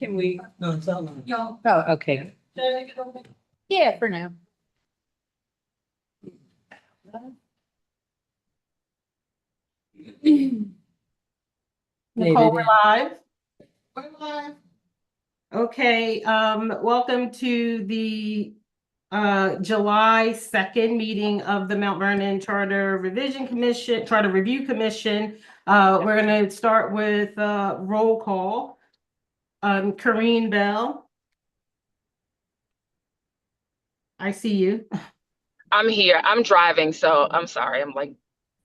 Can we? No, so long. No. Oh, okay. Yeah, for now. Nicole, we're live. We're live. Okay, welcome to the July 2nd meeting of the Mount Vernon Charter Review Commission. We're gonna start with roll call. Corrine Bell. I see you. I'm here. I'm driving, so I'm sorry. I'm like,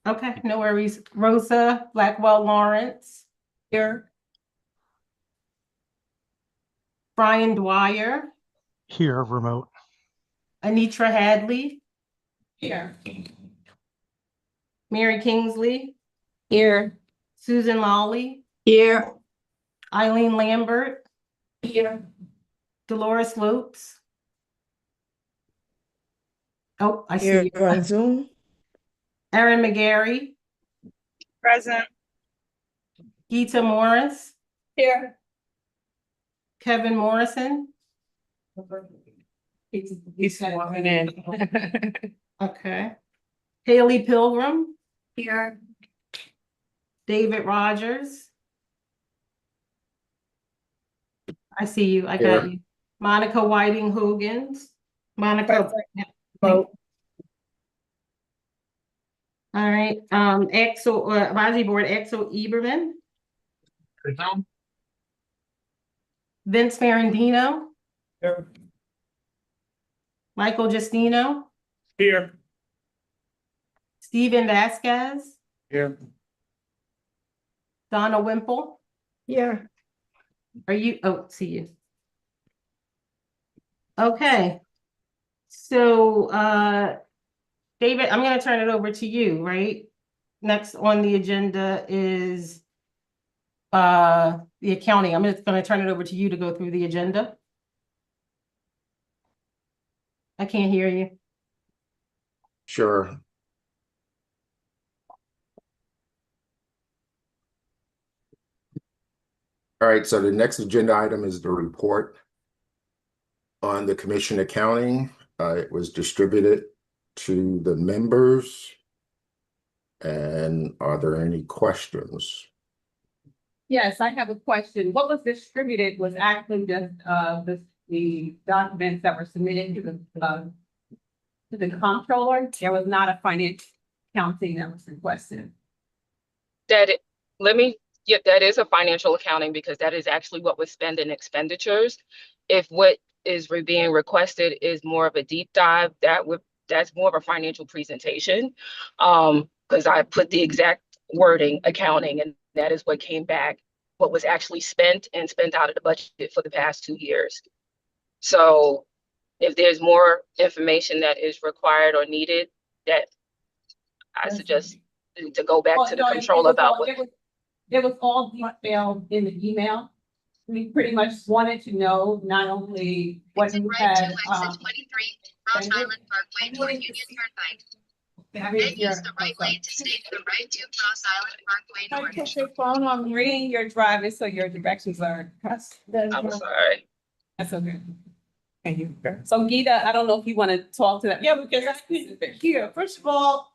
Okay, no worries. Rosa Blackwell Lawrence. Here. Brian Dwyer. Here, remote. Anitra Hadley. Here. Mary Kingsley. Here. Susan Lawley. Here. Eileen Lambert. Here. Dolores Lopes. Oh, I see Here you. on Zoom. Erin McGarry. Present. Geeta Morris. Here. Kevin Morrison. He's walking in. Okay. Haley Pilgrim. Here. David Rogers. I see you. I got you. Monica Whiting Hogan. Monica. Vote. All right. Advisory Board, Axel Eberman. Vince Ferrandino. Here. Michael Justino. Here. Steven Vasquez. Here. Donna Wimple. Here. Are you? Oh, see you. Okay. So, David, I'm going to turn it over to you, right? Next on the agenda is the accounting. I'm just going to turn it over to you to go through the agenda. I can't hear you. Sure. All right, so the next agenda item is the report on the commission accounting. It was distributed to the members. And are there any questions? Yes, I have a question. What was distributed was actually just the documents that were submitted to the comptroller. There was not a financial accounting that was requested. that is a financial accounting because that is actually what was spent in expenditures. If what is being requested is more of a deep dive, that's more of a financial presentation. Because I put the exact wording accounting, and that is what came back, what was actually spent and spent out of the budget for the past 2 years. So if there's more information that is required or needed, that I suggest to go back to the controller about what. It was all detailed in the email. We pretty much wanted to know not only what you had. Exit 23, Cross Island Parkway toward Union Turnpike. Then use the right lane to stay to the right to Cross Island Parkway North. Put your phone on reading your driving so your directions are. I'm sorry. That's okay. Thank you. So Geeta, I don't know if you want to talk to that. Yeah, because I couldn't hear. First of all,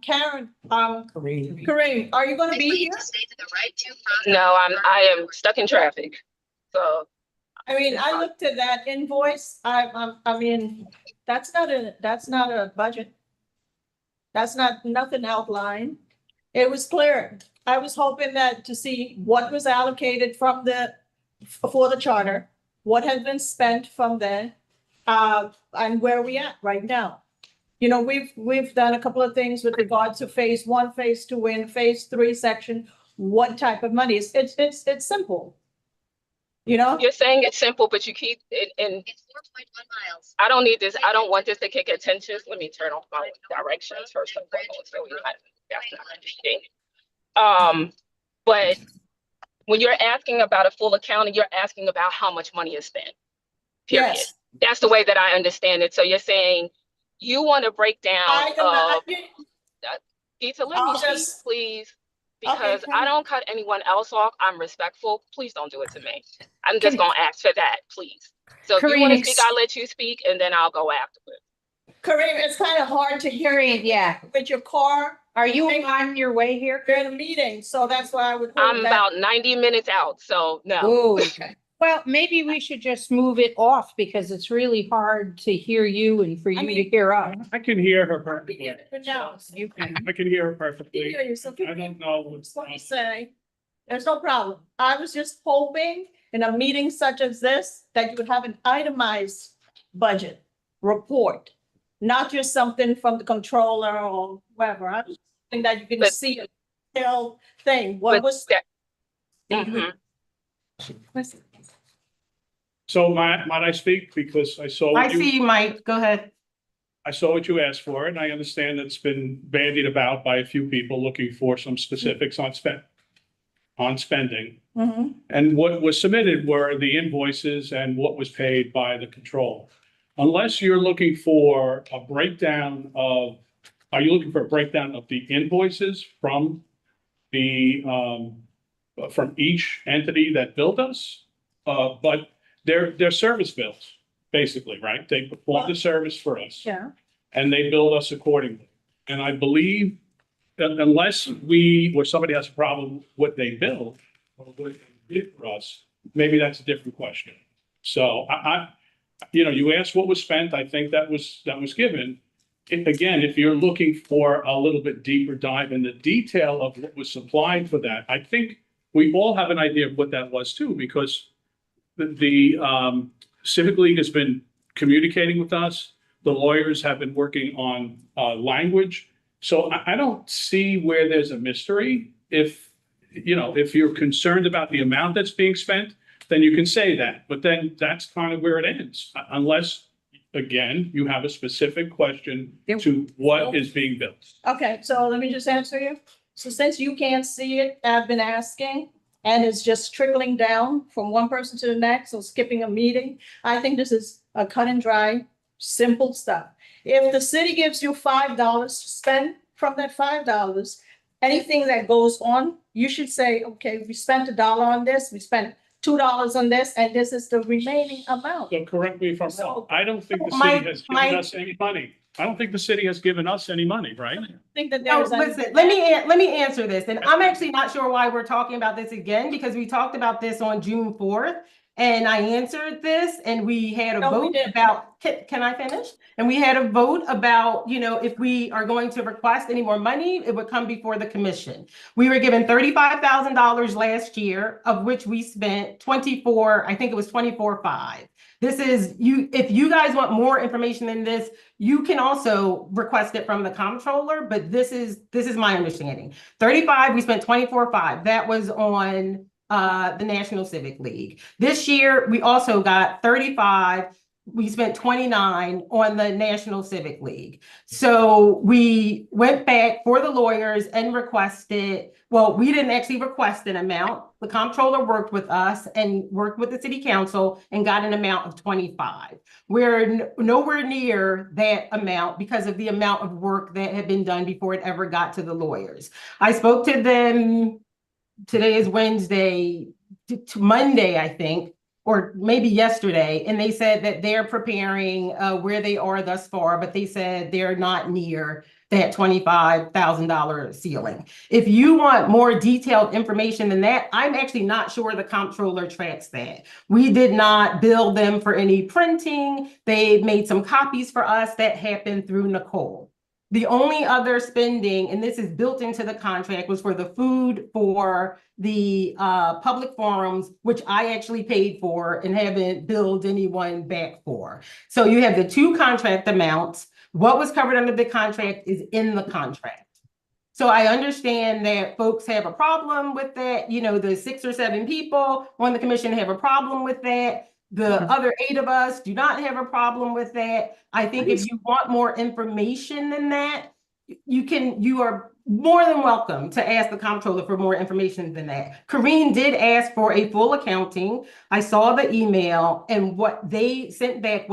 Karen, Kareem, are you gonna Right be lane here? to stay to the right to Cross No, Island I am Parkway stuck in traffic. So I mean, I looked at that invoice. I mean, that's not a budget. That's not, nothing outlined. It was clear. I was hoping that to see what was allocated for the charter, what has been spent from there, and where we at right now. You know, we've done a couple of things with regard to phase 1, phase 2, and phase 3 section. What type of money? It's simple. You know? you're saying it's simple, but you keep it in. It's 4.1 miles. I don't need this. I don't want this to kick attention. Let me turn off my directions first and foremost. So that's not understanding. But when you're asking about a full accounting, you're asking about how much money is spent. Period. Yes. That's the way that I understand it. So you're saying you want to break down Geeta, let me I'll speak, just- please. Because Okay, I don't cut anyone else off. I'm respectful. Please don't do it to me. I'm just gonna ask for that, please. So if you Corinne, want to speak, I'll let you speak and then I'll go afterwards. Kareem, it's kind of hard to hear Corinne, yeah. with your car. Are you on your way here? You're in a meeting, so that's why I would. hope I'm that- about 90 minutes out, so no. Oh, okay. Well, maybe we should just move it off because it's really hard to hear you and for you to hear us. I can hear her perfectly. No, You can. I can hear her I perfectly. hear you, so I don't know what's. Let me say, there's no problem. I was just hoping in a meeting such as this, that you would have an itemized budget report, not just something from the controller or whoever. I was hoping that you can But- see a detailed thing. What But was? that- Mhm. So might I speak because I saw. I what you- see you, Mike. Go ahead. I saw what you asked for, and I understand it's been bandied about by a few people looking for some specifics on spending. Mhm. And what was submitted were the invoices and what was paid by the control. Unless you're looking for a breakdown of, are you looking for a breakdown of the invoices from the, from each entity that billed us? But they're service bills, basically, right? They perform the service for us. Yeah. And they bill us accordingly. And I believe that unless we, or somebody has a problem with what they bill or what they did for us, maybe that's a different question. So you asked what was spent, I think that was given. Again, if you're looking for a little bit deeper dive in the detail of what was supplied for that, I think we all have an idea of what that was too, because the Civic League has been communicating with us. The lawyers have been working on language. So I don't see where there's a mystery. If you're concerned about the amount that's being spent, then you can say that. But then that's kind of where it ends, unless, again, you have a specific question to what is being built. Okay, so let me just answer you. So since you can't see it, I've been asking, and it's just trickling down from one person to the next, so skipping a meeting. I think this is a cut and dry, simple stuff. If the city gives you $5 to spend from that $5, anything that goes on, you should say, okay, we spent $1 on this, we spent $2 on this, and this is the remaining amount. So correct me if I'm wrong. I don't think the city Mike, has given Mike. us any money. I don't think the city has given us any money, right? I think that No, there's. listen, let me answer this. And I'm actually not sure why we're talking about this again, because we talked about this on June 4th. And I answered this and we had a No, we vote didn't. about, can I finish? And we had a vote about, if we are going to request any more money, it would come before the commission. We were given $35,000 last year, of which we spent 24, I think it was 24.5. This is if you guys want more information than this, you can also request it from the comptroller, but this is my understanding. 35, we spent 24.5. That was on the National Civic League. This year, we also got 35. We spent 29 on the National Civic League. So we went back for the lawyers and requested, well, we didn't actually request an amount. The comptroller worked with us and worked with the city council and got an amount of 25. We're nowhere near that amount because of the amount of work that had been done before it ever got to the lawyers. I spoke to them. Today is Wednesday, to Monday, I think, or maybe yesterday, and they said that they're preparing where they are thus far, but they said they're not near that $25,000 ceiling. If you want more detailed information than that, I'm actually not sure the comptroller tracks that. We did not bill them for any printing. They made some copies for us that happened through Nicole. The only other spending, and this is built into the contract, was for the food for the public forums, which I actually paid for and haven't billed anyone back for. So you have the two contract amounts. What was covered under the contract is in the contract. So I understand that folks have a problem with that. The 6 or 7 people on the commission have a problem with that. The other 8 of us do not have a problem with that. I think if you want more information than that, you are more than welcome to ask the comptroller for more information than that. Corinne did ask for a full accounting. I saw the email and what they sent back.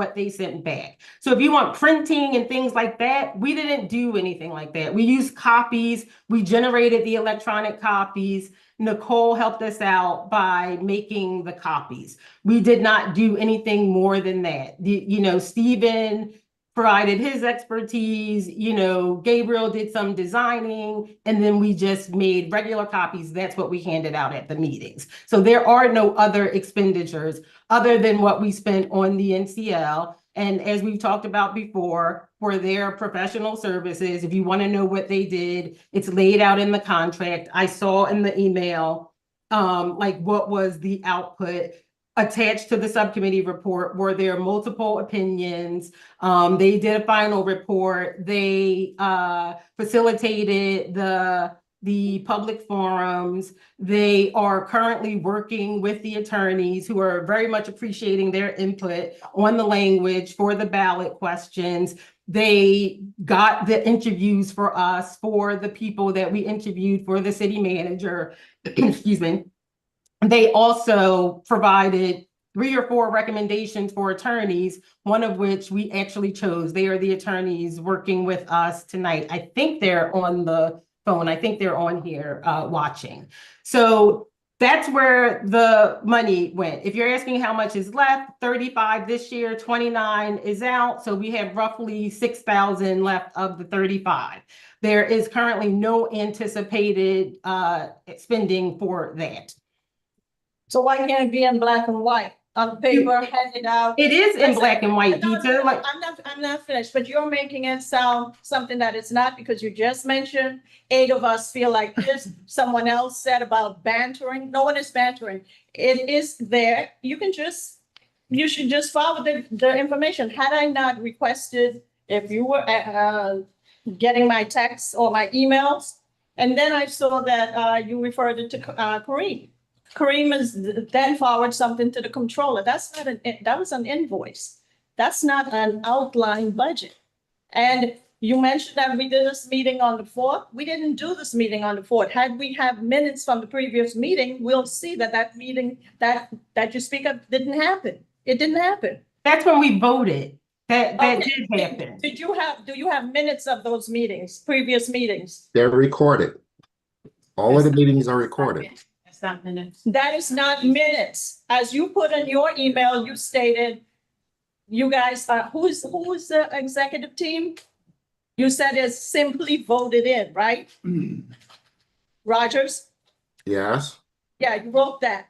So if you want printing and things like that, we didn't do anything like that. We used copies. We generated the electronic copies. Nicole helped us out by making the copies. We did not do anything more than that. Stephen provided his expertise, Gabriel did some designing, and then we just made regular copies. That's what we handed out at the meetings. So there are no other expenditures other than what we spent on the NCL. And as we've talked about before, for their professional services, if you want to know what they did, it's laid out in the contract. I saw in the email, what was the output. Attached to the subcommittee report were there multiple opinions. They did a final report. They facilitated the public forums. They are currently working with the attorneys who are very much appreciating their input on the language for the ballot questions. They got the interviews for us, for the people that we interviewed for the city manager. Excuse me. They also provided 3 or 4 recommendations for attorneys, one of which we actually chose. They are the attorneys working with us tonight. I think they're on the phone. I think they're on here watching. So that's where the money went. If you're asking how much is left, 35 this year, 29 is out. So we have roughly 6,000 left of the 35. There is currently no anticipated spending for that. So why can't it be in black and white on paper, handed out? It is in black and white, No, Gita. Like, I'm not finished, but you're making it sound something that it's not, because you just mentioned 8 of us feel like this. Someone else said about bantering. No one is bantering. It is there. You should just follow the information. Had I not requested, if you were getting my texts or my emails, and then I saw that you referred it to Kareem. Kareem is then forward something to the controller. That was an invoice. That's not an outline budget. And you mentioned that we did this meeting on the 4th. We didn't do this meeting on the 4th. Had we have minutes from the previous meeting, we'll see that meeting that you speak of didn't happen. It didn't happen. that's when we voted. That Okay. did happen. Do you have minutes of those meetings, previous meetings? They're recorded. All of the meetings are recorded. That's not minutes. That is not minutes. As you put in your email, you stated, you guys, who is the executive team? You said it's simply voted in, right? Rogers? Yes, Yeah, you wrote that.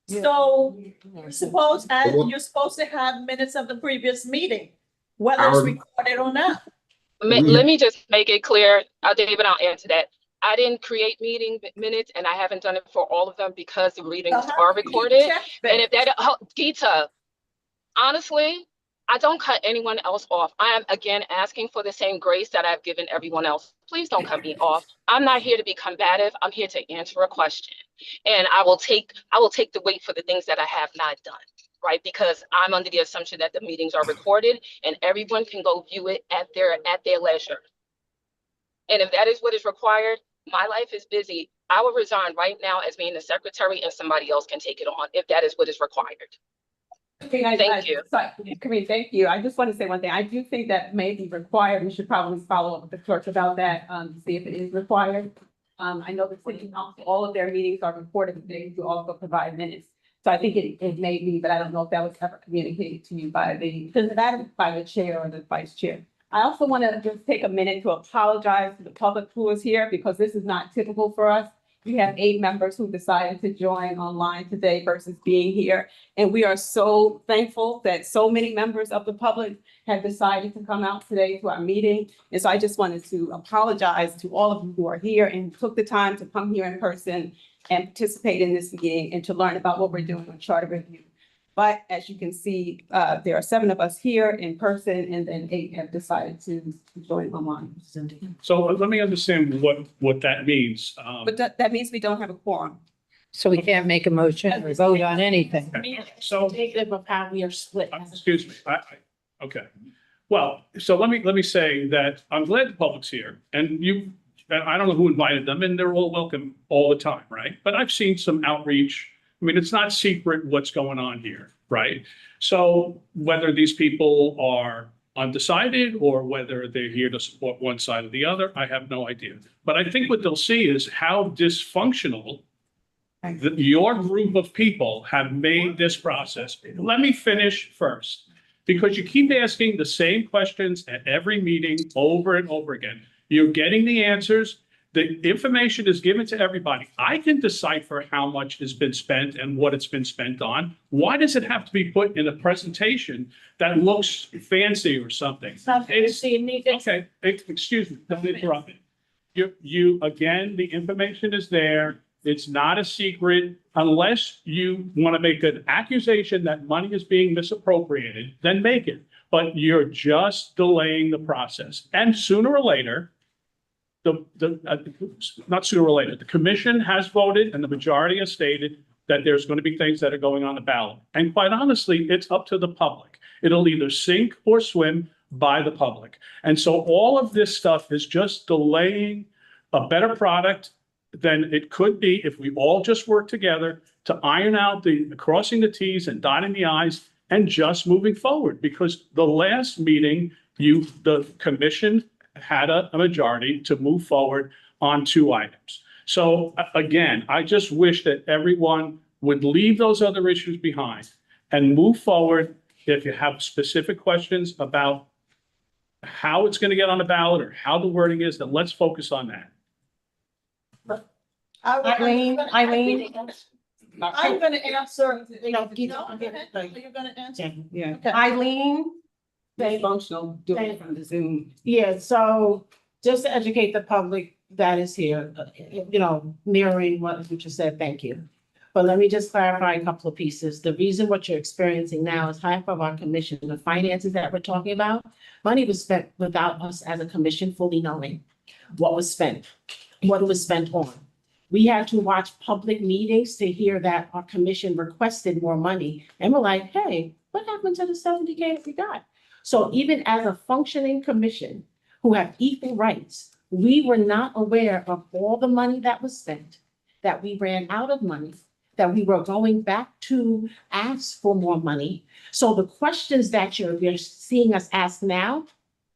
So you're supposed to have minutes of the previous meeting, whether it's Our- recorded or not. Let me just make it clear, David, I'll answer that. I didn't create meeting minutes and I haven't done it for all of them because the readings are recorded. And if that, Gita, honestly, I don't cut anyone else off. I am again asking for the same grace that I've given everyone else. Please don't cut me off. I'm not here to be combative. I'm here to answer a question. And I will take the weight for the things that I have not done, right? Because I'm under the assumption that the meetings are recorded and everyone can go view it at their leisure. And if that is what is required, my life is busy. I will resign right now as being the secretary and somebody else can take it on if that is what is required. Thank you. Sorry, Kareem, thank you. I just want to say one thing. I do think that may be required. We should probably follow up with the clerk about that, to see if it is required. I know the city council, all of their meetings are recorded, but they do also provide minutes. So I think it may be, but I don't know if that was ever communicated to you by the chair or the vice chair. I also want to just take a minute to apologize to the public who is here, because this is not typical for us. We have 8 members who decided to join online today versus being here. And we are so thankful that so many members of the public have decided to come out today to our meeting. And so I just wanted to apologize to all of you who are here and took the time to come here in person and participate in this meeting and to learn about what we're doing on charter review. But as you can see, there are 7 of us here in person, and then 8 have decided to join online. So let me understand what that means. But that means we don't have a quorum. So we can't make a motion or vote on anything. So, Indicative of how we are split. excuse me, okay. Well, so let me say that I'm glad the public's here and I don't know who invited them and they're all welcome all the time, right? But I've seen some outreach. I mean, it's not secret what's going on here, right? So whether these people are undecided or whether they're here to support one side or the other, I have no idea. But I think what they'll see is how dysfunctional your group of people have made this process. Let me finish first, because you keep asking the same questions at every meeting over and over again. You're getting the answers. The information is given to everybody. I can decipher how much has been spent and what it's been spent on. Why does it have to be put in a presentation that looks fancy or something? Okay, excuse me, don't interrupt me. Again, the information is there. It's not a secret. Unless you want to make an accusation that money is being misappropriated, then make it. But you're just delaying the process. And sooner or later, not sooner or later, the commission has voted and the majority has stated that there's going to be things that are going on the ballot. And quite honestly, it's up to the public. It'll either sink or swim by the public. And so all of this stuff is just delaying a better product than it could be if we all just work together to iron out the crossing the T's and dotting the I's and just moving forward. Because the last meeting, the commission had a majority to move forward on 2 items. So again, I just wish that everyone would leave those other issues behind and move forward. If you have specific questions about how it's going to get on the ballot or how the wording is, then let's focus on that. Eileen, I'm gonna answer. No, keep- No, go ahead. You're gonna answer? Yeah. Okay. Eileen, Functional, do it from the Zoom. Yeah, so just to educate the public that is here, mirroring what you just said, thank you. But let me just clarify a couple of pieces. The reason what you're experiencing now is half of our commission, the finances that we're talking about, money was spent without us as a commission fully knowing what was spent, what it was spent on. We had to watch public meetings to hear that our commission requested more money. And we're like, hey, what happened to the 70K we got? So even as a functioning commission who have equal rights, we were not aware of all the money that was spent, that we ran out of money, that we were going back to ask for more money. So the questions that you're seeing us ask now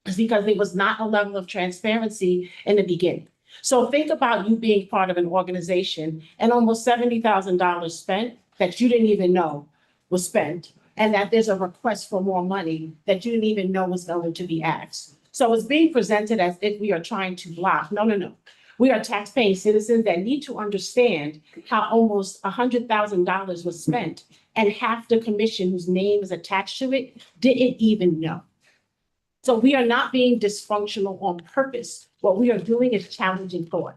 is because there was not a level of transparency in the beginning. So think about you being part of an organization and almost $70,000 spent that you didn't even know was spent, and that there's a request for more money that you didn't even know was going to be asked. So it's being presented as if we are trying to block. No. We are taxpaying citizens that need to understand how almost $100,000 was spent and half the commission whose name is attached to it didn't even know. So we are not being dysfunctional on purpose. What we are doing is challenging thought.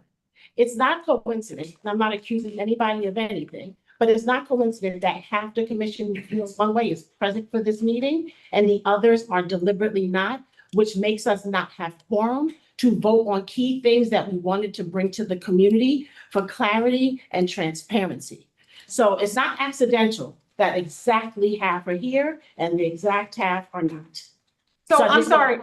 It's not coincidence, and I'm not accusing anybody of anything, but it's not coincidence that half the commission feels one way is present for this meeting and the others are deliberately not, which makes us not have quorum to vote on key things that we wanted to bring to the community for clarity and transparency. So it's not accidental that exactly half are here and the exact half are not. so I I'm just- sorry.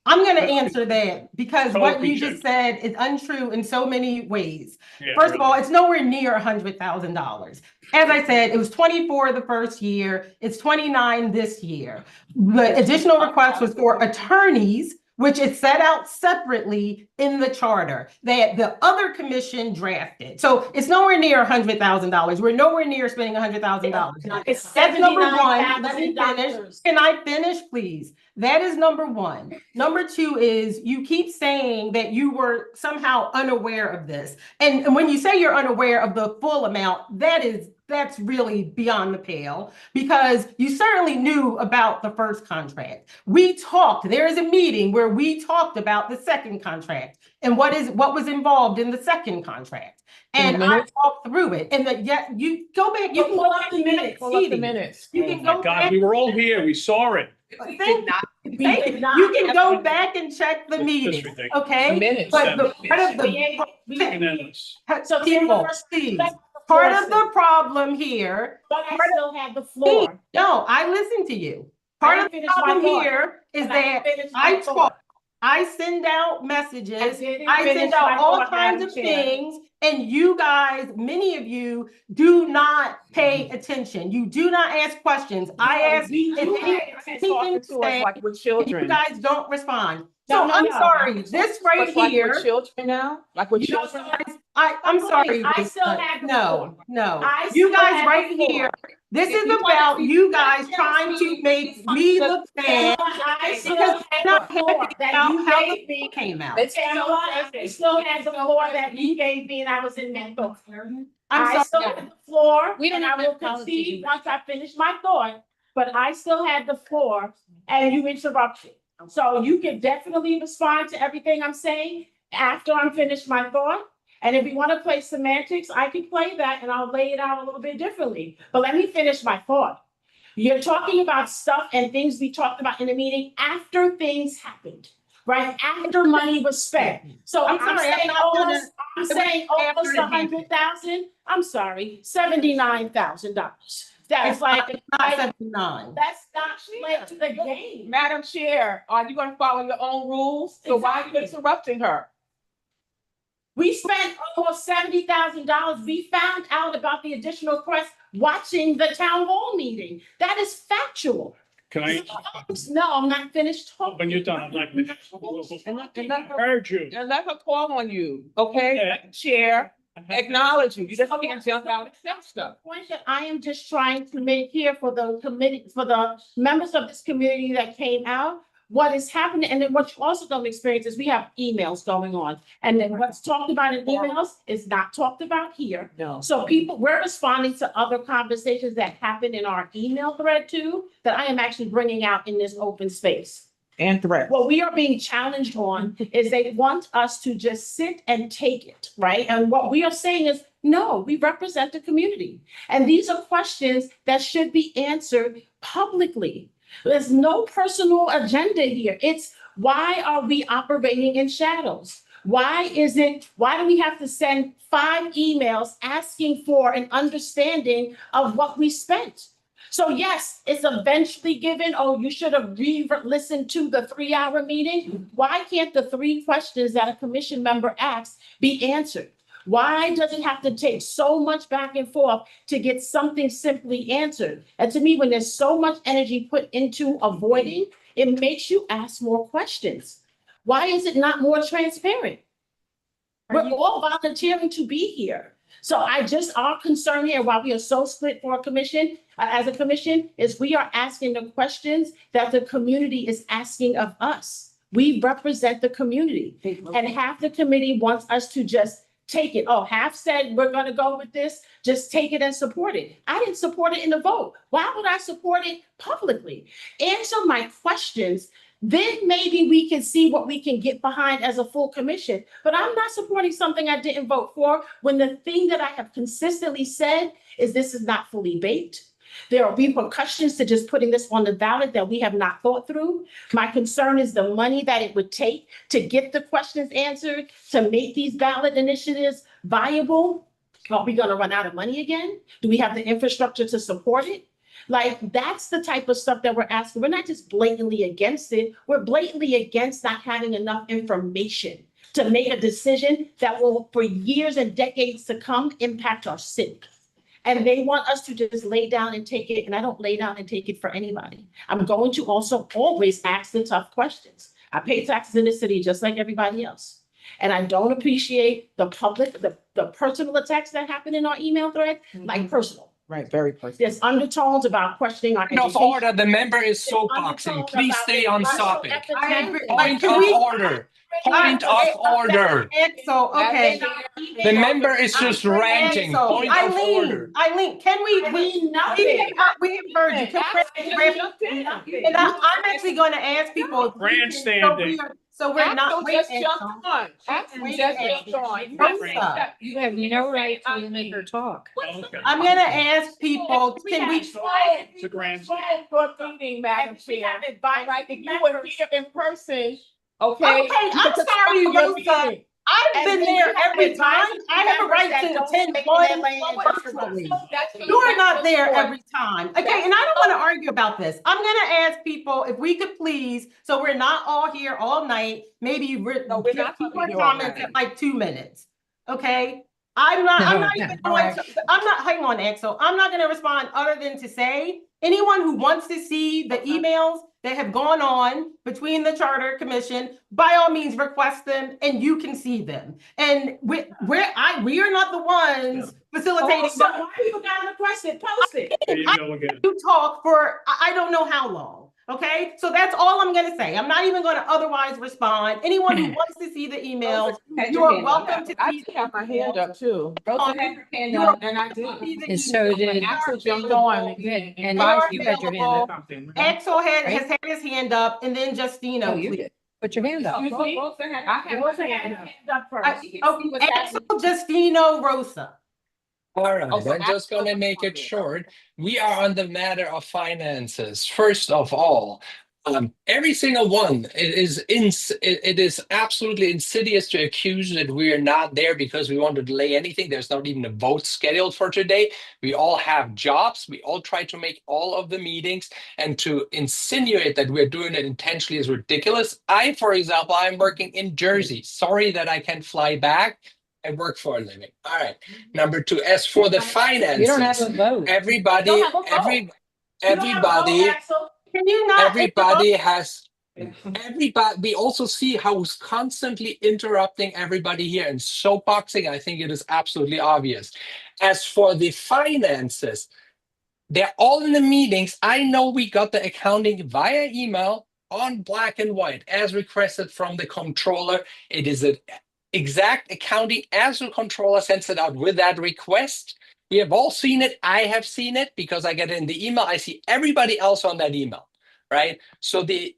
I'm gonna answer that because Oh, what you appreciate just said is untrue in so many ways. Yeah, First of really. all, it's nowhere near $100,000. As I said, it was 24 the first year, it's 29 this year. The additional request was for attorneys, which is set out separately in the charter that the other commission drafted. So it's nowhere near $100,000. We're nowhere near spending $100,000. It's That's number one. Let me $79,000. finish. Can I finish, please? That is number one. Number two is you keep saying that you were somehow unaware of this. And when you say you're unaware of the full amount, that's really beyond the pale because you certainly knew about the first contract. We talked, there is a meeting where we talked about the second contract and what was involved in the second contract. And I talked through it and you go back, you can pull up the minutes. You Oh can my go God, back. we were all here. We saw it. You can go back and check the meeting, ridiculous. okay? Minutes. But the part of Minutes. So people, please, part of the problem here, But I still have the floor. no, I listen to you. Part I of the didn't finish my problem thought. here is And I that finished my I thought. talk, I send out messages, didn't I finish send out my all thought, kinds Madam of Chair. things, and you guys, many of you, do not pay attention. You do not ask questions. I ask if anything to say, Like we're you children. guys don't respond. No, So no, I'm no. sorry, this right Like we're here, children now? Like we're you know, children? I'm sorry. I still have the No, no. I You still guys have right the floor. here, this If is you wanna about be- you guys trying to make me look bad I still because have you're not the floor happy that about you how gave the me. book came out. I still have the floor that you gave me and I was in that book. I'm I still sorry. have the floor We don't and I have will that policy concede to- once I finish my thought, but I still had the floor and you interrupted. So you can definitely respond to everything I'm saying after I'm finished my thought. And if you want to play semantics, I can play that and I'll lay it out a little bit differently. But let me finish my thought. You're talking about stuff and things we talked about in the meeting after things happened, right? After money was spent. So I'm sorry, I'm not gonna- I'm saying after almost it happened. 100,000. I'm sorry, $79,000. That's like, Not 79. that's not playing to the game. Madam Chair, are you gonna follow your own rules? So why are you Exactly. interrupting her? We spent almost $70,000. We found out about the additional cost watching the town hall meeting. That is factual. Can I, No, I'm not finished talking. when you're done, I'm not. And let her, Heard you. and let her call on you, okay? Okay. Madam Chair, acknowledge you. You just can't jump out and say stuff. The point that I am just trying to make here for the committee, for the members of this community that came out, what is happening, and then what you also don't experience is we have emails going on. And then what's talked about in emails is not talked about here. No. So people, we're responding to other conversations that happen in our email thread too, that I am actually bringing out in this open space. And threat. What we are being challenged on is they want us to just sit and take it, right? And what we are saying is, no, we represent the community. And these are questions that should be answered publicly. There's no personal agenda here. It's why are we operating in shadows? Why do we have to send 5 emails asking for an understanding of what we spent? So yes, it's eventually given, oh, you should have listened to the 3-hour meeting. Why can't the 3 questions that a commission member asks be answered? Why does it have to take so much back and forth to get something simply answered? And to me, when there's so much energy put into avoiding, it makes you ask more questions. Why is it not more transparent? We're all volunteering to be here. So our concern here, while we are so split for a commission, as a commission, is we are asking the questions that the community is asking of us. We represent the community. And half the committee wants us to just take it. Oh, half said we're gonna go with this, just take it and support it. I didn't support it in the vote. Why would I support it publicly? Answer my questions, then maybe we can see what we can get behind as a full commission. But I'm not supporting something I didn't vote for when the thing that I have consistently said is this is not fully baked. There are repercussions to just putting this on the ballot that we have not thought through. My concern is the money that it would take to get the questions answered, to make these ballot initiatives viable. Are we gonna run out of money again? Do we have the infrastructure to support it? Like, that's the type of stuff that we're asking. We're not just blatantly against it. We're blatantly against not having enough information to make a decision that will, for years and decades to come, impact our city. And they want us to just lay down and take it, and I don't lay down and take it for anybody. I'm going to also always ask the tough questions. I pay taxes in the city just like everybody else. And I don't appreciate the public, the personal attacks that happen in our email thread, like personal. Right, very personal. There's undertones about questioning our Point of education. order, the member is There's soapboxing. undertones Please about stay on racial topic. I agree. epithets. Point Can of we- order. Point of order. So, okay. The member is just ranting. So, Point of order. Eileen, can we, we have heard you. And I'm actually gonna ask people. Grandstanding. So we're not. Axel just jumped on. Axel just jumped on. You have no right to limit her talk. Okay. I'm gonna ask people, can we? It's a grand. For meeting, Madam Chair. All right, if you were here in person, okay? Okay, I'm sorry, Rosa. I've been there every time. I have a right to attend one personally. You're not there every time. Okay, and I don't want to argue about this. I'm gonna ask people if we could please, so we're not all here all night, maybe No, we're not keep gonna our be here all comments night. at like 2 minutes. Okay? I'm not even going to, hang on, Axel. I'm not gonna respond other than to say, anyone who wants to see the emails that have gone on between the Charter Commission, by all means, request them and you can see them. And we are not the ones facilitating. So why you gotta request it, post it? There you go again. You talk for, I don't know how long. Okay, so that's all I'm gonna say. I'm not even gonna otherwise respond. Anyone who wants to see the emails, you are welcome to. I have my hand up too. Rosa had her hand You up are and I did. And so did. Axel jumped on. And Are you had your hand up. Axel has had his hand up, and then Oh, Justino, you please. did. Put your hand up. Rosa had, I had Rosa hand up. Axel, Justino, Rosa. All right, Oh, so I'm just after- gonna make it short. We are on the matter of finances. First of all, every single one, it is absolutely insidious to accuse that we are not there because we want to delay anything. There's not even a vote scheduled for today. We all have jobs. We all try to make all of the meetings, and to insinuate that we're doing it intentionally is ridiculous. For example, I'm working in Jersey. Sorry that I can't fly back. I work for a living. All right. Number two, as for the finances, You don't have a vote. everybody, You don't have a vote. everybody, Can you not? everybody has. Everybody, we also see how he's constantly interrupting everybody here and soapboxing. I think it is absolutely obvious. As for the finances, they're all in the meetings. I know we got the accounting via email on black and white as requested from the controller. It is an exact accounting as the controller sends it out with that request. We have all seen it. I have seen it because I get it in the email. I see everybody else on that email, right? So the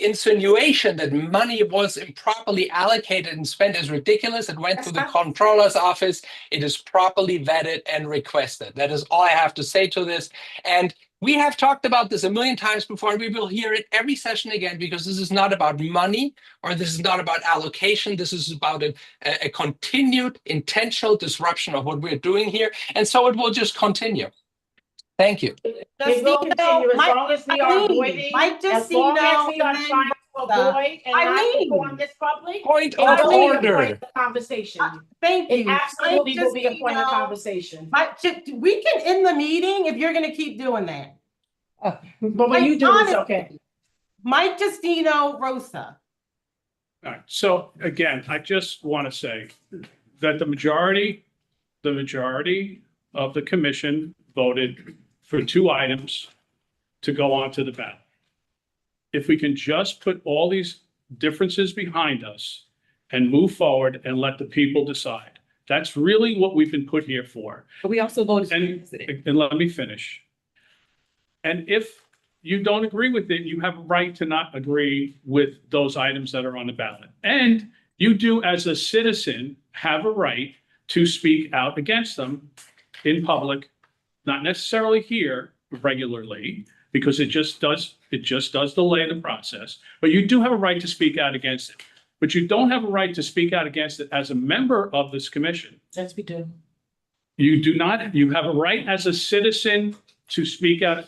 insinuation that money was improperly allocated and spent is ridiculous. It went to the controller's office. It is properly vetted and requested. That is all I have to say to this. And we have talked about this a million times before, and we will hear it every session again, because this is not about money, or this is not about allocation. This is about a continued intentional disruption of what we're doing here. And so it will just continue. Thank you. It will continue as long as we are avoiding, as long as we are trying to avoid and not inform this public. Point It of will be a point order. of conversation. Thank you. It absolutely will be a point of Justino, conversation. we can end the meeting if you're gonna keep doing that. But when you do, it's okay. Mike Justino, Rosa. All right, so again, I just want to say that the majority of the commission voted for 2 items to go on to the ballot. If we can just put all these differences behind us and move forward and let the people decide. That's really what we've been put here for. But we also voted. And let me finish. And if you don't agree with it, you have a right to not agree with those items that are on the ballot. And you do, as a citizen, have a right to speak out against them in public, not necessarily here regularly, because it just does delay the process. But you do have a right to speak out against it. But you don't have a right to speak out against it as a member of this commission. Yes, we do. You do not. You have a right as a citizen to speak out.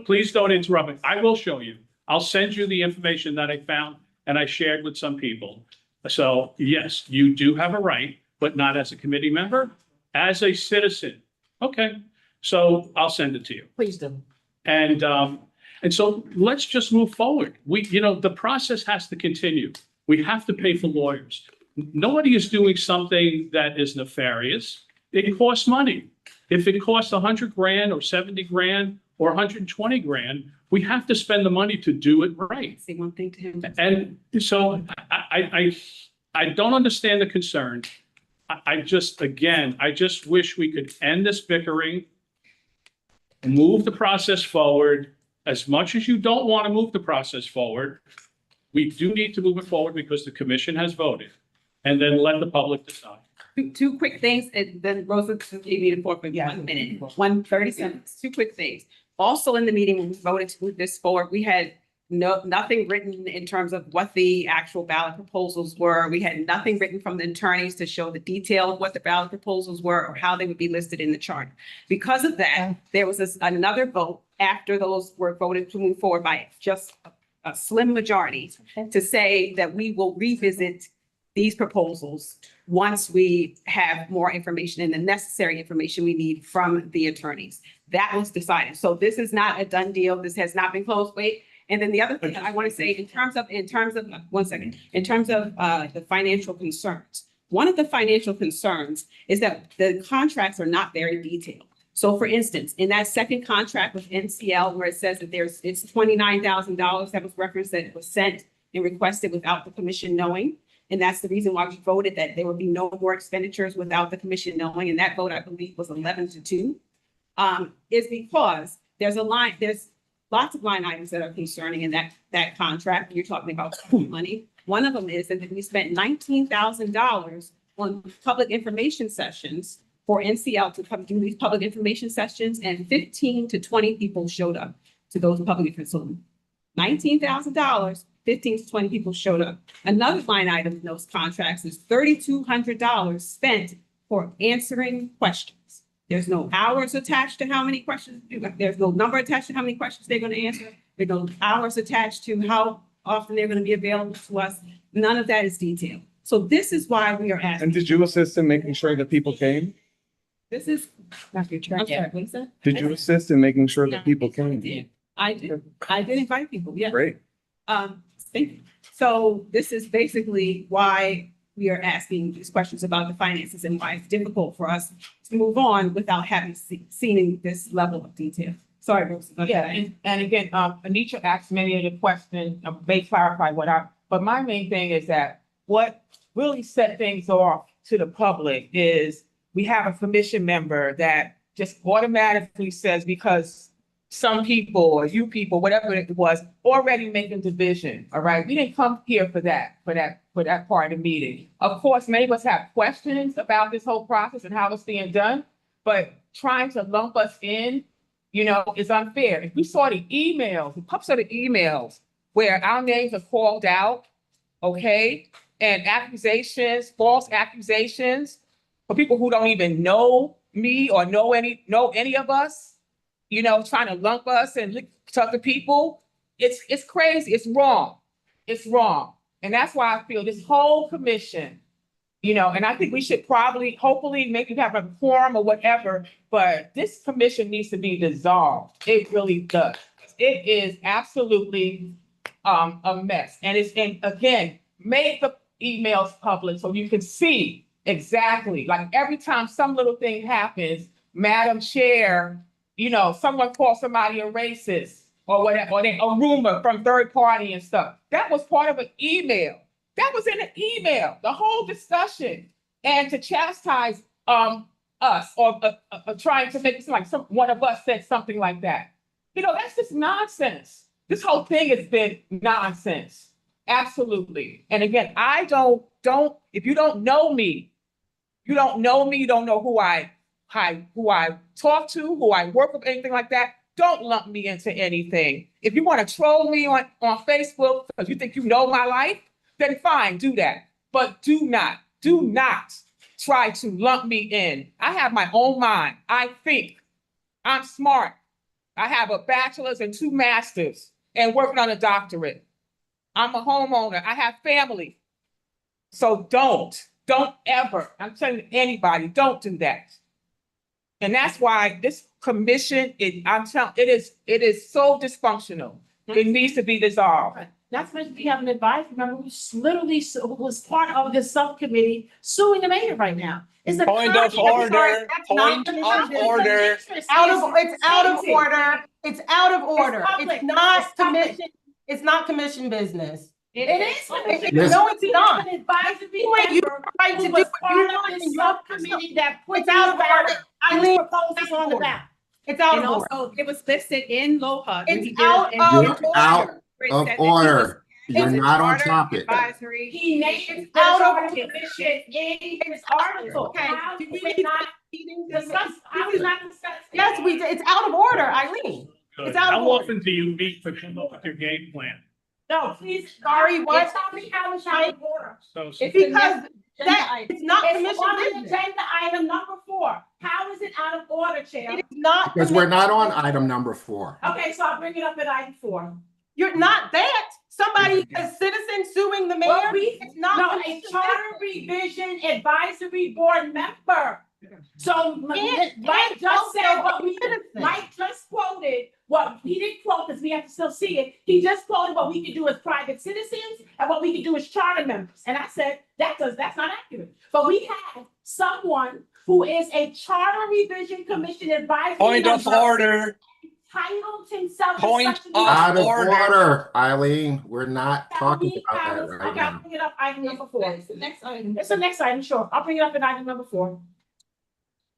Please don't interrupt me. I will show you. I'll send you the information that I found and I shared with some people. So yes, you do have a right, but not as a committee member, as a citizen. Okay, so I'll send it to you. Please do. And so let's just move forward. The process has to continue. We have to pay for lawyers. Nobody is doing something that is nefarious. It costs money. If it costs 100 grand or 70 grand or 120 grand, we have to spend the money to do it right. Say one thing to him. And so I don't understand the concern. I just wish we could end this bickering, move the process forward. As much as you don't want to move the process forward, we do need to move it forward because the commission has voted, and then let the public decide. Two quick things, and then Rosa gave me the floor for 1 minute, 30 seconds. Two quick things. Also in the meeting, when we voted to move this forward, we had nothing written in terms of what the actual ballot proposals were. We had nothing written from the attorneys to show the detail of what the ballot proposals were or how they would be listed in the chart. Because of that, there was another vote after those were voted to move forward by just a slim majority to say that we will revisit these proposals once we have more information and the necessary information we need from the attorneys. That was decided. So this is not a done deal. This has not been closed. Wait. And then the other thing that I want to say in terms of, one second, in terms of the financial concerns, one of the financial concerns is that the contracts are not very detailed. So for instance, in that second contract with NCL, where it says that it's $29,000 that was referenced, that was sent and requested without the commission knowing. And that's the reason why we voted that there would be no more expenditures without the commission knowing. And that vote, I believe, was 11-2, is because there's lots of line items that are concerning in that contract. You're talking about money. One of them is that we spent $19,000 on public information sessions for NCL to come do these public information sessions, and 15 to 20 people showed up to those public information. So $19,000, 15 to 20 people showed up. Another line item in those contracts is $3,200 spent for answering questions. There's no hours attached to how many questions, there's no number attached to how many questions they're going to answer. There's no hours attached to how often they're going to be available to us. None of that is detailed. So this is why we are asking. And did you assist in making sure that people came? This is, I'm sorry, what is that? Did you assist in making sure that people came? I did invite people, yeah. Great. Thank you. So this is basically why we are asking these questions about the finances and why it's difficult for us to move on without having seen this level of detail. Sorry, Bruce. Yeah, and again, Anitra asked many of the questions, may clarify but my main thing is that what really set things off to the public is we have a commission member that just automatically says, because some people or you people, whatever it was, already making division. All right. We didn't come here for that part of the meeting. Of course, many of us have questions about this whole process and how it's being done, but trying to lump us in, is unfair. If we saw the emails, the pups are the emails where our names are called out, okay, and accusations, false accusations for people who don't even know me or know any of us. Trying to lump us and talk to people, it's crazy. It's wrong. It's wrong. And that's why I feel this whole commission, and I think we should hopefully, maybe have a quorum or whatever, but this commission needs to be dissolved. It really does. It is absolutely a mess. And again, make the emails public so you can see exactly, like every time some little thing happens, Madam Chair, someone calls somebody a racist or whatever, or a rumor from third party and stuff. That was part of an email. That was in an email, the whole discussion. And to chastise us or trying to make it seem like one of us said something like that. That's just nonsense. This whole thing has been nonsense. Absolutely. And again, if you don't know me, you don't know who I talk to, who I work with, anything like that. Don't lump me into anything. If you want to troll me on Facebook because you think you know my life, then fine, do that. But do not try to lump me in. I have my own mind. I think. I'm smart. I have a bachelor's and 2 masters and working on a doctorate. I'm a homeowner. I have family. So don't ever, I'm telling anybody, don't do that. And that's why this commission, it is so dysfunctional. It needs to be dissolved. Not to mention we have an advisory member who's literally was part of the subcommittee suing the mayor right now. It's a Point of order. Point of order. It's out of order. It's out of order. It's not commission. It's not commission business. It is. Yes. No, it's not. An advisory You member right to who do was it. part You're of not the in your subcommittee that put It's out of order. these proposals on the ballot. It's out And of order. also, it was listed in LOHA. It's out of You're out order. of order. You're not on topic. Advisory. He named out out of of commission in his article. Okay. How Did we we not discuss, I was not discussing. Yes, we did. It's out of order, Eileen. It's out of How order. often do you meet to come up with your game plan? No, please. Sorry, what? It's on the calendar out of order. So, It's the Because next that agenda is not item. commission It's on the business. agenda item number 4. How is it out of order, Chair? It is not. Because we're not on commission item number 4. Okay, so I'll bring it up at item 4. You're not that. Somebody, a citizen suing the mayor. Well, It's not. No, a commission charter revision advisory board member. So Mike just said what we, Mike just quoted, what he didn't quote because we have to still see it. He just quoted what we could do as private citizens and what we could do as charter members. And I said, that's not accurate. But we have someone who is a charter revision commission advisory. Point of member, order. titled himself. as Point such a- of Out of order. order, Eileen. We're not talking He about has- that right Okay, I'll now. bring it up item number 4. It's the next item. It's the next item, sure. I'll bring it up at item number 4.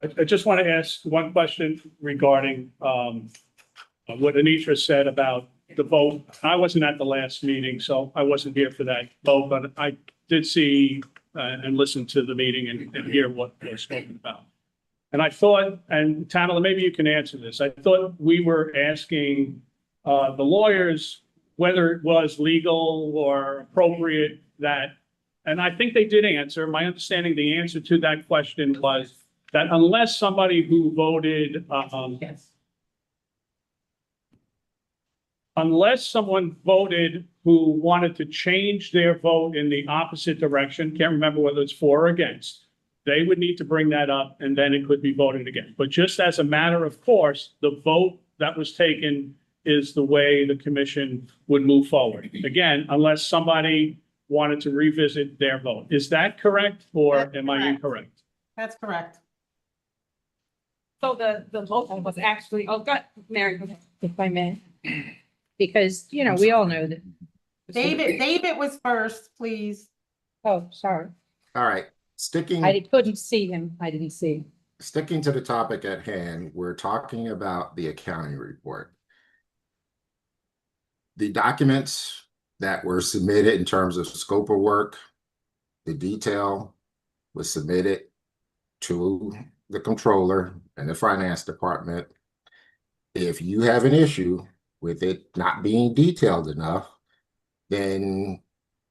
I just want to ask one question regarding what Anitra said about the vote. I wasn't at the last meeting, so I wasn't here for that vote, but I did see and listen to the meeting and hear what was spoken about. And I thought, and Tamala, maybe you can answer this. I thought we were asking the lawyers whether it was legal or appropriate that, and I think they did answer. My understanding, the answer to that question was that unless somebody who voted, Yes. unless someone voted who wanted to change their vote in the opposite direction, can't remember whether it's for or against, they would need to bring that up and then it could be voted again. But just as a matter of course, the vote that was taken is the way the commission would move forward. Again, unless somebody wanted to revisit their vote. Is that correct or That's am I correct. incorrect? That's correct. So the motion was actually, oh, God, Mary, go ahead. If I may. Because, you know, we all know that. David was first, please. Oh, sorry. All right, I couldn't see him. I didn't see him. sticking to the topic at hand, we're talking about the accounting report. The documents that were submitted in terms of scope of work, the detail was submitted to the controller and the finance department. If you have an issue with it not being detailed enough, then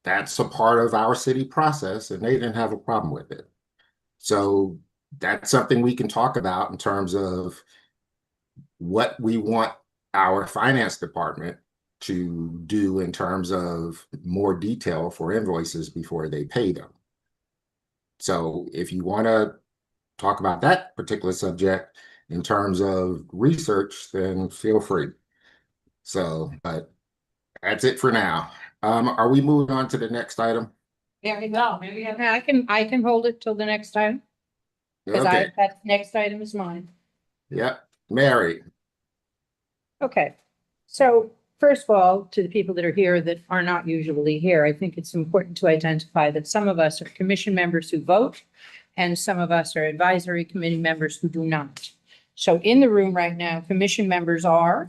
that's a part of our city process and they didn't have a problem with it. So that's something we can talk about in terms of what we want our finance department to do in terms of more detail for invoices before they pay them. So if you want to talk about that particular subject in terms of research, then feel free. So, but that's it for now. Are we moving on to the next item? There we go. I can hold it till the next time. Because Okay, that next item is mine. yep, Mary. Okay, so first of all, to the people that are here that are not usually here, I think it's important to identify that some of us are commission members who vote and some of us are advisory committee members who do not. So in the room right now, commission members are.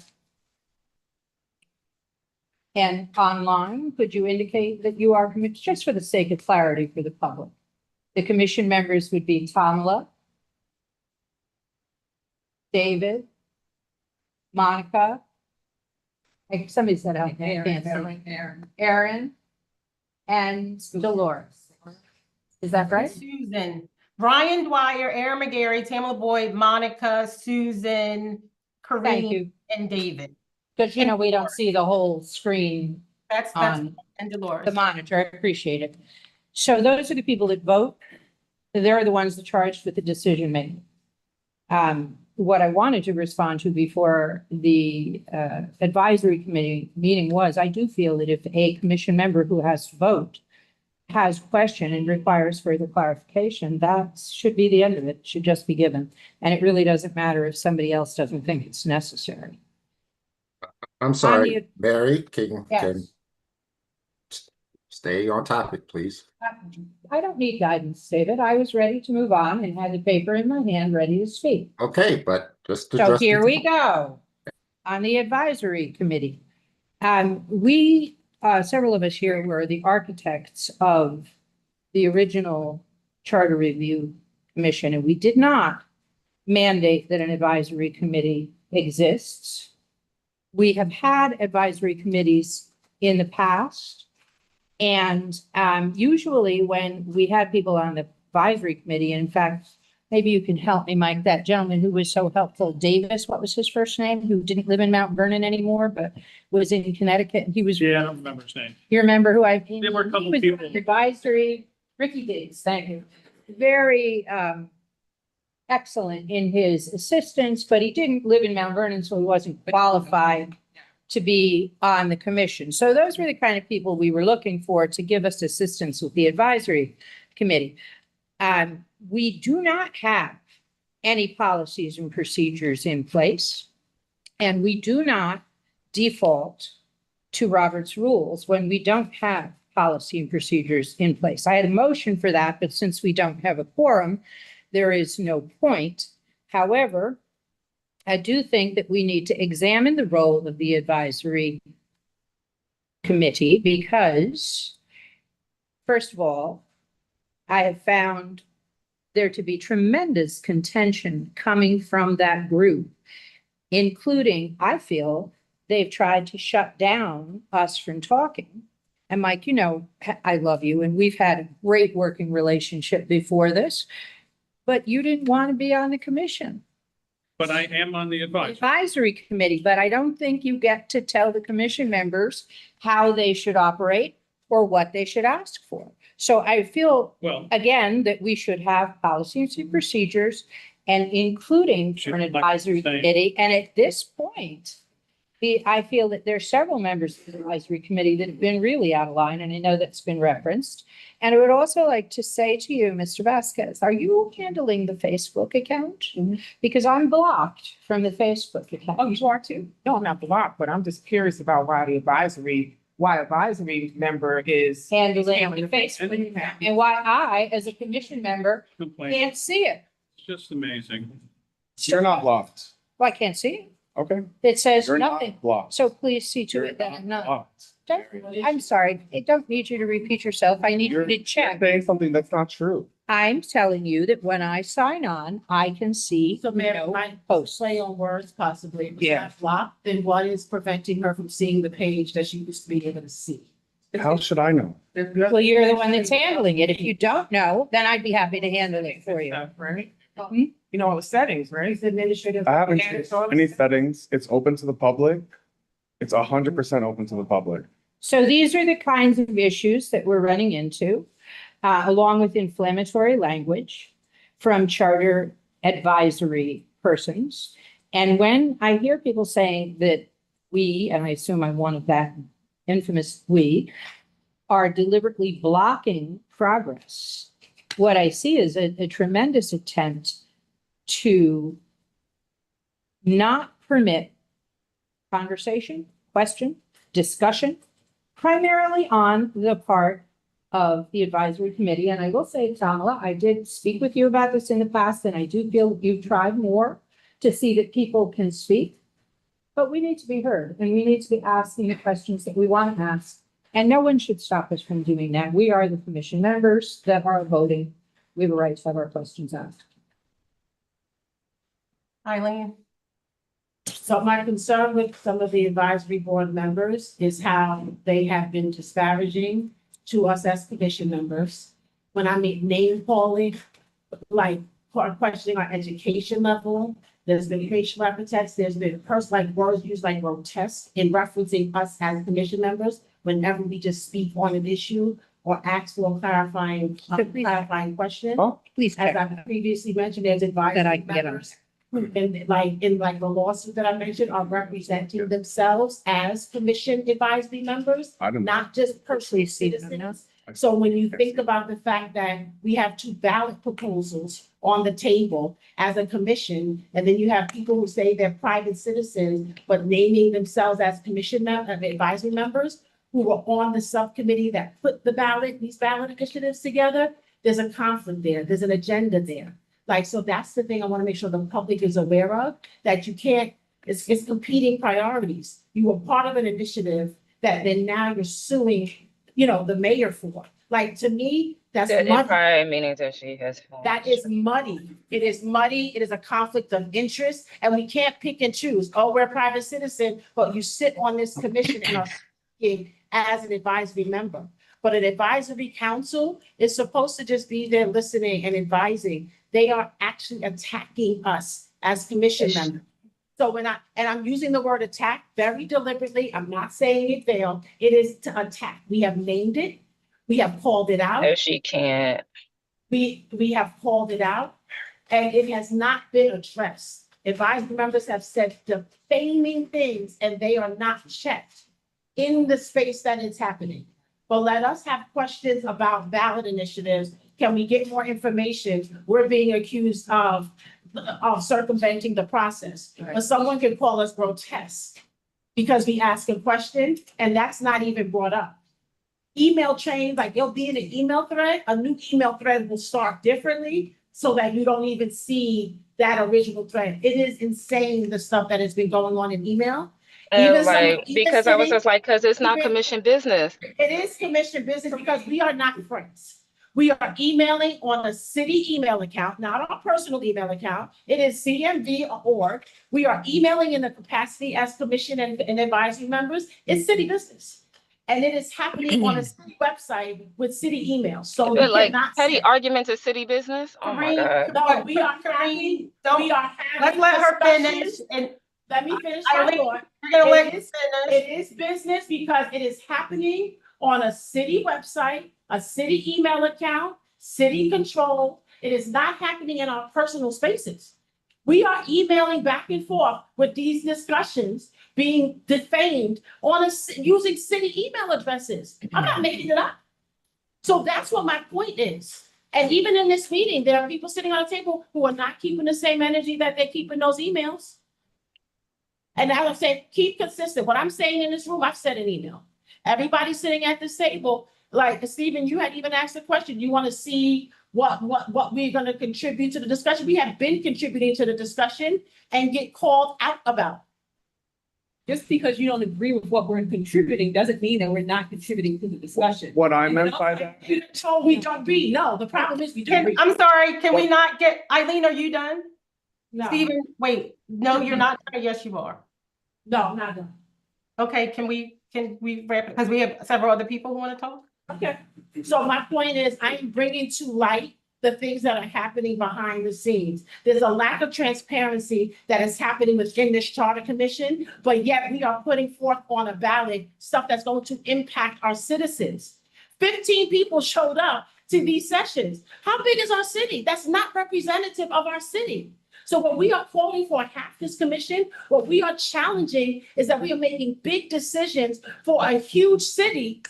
And online, could you indicate that you are, just for the sake of clarity for the public? The commission members would be Tamala, David, Monica. Like somebody said out there, Aaron, and Dolores. Is that right? Susan, Brian Dwyer, Aaron McGarry, Tamala Boyd, Monica, Susan, Thank Corinne, you. and David. Because, you know, we don't see the whole screen That's, on and Dolores. the monitor. I appreciate it. So those are the people that vote. They're the ones that are charged with the decision making. What I wanted to respond to before the advisory committee meeting was, I do feel that if a commission member who has to vote has question and requires further clarification, that should be the end of it, should just be given. And it really doesn't matter if somebody else doesn't think it's necessary. I'm sorry, the- Mary, can Yes. stay on topic, please. I don't need guidance, David. I was ready to move on and had the paper in my hand, ready to speak. Okay, but just So address. here we go. On the advisory committee. Several of us here were the architects of the original Charter Review Commission, and we did not mandate that an advisory committee exists. We have had advisory committees in the past. And usually when we had people on the advisory committee, in fact, maybe you can help me, Mike, that gentleman who was so helpful, Davis, what was his first name? Who didn't live in Mount Vernon anymore, but was in Connecticut. And he was, Yeah, I don't remember his name. you remember who I? There were a couple he was people. Advisory, Ricky Diggs, thank you. Very excellent in his assistance, but he didn't live in Mount Vernon, so he wasn't qualified to be on the commission. So those were the kind of people we were looking for to give us assistance with the advisory committee. We do not have any policies and procedures in place, and we do not default to Robert's rules when we don't have policy and procedures in place. I had a motion for that, but since we don't have a quorum, there is no point. However, I do think that we need to examine the role of the advisory committee because, first of all, I have found there to be tremendous contention coming from that group, including, I feel, they've tried to shut down us from talking. And Mike, you know, I love you, and we've had a great working relationship before this, but you didn't want to be on the commission. But I am on the Advisory committee, but I don't think you get to tell the commission members how they should operate or what they should ask for. So I feel, Well, again, that we should have policies and procedures and including for an Should like advisory say- committee. And at this point, I feel that there's several members of the advisory committee that have been really out of line, and I know that's been referenced. And I would also like to say to you, Mr. Vasquez, are you handling the Facebook account? Because I'm blocked from the Facebook account. Oh, you are too? No, I'm not blocked, but I'm just curious about why advisory member is. Handling the Facebook account, and why I, as a commission member, complaint, can't see it. it's just amazing. You're not blocked. Well, I can't see it. Okay. It says You're nothing. not blocked. So please see to You're it that I'm not. blocked. I'm sorry. I don't need you to repeat yourself. I need you You're to check. saying something that's not true. I'm telling you that when I sign on, I can see So Mayor, no my posts. play on words possibly. If it's Yeah. not blocked, then what is preventing her from seeing the page that she used to be able to see? How should I know? Well, you're the one that's handling it. If you don't know, then I'd be happy to handle it for you. Right? Hmm? You know, all the settings, right? It's administrative. I haven't Yeah, changed it's all- any settings. It's open to the public. It's 100% open to the public. So these are the kinds of issues that we're running into, along with inflammatory language from charter advisory persons. And when I hear people saying that we, and I assume I'm one of that infamous we, are deliberately blocking progress, what I see is a tremendous attempt to not permit conversation, question, discussion, primarily on the part of the advisory committee. And I will say, Tamala, I did speak with you about this in the past, and I do feel you've tried more to see that people can speak. But we need to be heard, and we need to be asking the questions that we want to ask. And no one should stop us from doing that. We are the commission members that are voting. We have a right to have our questions asked. Eileen? So my concern with some of the advisory board members is how they have been disparaging to us as commission members. When I mean name calling, like questioning our education level, there's been racial epithets, there's been like words used like grotesque in referencing us as commission members whenever we just speak on an issue or ask for a clarifying question. Oh. Please As check I previously mentioned, there's advisory that I can get on. members in the lawsuit that I mentioned are representing themselves as commission advisory members, I don't know. not just personal citizens. So when you think about the fact that we have 2 ballot proposals on the table as a commission, and then you have people who say they're private citizens, but naming themselves as advisory members who were on the subcommittee that put these ballot initiatives together, there's a conflict there. There's an agenda there. Like, so that's the thing I want to make sure the public is aware of, that you can't, it's competing priorities. You were part of an initiative that then now you're suing, the mayor for. Like, to me, that's The muddy. prior meetings that she has. had. That is muddy. It is muddy. It is a conflict of interest, and we can't pick and choose. Oh, we're a private citizen, but you sit on this commission and are speaking as an advisory member. But an advisory council is supposed to just be there listening and advising. They are actually attacking us as commission members. So I'm using the word attack very deliberately. I'm not saying it failed. It is to attack. We have named it. We have called it out. No, she can't. We have called it out, and it has not been addressed. Advisory members have said defaming things, and they are not checked in the space that it's happening. But let us have questions about ballot initiatives. Can we get more information? We're being accused of circumventing the process. But someone can call us grotesque because we ask a question, and that's not even brought up. Email chains, like it'll be in an email thread, a new email thread will start differently so that you don't even see that original thread. It is insane, the stuff that has been going on in email. Even Right, even because I was sitting- just like, because it's not even- commission business. It is commission business because we are not friends. We are emailing on a city email account, not our personal email account. It is CMV.org. We are emailing in the capacity as commission and advisory members. It's city business. And it is happening on a city website with city emails. So But you like cannot petty say. arguments is city business? Oh my Kareem, God. No, we are having, we are having. Let's let her finish, discussions. and Let me finish my Eileen, thought. we're gonna let It you is- finish. It is business because it is happening on a city website, a city email account, city control. It is not happening in our personal spaces. We are emailing back and forth with these discussions being defamed using city email addresses. I'm not making it up. So that's what my point is. And even in this meeting, there are people sitting on a table who are not keeping the same energy that they keep in those emails. And I would say, keep consistent. What I'm saying in this room, I've said in email. Everybody sitting at this table, like Stephen, you had even asked a question. You want to see what we're going to contribute to the discussion. We have been contributing to the discussion and get called out about. Just because you don't agree with what we're contributing doesn't mean that we're not contributing to the discussion. What I meant by that, You told we don't read. No, the problem is we do read. I'm sorry, can we not get, Eileen, are you done? No, Stephen, wait, no, you're not done. Yes, you are. no, I'm not done. Okay, can we wrap it? Because we have several other people who want to talk. Okay, so my point is, I'm bringing to light the things that are happening behind the scenes. There's a lack of transparency that is happening within this charter commission, but yet we are putting forth on a ballot stuff that's going to impact our citizens. 15 people showed up to these sessions. How big is our city? That's not representative of our city. So what we are calling for half this commission, what we are challenging is that we are making big decisions for a huge city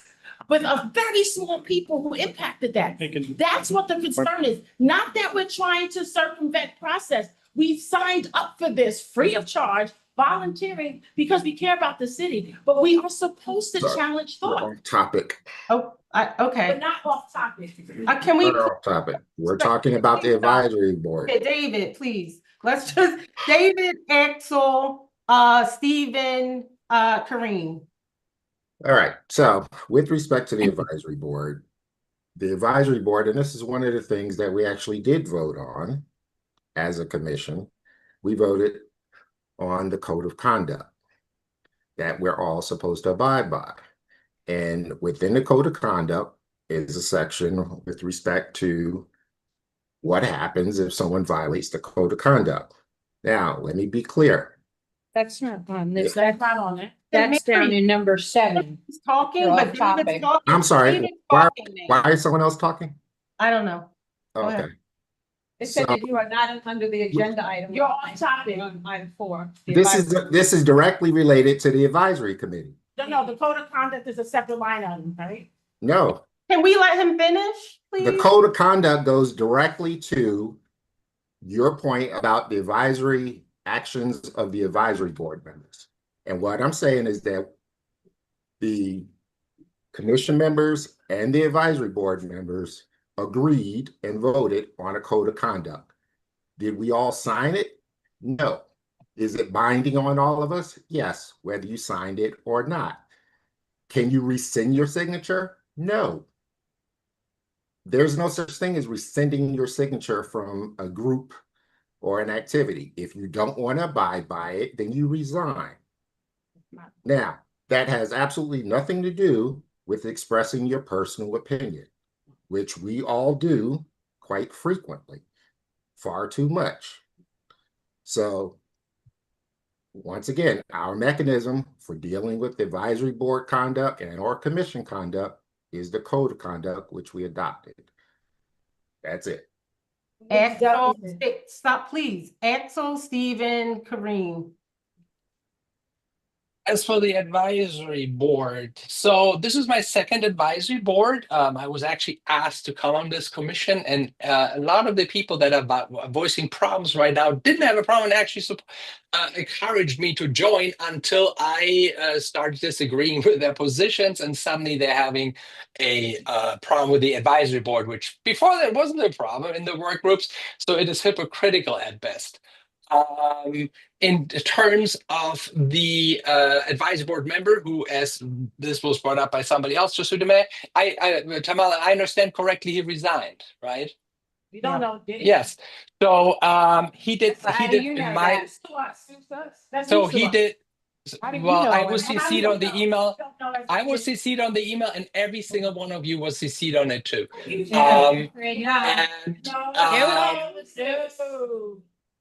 with a very small people who impacted that. Thinking- That's what the concern is, not that we're trying to circumvent process. We signed up for this free of charge, volunteering, because we care about the city, but we are supposed to Sorry. challenge thought, Wrong topic. Oh, but okay. not off topic. Can we, Wrong topic. We're talking about the advisory board. okay, David, please, let's just, David, Axel, Stephen, Kareem. All right, so with respect to the advisory board, and this is one of the things that we actually did vote on as a commission, we voted on the code of conduct that we're all supposed to abide by. And within the code of conduct is a section with respect to what happens if someone violates the code of conduct. Now, let me be clear. That's not on this. That's not on it. That's down in number 7. He's talking, You're but off topic. David's talking. I'm sorry, David's why- talking now. Why is someone else talking? I don't know. Go Okay. ahead. It said that you are not under the agenda item. You're on topic. On item 4. the This advisory. is directly related to the advisory committee. No, the code of conduct is a separate line item, right? No, Can we let him finish, please? the code of conduct goes directly to your point about the advisory actions of the advisory board members. And what I'm saying is that the commission members and the advisory board members agreed and voted on a code of conduct. Did we all sign it? No. Is it binding on all of us? Yes, whether you signed it or not. Can you rescind your signature? No. There's no such thing as rescinding your signature from a group or an activity. If you don't want to abide by it, then you resign. Now, that has absolutely nothing to do with expressing your personal opinion, which we all do quite frequently, far too much. So once again, our mechanism for dealing with advisory board conduct and or commission conduct is the code of conduct, which we adopted. That's it. Axel, stop, please. Axel, Stephen, Kareem. As for the advisory board, so this is my second advisory board. I was actually asked to come on this commission, and a lot of the people that are voicing problems right now didn't have a problem and actually encouraged me to join until I started disagreeing with their positions, and suddenly they're having a problem with the advisory board, which before that wasn't a problem in the work groups. So it is hypocritical at best. In terms of the advisory board member who, as this was brought up by somebody else, just Tamala, I understand correctly, he resigned, right? We don't know. Yes. So he did. How do you know that? So he did. How do you Well, know? I was How do CC'd you on the know? email. We don't know if I it's- was CC'd on the email, and every single one of you was CC'd on it too. Yeah. And No.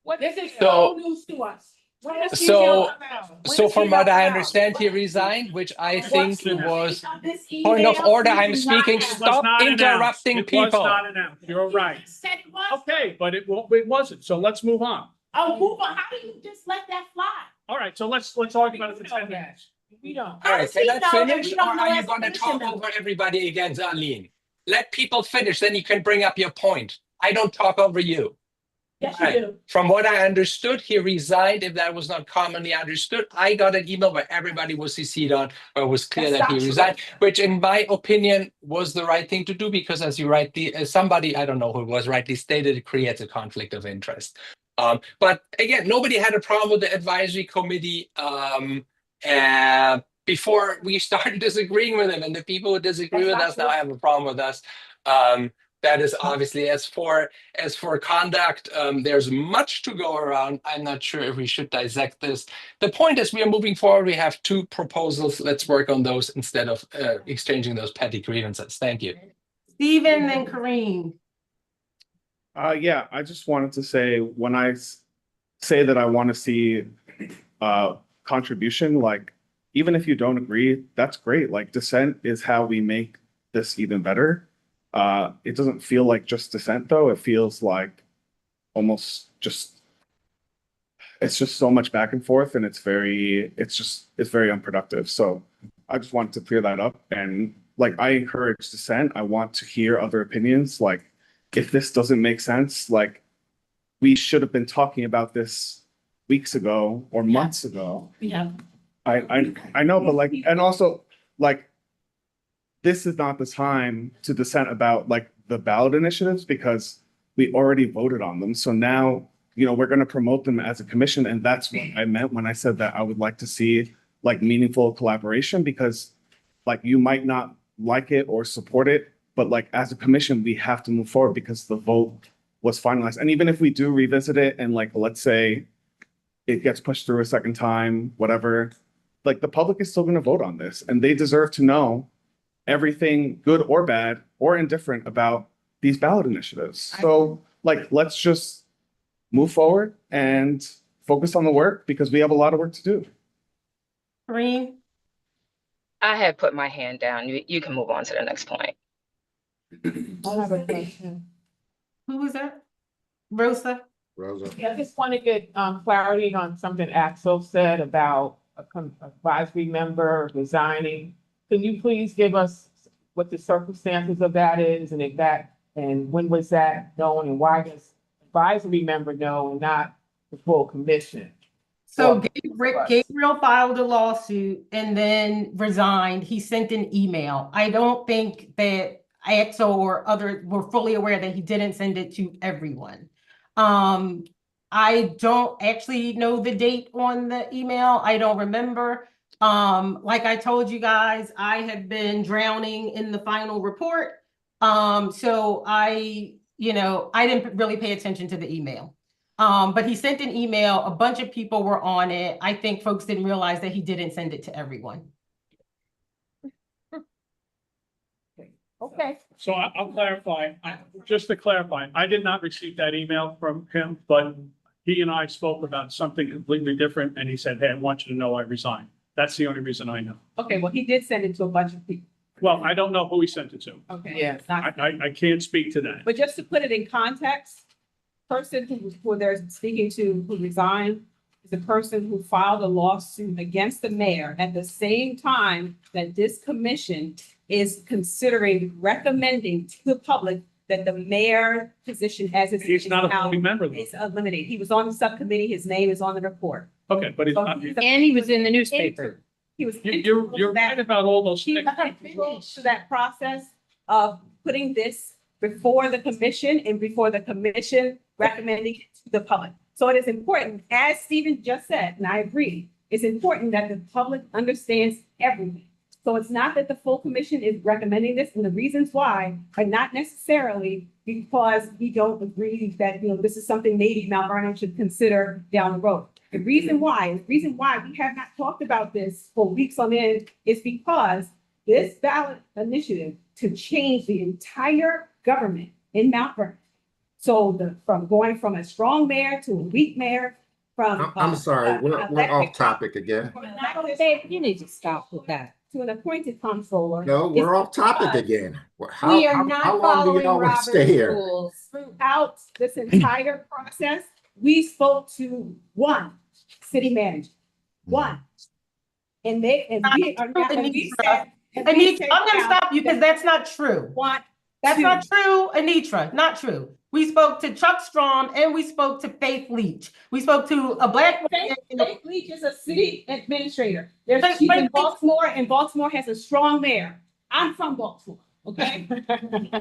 What this is So- all news to us. When does So- email come out? When So does from email what I come out? understand, he resigned, which I think What's was on this point of email? order. You I'm do speaking. not have- Stop interrupting It was people. not announced. You're right. Said it was. Okay, but it wasn't. So let's move on. Oh, move on. How do you just let that fly? All right, so let's argue about it for 10 minutes. We don't. All right, does can he I know that finish, we or don't know are you as a going to commission talk member? over everybody again, Arlene? Let people finish, then you can bring up your point. I don't talk over you. Yes, Right. you do. From what I understood, he resigned. If that was not commonly understood, I got an email where everybody was CC'd on, where it was clear That's that he not true. resigned, which in my opinion was the right thing to do, because as you rightly, somebody, I don't know who it was, rightly stated, it creates a conflict of interest. But again, nobody had a problem with the advisory committee before we started disagreeing with him, and the people who disagree That's with not us now true. have a problem with us. That is obviously, as for conduct, there's much to go around. I'm not sure if we should dissect this. The point is, we are moving forward. We have two proposals. Let's work on those instead of exchanging those petty grievances. Thank you. Stephen, then Kareem. Yeah, I just wanted to say, when I say that I want to see contribution, like, even if you don't agree, that's great. Like, dissent is how we make this even better. It doesn't feel like just dissent, though. It feels like almost just, it's just so much back and forth, and it's very unproductive. So I just wanted to clear that up. And like, I encourage dissent. I want to hear other opinions. Like, if this doesn't make sense, like, we should have been talking about this weeks ago or months ago. Yeah. I know, but like, and also, like, this is not the time to dissent about like the ballot initiatives, because we already voted on them. So now, we're going to promote them as a commission. And that's what I meant when I said that I would like to see like meaningful collaboration, because like, you might not like it or support it, but like, as a commission, we have to move forward because the vote was finalized. And even if we do revisit it and like, let's say it gets pushed through a second time, whatever, like, the public is still going to vote on this, and they deserve to know everything good or bad or indifferent about these ballot initiatives. So like, let's just move forward and focus on the work, because we have a lot of work to do. Kareem, I had put my hand down. You can move on to the next point. I have a question. who was that? Rosa? Rosa. I just want to get clarity on something Axel said about a advisory member resigning. Can you please give us what the circumstances of that is, and and when was that known, and why does advisory member know and not the full commission? So Well, Gabriel filed a lawsuit and then resigned. He sent an email. I don't think that Axel or others were fully aware that he didn't send it to everyone. I don't actually know the date on the email. I don't remember. Like I told you guys, I have been drowning in the final report. So I didn't really pay attention to the email. But he sent an email, a bunch of people were on it. I think folks didn't realize that he didn't send it to everyone. Okay. So I'll clarify, just to clarify, I did not receive that email from him, but he and I spoke about something completely different, and he said, hey, I want you to know I resigned. That's the only reason I know. Okay, well, he did send it to a bunch of people. Well, I don't know who he sent it to. Okay. Yeah. Not- I can't speak to that. But just to put it in context, person who they're speaking to, who resigned, is the person who filed a lawsuit against the mayor at the same time that this commission is considering recommending to the public that the mayor position as it's. He's not a voting member, though. Is eliminated. He was on the subcommittee. His name is on the report. Okay, but he's So not. he's And he was in the newspaper. He was. You're right about all those He things. went through that process of putting this before the commission and before the commission recommending it to the public. So it is important, as Stephen just said, and I agree, it's important that the public understands everything. So it's not that the full commission is recommending this, and the reasons why are not necessarily because we don't agree that, this is something maybe Mount Vernon should consider down the road. The reason why we have not talked about this for weeks on end is because this ballot initiative to change the entire government in Mount Vernon. So from going from a strong mayor to a weak mayor, from. I'm sorry, we're off topic again. From an elected Babe, you need to stop with that. to an appointed comptroller. No, we're is off topic because again. We are not how long do following y'all want to stay Robert's here? rules. Throughout this entire process, we spoke to one city manager, one. And we are not, and we said. and we Anitra, said I'm gonna now stop you because that's not true. Want That's to- not true, Anitra, not true. We spoke to Chuck Strom and we spoke to Faith Leach. We spoke to a black woman. Faith Leach is a city administrator. But- She's in but- Baltimore, and Baltimore has a strong mayor. I'm from Baltimore, okay?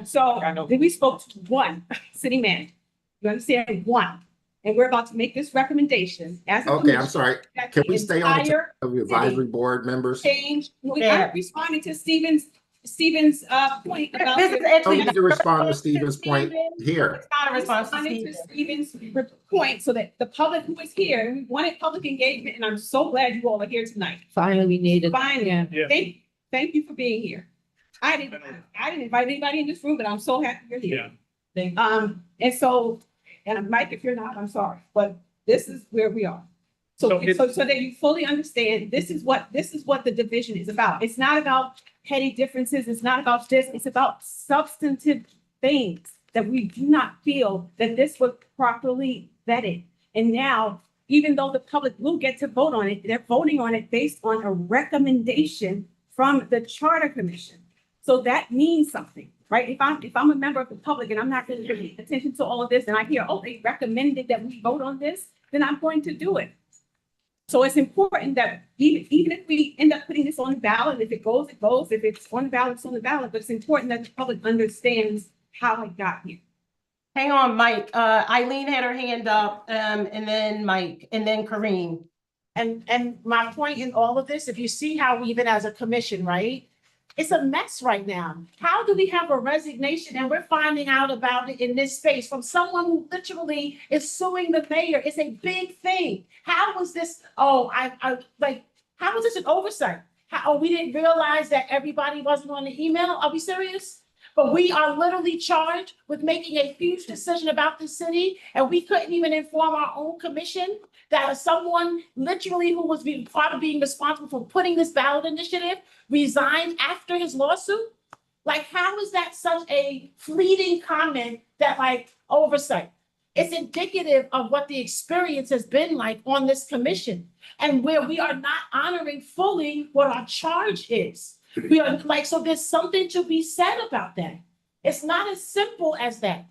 So then we spoke to one city manager. You understand? One. And we're about to make this recommendation as a Okay, I'm commission sorry. that Can the we stay on the entire of the advisory board members? change. Yeah. I'm responding to Stephen's point about. This is No, actually. you need to respond to Stephen's point here. It's not a response to Responding to Stephen. Stephen's point so that the public who is here, we wanted public engagement, and I'm so glad you all are here tonight. Finally, we needed. Finally, Yeah. thank you for being here. I didn't invite anybody in this room, but I'm so happy you're here. Yeah. And so, and Mike, if you're not, I'm sorry, but this is where we are. So So, it's- so that you fully understand, this is what the division is about. It's not about petty differences. It's not about this. It's about substantive things that we do not feel that this was properly vetted. And now, even though the public will get to vote on it, they're voting on it based on a recommendation from the Charter Commission. So that means something, right? If I'm a member of the public and I'm not really paying attention to all of this, and I hear, oh, they recommended that we vote on this, then I'm going to do it. So it's important that even if we end up putting this on the ballot, if it goes, it goes. If it's on the ballot, it's on the ballot. But it's important that the public understands how it got here. Hang on, Mike. Eileen had her hand up, and then Mike, and then Kareem. And my point in all of this, if you see how we even as a commission, right? It's a mess right now. How do we have a resignation and we're finding out about it in this space from someone who literally is suing the mayor? It's a big thing. How was this? Oh, how was this an oversight? We didn't realize that everybody wasn't on the email? Are we serious? But we are literally charged with making a huge decision about the city, and we couldn't even inform our own commission that someone literally who was being part of being responsible for putting this ballot initiative resigned after his lawsuit? Like, how is that such a fleeting comment that oversight? It's indicative of what the experience has been like on this commission and where we are not honoring fully what our charge is. We are so there's something to be said about that. It's not as simple as that.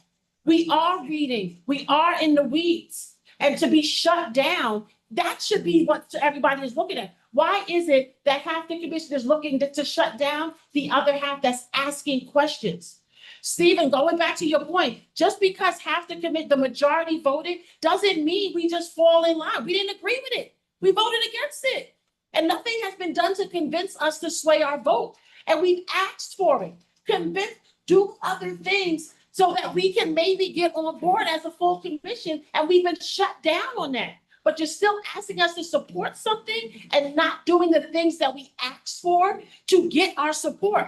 We are reading, we are in the weeds, and to be shut down, that should be what everybody is looking at. Why is it that half the commission is looking to shut down, the other half that's asking questions? Stephen, going back to your point, just because half the majority voted doesn't mean we just fall in line. We didn't agree with it. We voted against it. And nothing has been done to convince us to sway our vote. And we've asked for it. Do other things so that we can maybe get on board as a full commission. And we've been shut down on that. But you're still asking us to support something and not doing the things that we asked for to get our support.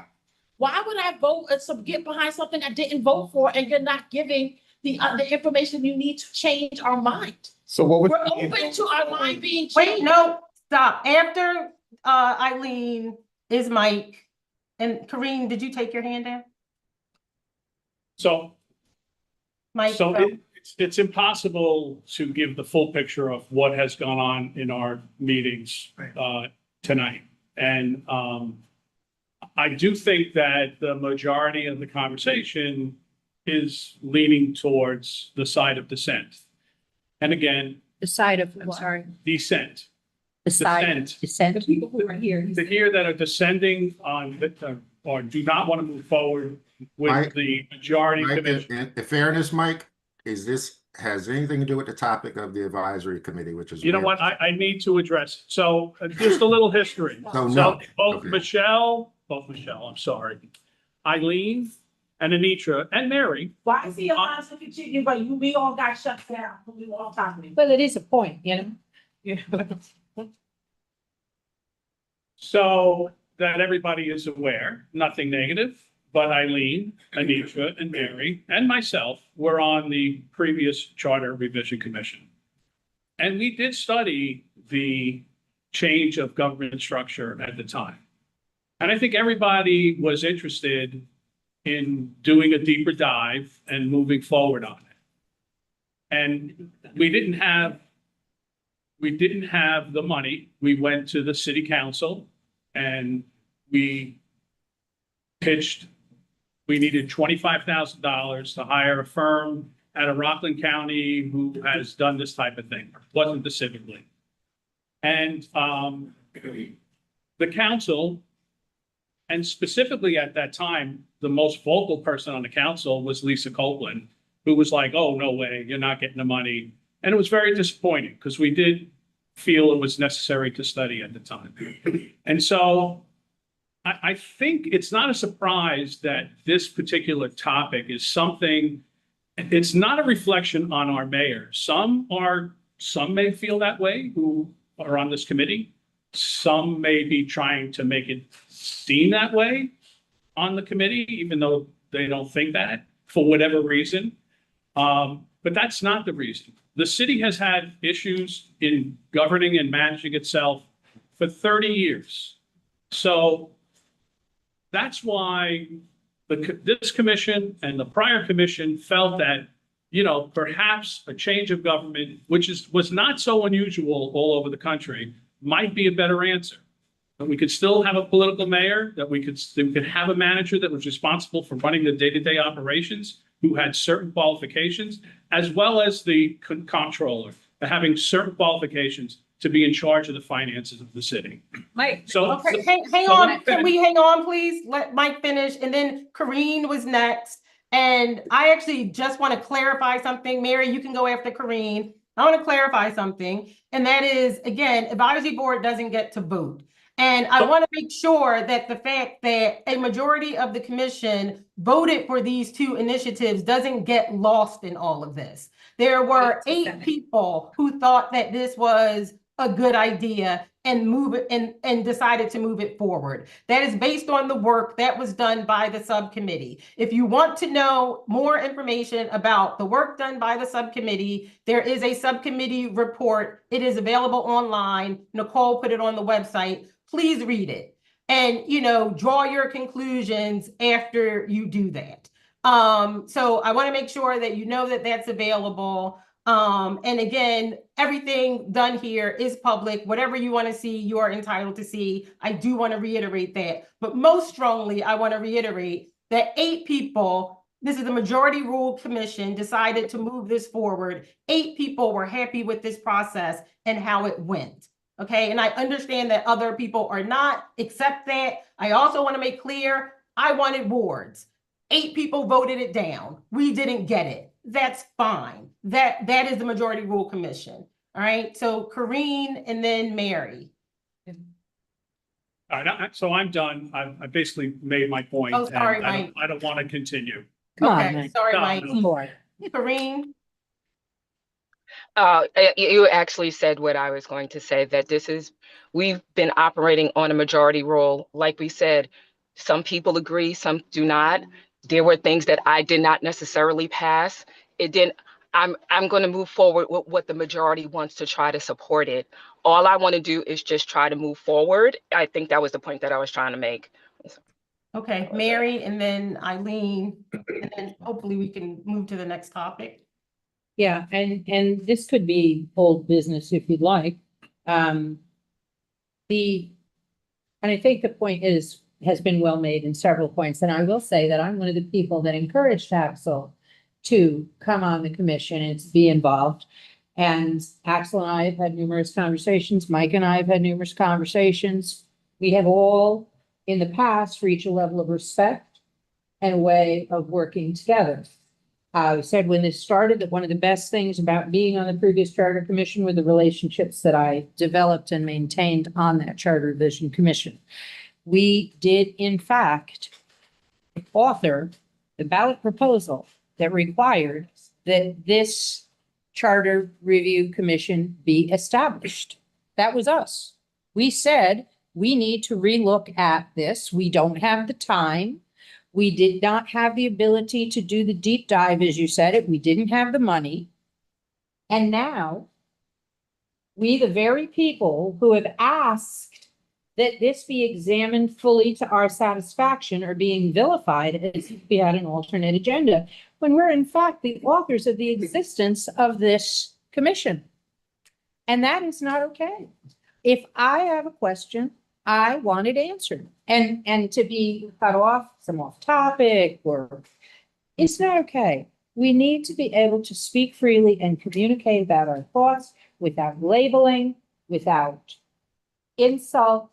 Why would I vote get behind something I didn't vote for and you're not giving the information you need to change our mind? So what would? We're open to our mind being Wait, changed. no, stop. After Eileen is Mike. And Kareem, did you take your hand down? So, Mike? so it's impossible to give the full picture of what has gone on in our meetings tonight. And I do think that the majority of the conversation is leaning towards the side of dissent. And again, The side of, I'm What? sorry, dissent. the side Dissent. of dissent. The people who are here. To hear that are descending on, or do not want to move forward with Mike? the majority Mike, commission. in fairness, Mike, has anything to do with the topic of the advisory committee, which is. You know what? I need to address it. So just a little history. So, So no. both Okay. Michelle, I'm sorry, Eileen and Anitra and Mary. Why is he allowed to continue, but we all got shut down when we were all talking? Well, it is a point, you know? Yeah. So that everybody is aware, nothing negative, but Eileen, Anitra and Mary and myself were on the previous Charter Revision Commission. And we did study the change of government structure at the time. And I think everybody was interested in doing a deeper dive and moving forward on it. And we didn't have the money. We went to the city council and we pitched, we needed $25,000 to hire a firm out of Rockland County who has done this type of thing, wasn't the Civic League. And the council, and specifically at that time, the most vocal person on the council was Lisa Copeland, who was like, oh, no way, you're not getting the money. And it was very disappointing because we did feel it was necessary to study at the time. And so I think it's not a surprise that this particular topic is something, it's not a reflection on our mayor. Some may feel that way who are on this committee. Some may be trying to make it seem that way on the committee, even though they don't think that for whatever reason. But that's not the reason. The city has had issues in governing and managing itself for 30 years. So that's why this commission and the prior commission felt that, you know, perhaps a change of government, which was not so unusual all over the country, might be a better answer. But we could still have a political mayor, that we could have a manager that was responsible for running the day-to-day operations, who had certain qualifications, as well as the comptroller, having certain qualifications to be in charge of the finances of the city. Mike. So, Okay, hang so let me on, can finish. we hang on, please? Let Mike finish, and then Kareen was next. And I actually just want to clarify something. Mary, you can go after Kareen. I want to clarify something, and that is, again, advisory board doesn't get to vote. And I want to make sure that the fact that a majority of the commission voted for these two initiatives doesn't get lost in all of this. There were 8 people who thought that this was a good idea and move it and decided to move it forward. That is based on the work that was done by the subcommittee. If you want to know more information about the work done by the subcommittee, there is a subcommittee report. It is available online. Nicole put it on the website. Please read it and, you know, draw your conclusions after you do that. So I want to make sure that you know that that's available. And again, everything done here is public. Whatever you want to see, you are entitled to see. I do want to reiterate that. But most strongly, I want to reiterate that 8 people, this is the majority rule commission, decided to move this forward. 8 people were happy with this process and how it went. Okay, and I understand that other people are not, accept that. I also want to make clear, I wanted wards. 8 people voted it down. We didn't get it. That's fine. That is the majority rule commission. All right, so Kareen and then Mary. All right, so I'm done. I basically made my point. Oh, sorry, and Mike. I don't want to continue. Come on, Okay, Mike. sorry, No, Mike. no. Boy. Kareen, You actually said what I was going to say, that we've been operating on a majority rule. Like we said, Some people agree, some do not. There were things that I did not necessarily pass. It didn't, I'm going to move forward with what the majority wants to try to support it. All I want to do is just try to move forward. I think that was the point that I was trying to make. Okay, Mary, and then Eileen, and then hopefully we can move to the next topic. Yeah, and this could be old business if you'd like. And I think the point has been well made in several points, and I will say that I'm one of the people that encouraged Axel to come on the commission and to be involved. And Axel and I have had numerous conversations, Mike and I have had numerous conversations. We have all in the past reached a level of respect and a way of working together. I said when this started that one of the best things about being on the previous charter commission were the relationships that I developed and maintained on that charter revision commission. We did, in fact, author the ballot proposal that required that this charter review commission be established. That was us. We said, we need to relook at this. We don't have the time. We did not have the ability to do the deep dive, as you said it. We didn't have the money. And now, we, the very people who have asked that this be examined fully to our satisfaction, are being vilified as if we had an alternate agenda, when we're in fact the authors of the existence of this commission. And that is not okay. If I have a question, I want it answered. And to be cut off, some off topic, or it's not okay. We need to be able to speak freely and communicate about our thoughts without labeling, without insult.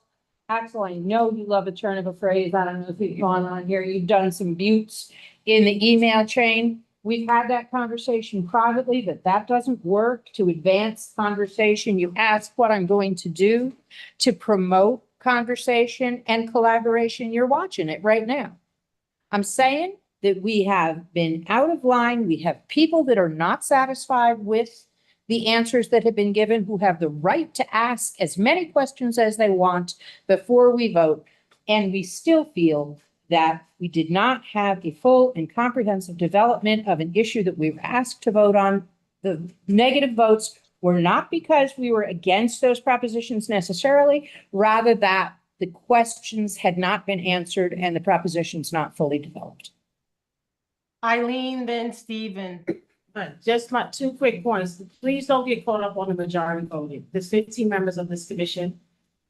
Axel, I know you love a turn of a phrase. I don't know if you've gone on here. You've done some buttes in the email chain. We've had that conversation privately, that doesn't work to advance conversation. You ask what I'm going to do to promote conversation and collaboration. You're watching it right now. I'm saying that we have been out of line. We have people that are not satisfied with the answers that have been given, who have the right to ask as many questions as they want before we vote. And we still feel that we did not have a full and comprehensive development of an issue that we were asked to vote on. The negative votes were not because we were against those propositions necessarily, rather that the questions had not been answered and the propositions not fully developed. Eileen, then Stephen. Just my two quick points. Please don't get caught up on the majority voting. There's 15 members of this commission.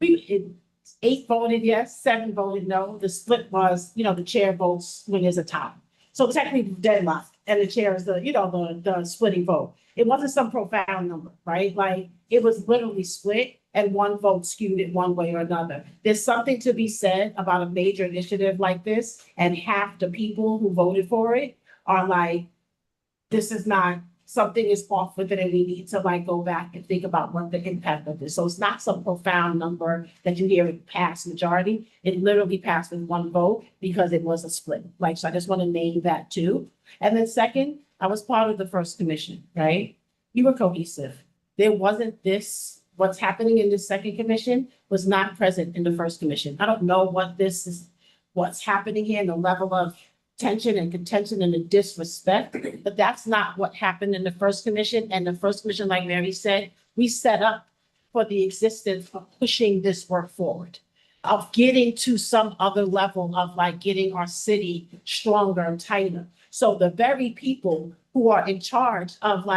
8 voted yes, 7 voted no. The split was, the chair votes when there's a tie. So technically deadlock, and the chair is the splitting vote. It wasn't some profound number, right? Like, it was literally split and one vote skewed it one way or another. There's something to be said about a major initiative like this, and half the people who voted for it are like, this is not, something is off with it, and we need to go back and think about what the impact of this. So it's not some profound number that you hear it pass majority. It literally passed with one vote because it was a split. So I just want to name that too. And then second, I was part of the first commission, right? You were cohesive. There wasn't this, what's happening in the second commission was not present in the first commission. I don't know what this is, what's happening here, and the level of tension and contention and the disrespect, but that's not what happened in the first commission. And the first commission, like Mary said, we set up for the existence of pushing this work forward, of getting to some other level of getting our city stronger and tighter. So the very people who are in charge of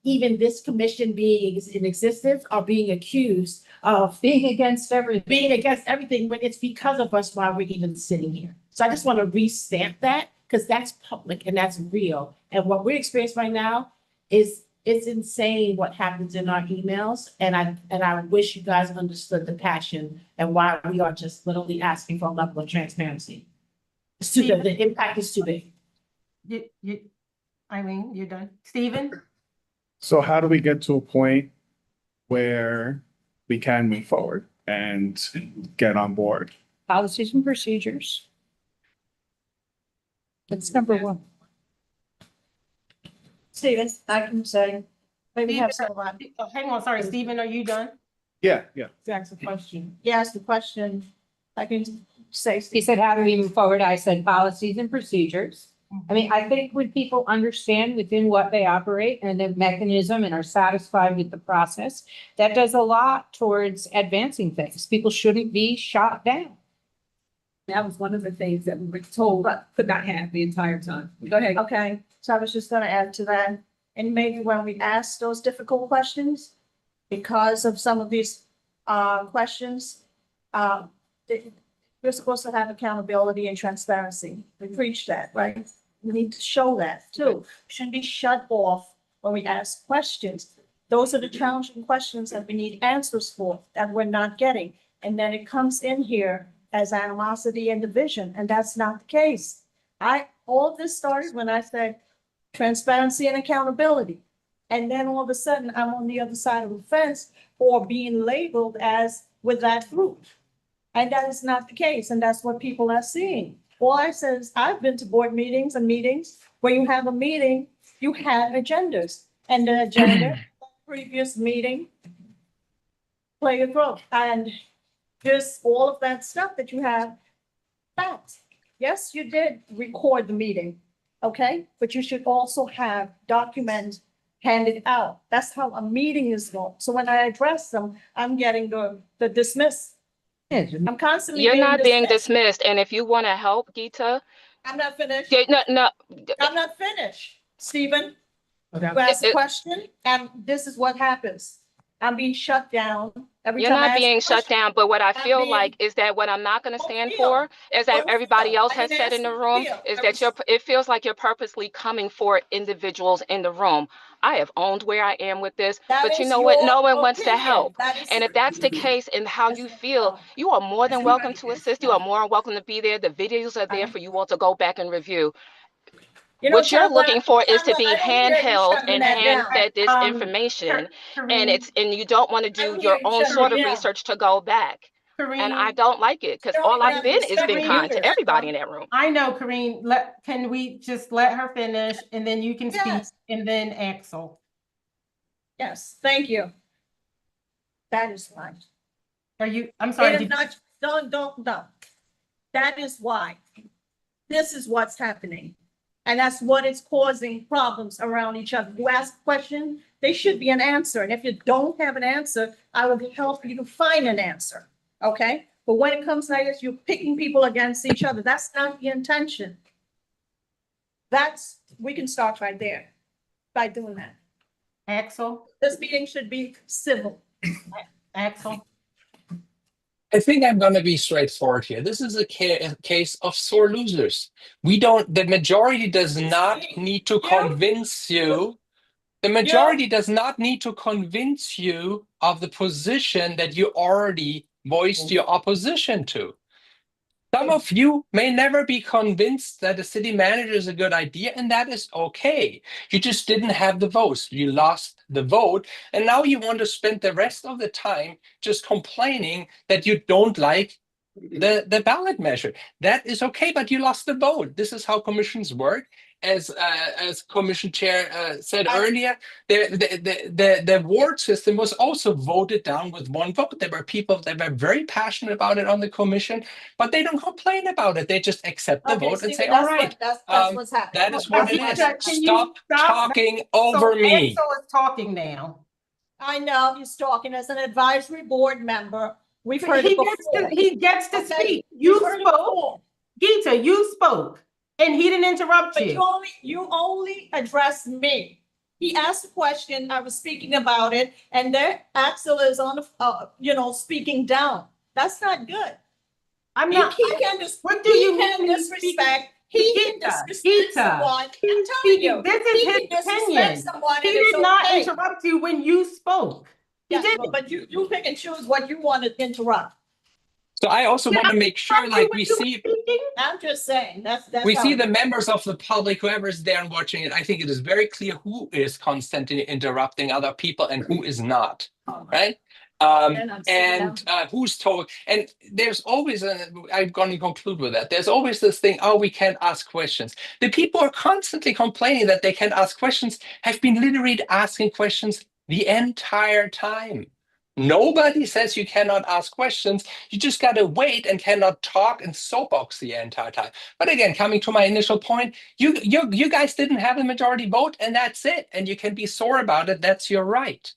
even this commission being in existence are being accused of being against everything, when it's because of us why we're even sitting here. So I just want to restamp that, because that's public and that's real. And what we're experiencing right now is, it's insane what happens in our emails. And I wish you guys understood the passion and why we are just literally asking for a level of transparency. The impact is too big. Eileen, you're done. Stephen? So how do we get to a point where we can move forward and get on board? Policies and procedures. That's number one. Stephen, I can say, maybe have Stephen, someone. hang on, sorry, Stephen, are you done? Yeah. That's a question. Yes, the question, I can, Say, He said, how do we move forward? I said, policies and procedures. I mean, I think when people understand within what they operate and the mechanism and are satisfied with the process, that does a lot towards advancing things. People shouldn't be shot down. That was one of the things that we were told could not have the entire time. Go ahead. okay, so I was just gonna add to that. And maybe when we ask those difficult questions, because of some of these questions, we're supposed to have accountability and transparency. We preach that, right? We need to show that too. Shouldn't be shut off when we ask questions. Those are the challenging questions that we need answers for, that we're not getting. And then it comes in here as animosity and division, and that's not the case. All of this started when I said transparency and accountability. And then all of a sudden, I'm on the other side of the fence or being labeled as with that group. And that is not the case, and that's what people are seeing. All I said is, I've been to board meetings and meetings where you have a meeting, you had agendas, and the agenda, previous meeting, play a role, and just all of that stuff that you have, facts. Yes, you did record the meeting, okay? But you should also have documents handed out. That's how a meeting is going. So when I address them, I'm getting the dismiss. I'm constantly You're not being dismissed. dismissed, and if you want to help, Geeta, I'm not finished. no, I'm not finished. Stephen, Okay. you asked a question, and this is what happens. I'm being shut down every you're time I not ask a being shut question. down, but what I I'm feel being- like is that what I'm not going to Don't stand feel. for is that Don't everybody feel. else I has didn't said ask in the you to room feel. is I that was- it feels like you're purposely coming for individuals in the room. I have owned where I am with this, That but you is know what? your No one wants to opinion. help. That is- And if that's the case and how you feel, you are more than welcome to assist. You are more than welcome to be there. The videos are there for you all to go back and review. You know, What you're Tamara, looking for is to Tamara, be I don't hear you handheld shutting and that down. hand-fed this information, and you don't want to do your own sort of research to go back. And I don't like it because all I've been is been kind to everybody in that room. I know, Karine, can we just let her finish and then you can speak Yes. and then Axel. Yes, thank you. That is right. I'm sorry. It is not, don't. That is why. This is what's happening. And that's what is causing problems around each other. You ask a question, there should be an answer. And if you don't have an answer, I will help you to find an answer. Okay? But when it comes like this, you're picking people against each other. That's not the intention. We can start right there by doing that. Axel, This meeting should be civil. Axel. I think I'm going to be straightforward here. This is a case of sore losers. The majority does not need to convince you. The majority does not need to convince you of the position that you already voiced your opposition to. Some of you may never be convinced that a city manager is a good idea, and that is okay. You just didn't have the votes. You lost the vote, and now you want to spend the rest of the time just complaining that you don't like the ballot measure. That is okay, but you lost the vote. This is how commissions work. As Commission Chair said earlier, the ward system was also voted down with one vote. There were people that were very passionate about it on the commission, but they don't complain about it. They just accept the vote and say, all right, That's what's happening. that is what it is. Can you Stop talking over me. Axel is talking now. I know he's talking as an advisory board member. We've heard He it before. gets to Okay. speak. You We've heard it spoke. before. Geeta, you spoke. And he didn't interrupt But you. you only addressed me. He asked a question, I was speaking about it, and there Axel is on the, speaking down. That's not good. I'm He not. can What do you can mean? disrespect. He can Geeta, disrespect Geeta. someone. I'm telling you. This is he his can disrespect opinion. someone He and it's did not okay. interrupt you when you spoke. He Yeah, didn't. but you pick and choose what you want to interrupt. So I also want to make sure, like we see. I'm just saying, that's. We how see it the is. members of the public, whoever is there and watching it. I think it is very clear who is constantly interrupting other people and who is not, right? And who's told. And there's always, I'm going to conclude with that. There's always this thing, oh, we can't ask questions. The people who are constantly complaining that they can't ask questions have been literally asking questions the entire time. Nobody says you cannot ask questions. You just got to wait and cannot talk and soapbox the entire time. But again, coming to my initial point, you guys didn't have a majority vote, and that's it. And you can be sore about it. That's your right.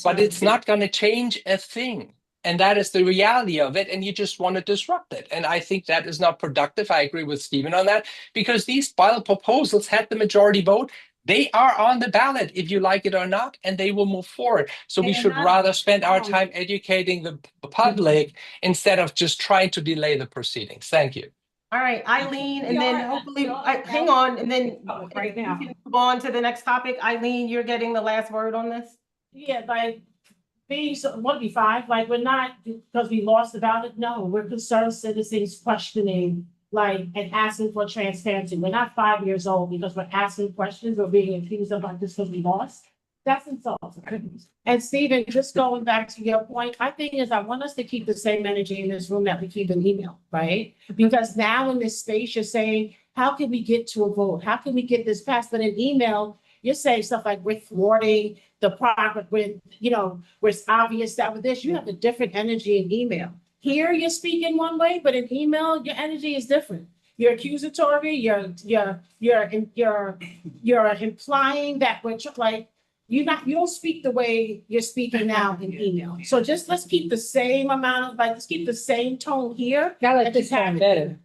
But it's not going to change a thing. And that is the reality of it. And you just want to disrupt it. And I think that is not productive. I agree with Stephen on that, because these ballot proposals had the majority vote. They are on the ballot, if you like it or not, and they will move forward. So we should rather spend our time educating the public instead of just trying to delay the proceedings. Thank you. All right, Eileen, and then hopefully, hang on, and then Right now. we can move on to the next topic. Eileen, you're getting the last word on this? Yeah, like, being, so, what, be 5, like, we're not, because we lost the ballot, no, we're concerned citizens questioning, like, and asking for transparency. We're not 5 years old because we're asking questions or being accused of like this because we lost. That's insulting. And Stephen, just going back to your point, I think is I want us to keep the same energy in this room that we keep in email, right? Because now in this space, you're saying, how can we get to a vote? How can we get this passed? But in email, you're saying stuff like we're thwarting the product when, you know, where it's obvious that with this, you have a different energy in email. Here, you're speaking one way, but in email, your energy is different. You're accusatory, you're implying that we're like, you don't speak the way you're speaking now in email. So just let's keep the same amount of, like, let's keep the same tone here. I like this time better.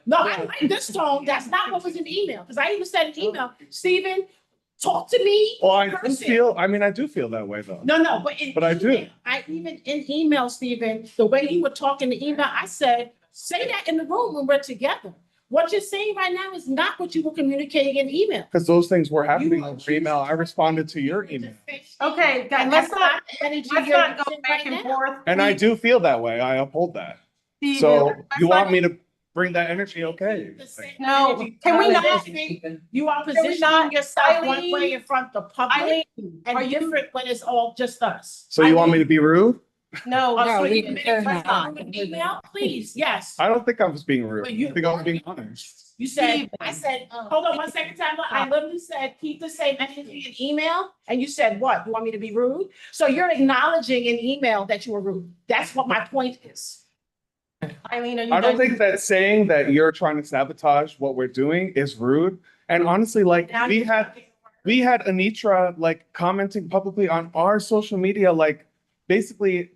No, I like this tone. That's not what was in the email, because I even said in email, Stephen, talk to me. Well, in person. I do feel that way though. No, but I do. email, I even in email, Stephen, the way you were talking to email, I said, say that in the room when we're together. What you're saying right now is not what you were communicating in email. Because those things were happening over email. I responded to your email. Okay, guys, And let's that's not the energy go you're back using right and now. forth. And I do feel that way. I uphold that. Stephen, So let's you not- want me to bring that energy? Okay. The same No, energy. can we not- You are we positioning not- yourself one Eileen? way in front of the public Eileen, are and you, different when it's all just us. So you want me to be rude? no, Oh, No, so we you can admit turn it, that let's email, please, yes. I don't think I was being rude. But you- I think I was being honest. You said, Stephen. I said, hold on one second, time. I literally said, keep the same energy in email. And you said, what? You want me to be rude? So you're acknowledging in email that you were rude. That's what my point is. Eileen, are you I don't done? think that saying that you're trying to sabotage what we're doing is rude. And honestly, like Now we you're had Anitra like commenting publicly on our social media, like basically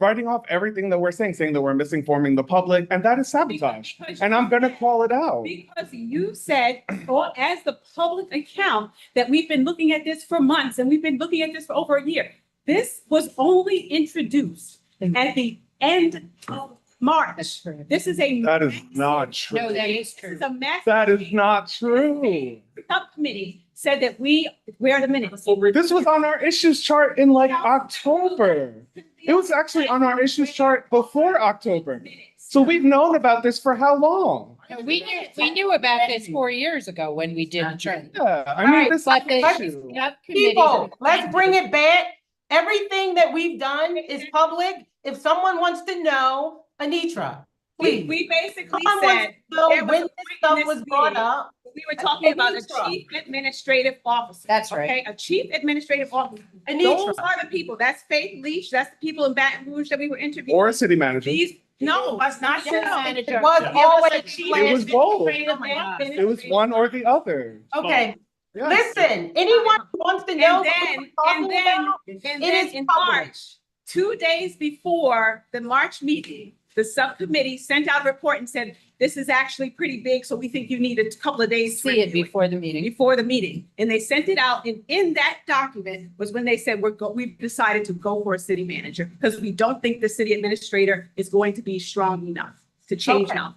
writing off everything that we're saying that we're misinforming the public, and that is sabotage. And I'm gonna call it out. Because you said, or as the public account, that we've been looking at this for months and we've been looking at this for over a year. This was only introduced at the end of March. That's true. This is a. That is not true. No, that is This true. is a massive That is not true. subcommittee said that we are the minutes. This was on our issues chart in like October. It was actually on our issues chart before October. So we've known about this for how long? We knew about this 4 years ago when we did the training. Yeah, I All mean, right, this But the issue. People, let's bring it back. Everything that we've done is public. If someone wants to know, Anitra, please. We basically Someone wants said, to know there was when a this point in stuff this was brought meeting. up. we were talking about a Anitra. chief administrative officer. That's right. Okay, a chief administrative officer. Anitra. Those are the people. That's Faith Leach. That's the people in Baton Rouge that we were interviewing. Or a city manager. These, no, Was not city manager. It was Give us a always chief It was both. administrative Oh my God. It was one or the other. Okay, Yeah. listen, anyone who wants to know. And then, what we're and talking then, about, and it then is in public. March, 2 days before the March meeting, the subcommittee sent out a report and said, this is actually pretty big, so we think you need a couple of days. to See it review before the meeting. before the meeting. And they sent it out, and in that document was when they said, we've decided to go for a city manager because we don't think the city administrator is going to be strong enough to change Okay. now.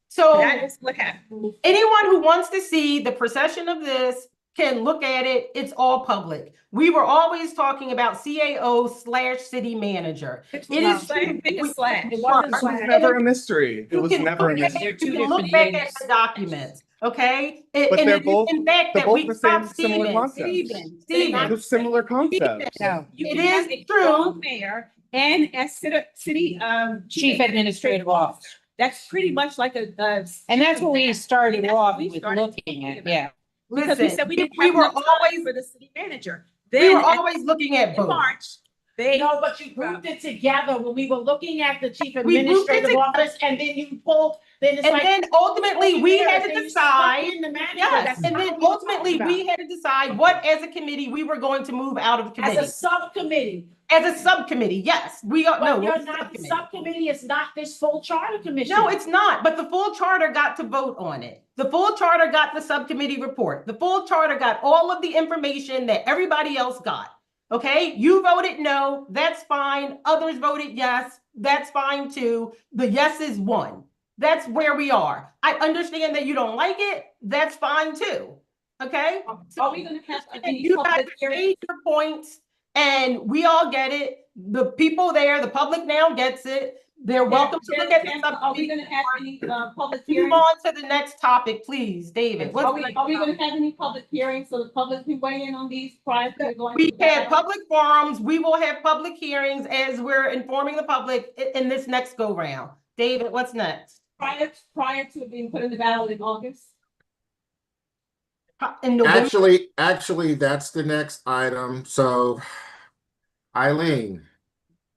So That is what happened. anyone who wants to see the procession of this can look at it. It's all public. We were always talking about CAO/city manager. It is. Biggest slash. It wasn't It was slash. never a mystery. It You was can never a look at- mystery. You can look back at the documents, okay? And But they're it is both- in fact they're that both we the same stopped similar Stephen. concepts. Stephen, It's similar concepts. No. You It can have is a true. strong mayor and a city, Chief administrative officer. That's pretty much like a. And that's what we started That's off what we with started looking talking at, about. yeah. Because we listen, said we didn't we have were enough time always, for the city manager. we Then were at- always looking at in both. March, No, but you grouped it together when we were looking at the chief We grouped it administrative together. office and then you pulled, then it's And like. then ultimately, we had to Then you decide. stuck in the manager. Yes, That's and not then what we were ultimately, talking we about. had to decide what, as a committee, we were going to move out of the As a committee. subcommittee, As a subcommittee, yes, we are, no. but you're it's a not, the subcommittee. subcommittee is not this full charter commission. No, it's not, but the full charter got to vote on it. The full charter got the subcommittee report. The full charter got all of the information that everybody else got. Okay, you voted no, that's fine. Others voted yes, that's fine too. The yeses won. That's where we are. I understand that you don't like it, that's fine too. Okay? Are we gonna have any You guys public hearing? made your points and we all get it. The people there, the public now gets it. They're welcome to look at the Are we subcommittee. gonna have any public Move hearings? on to the next topic, please, David. What's Are we the next gonna topic? have any public hearings so the public can weigh in on these prior to going? We to the had ballot? public forums. We will have public hearings as we're informing the public in this next go round. David, what's next? Prior to it being put in the ballot in August? In November? Actually, that's the next item. So Eileen,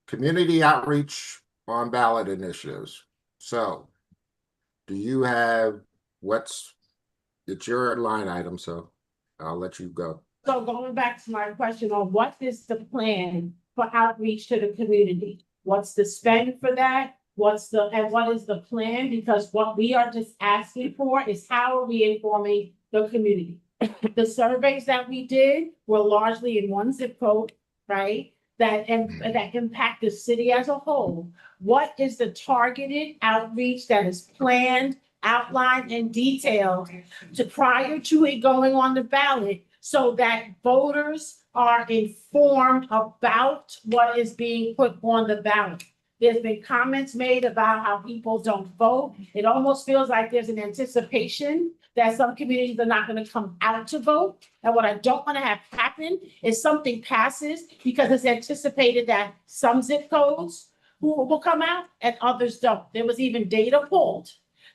community outreach on ballot initiatives. So do you have it's your line item, so I'll let you go. So going back to my question on what is the plan for outreach to the community? What's the spend for that? What is the plan? Because what we are just asking for is how are we informing the community? The surveys that we did were largely in one zip code, right? That impact the city as a whole. What is the targeted outreach that is planned, outlined, and detailed prior to it going on the ballot so that voters are informed about what is being put on the ballot? There's been comments made about how people don't vote. It almost feels like there's an anticipation that some communities are not going to come out to vote. And what I don't want to have happen is something passes because it's anticipated that some zip codes will come out and others don't. There was even data pulled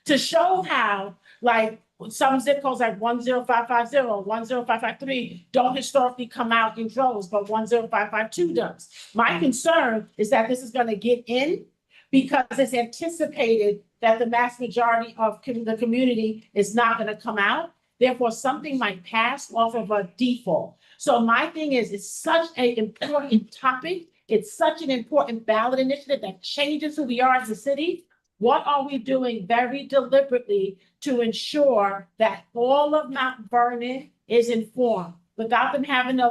to show how, like, some zip codes like 10550, 10553 don't historically come out in droves, but 10552 does. My concern is that this is going to get in because it's anticipated that the mass majority of the community is not going to come out. Therefore, something might pass off of a default. So my thing is, it's such an important topic. It's such an important ballot initiative that changes who we are as a city. What are we doing very deliberately to ensure that all of Mount Vernon is informed without them having to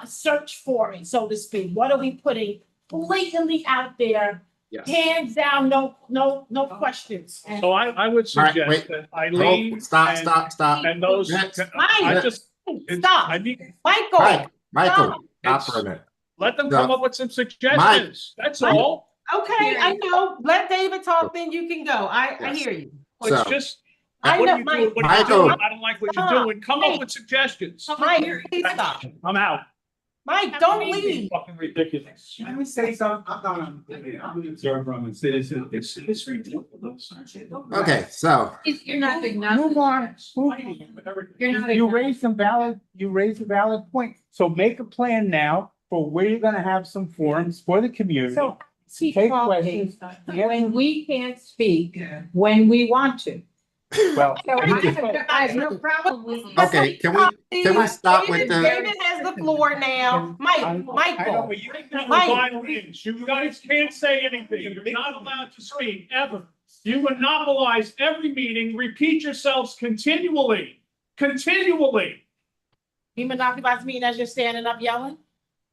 search for it, so to speak? What are we putting blatantly out there? Yes. Hands down, no questions. So I would All right, suggest wait. that Eileen. Stop. And those, Next. I just, Stop. I mean, Michael, Michael, stop It's- for a minute. let them come up with some suggestions. That's all. okay, I know. Let David talk, then you can go. I Yes. hear you. It's So- just, I what know, are you doing? What are you Michael. doing? I don't like what you're doing. Come up with suggestions. Mike, please stop. I'm out. Mike, don't leave. Fucking ridiculous. Let me say something. I'm an observer. I'm a citizen. It's ridiculous. Okay, so You're not big Move on. You raised a valid point. So make a plan now for where you're gonna have some forums for the community. So, Take questions. when we can't speak, when we want to. Well, So I have no problem with. okay, can we stop with David the, David has the floor now. Mike, I know, Michael. but you can Mike. Violins. You guys can't say anything. You're not allowed to speak ever. You monopolize every meeting, repeat yourselves continually. You monopolize me as you're standing up yelling?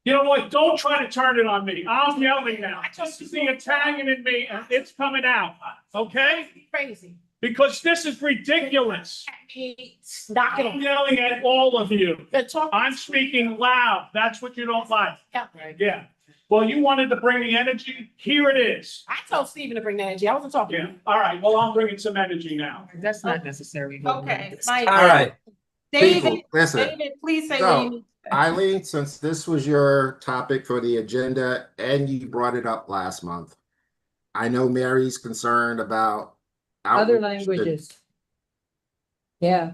You know what? Don't try to turn it on me. I'm yelling now. This is the Italian in me and it's coming out, okay? Crazy. Because this is ridiculous. Knock it I'm off. yelling at all of you. Good talk. I'm speaking loud. That's what you don't like. Yeah. Yeah. Well, you wanted to bring the energy. Here it is. I told Stephen to bring the energy. I wasn't talking. Yeah. All right. Well, I'm bringing some energy now. That's not necessary. Okay, Mike. all right, David, people, listen. David, please say So- what you need. Eileen, since this was your topic for the agenda and you brought it up last month, I know Mary's concerned about Other outreach to- languages. Yeah,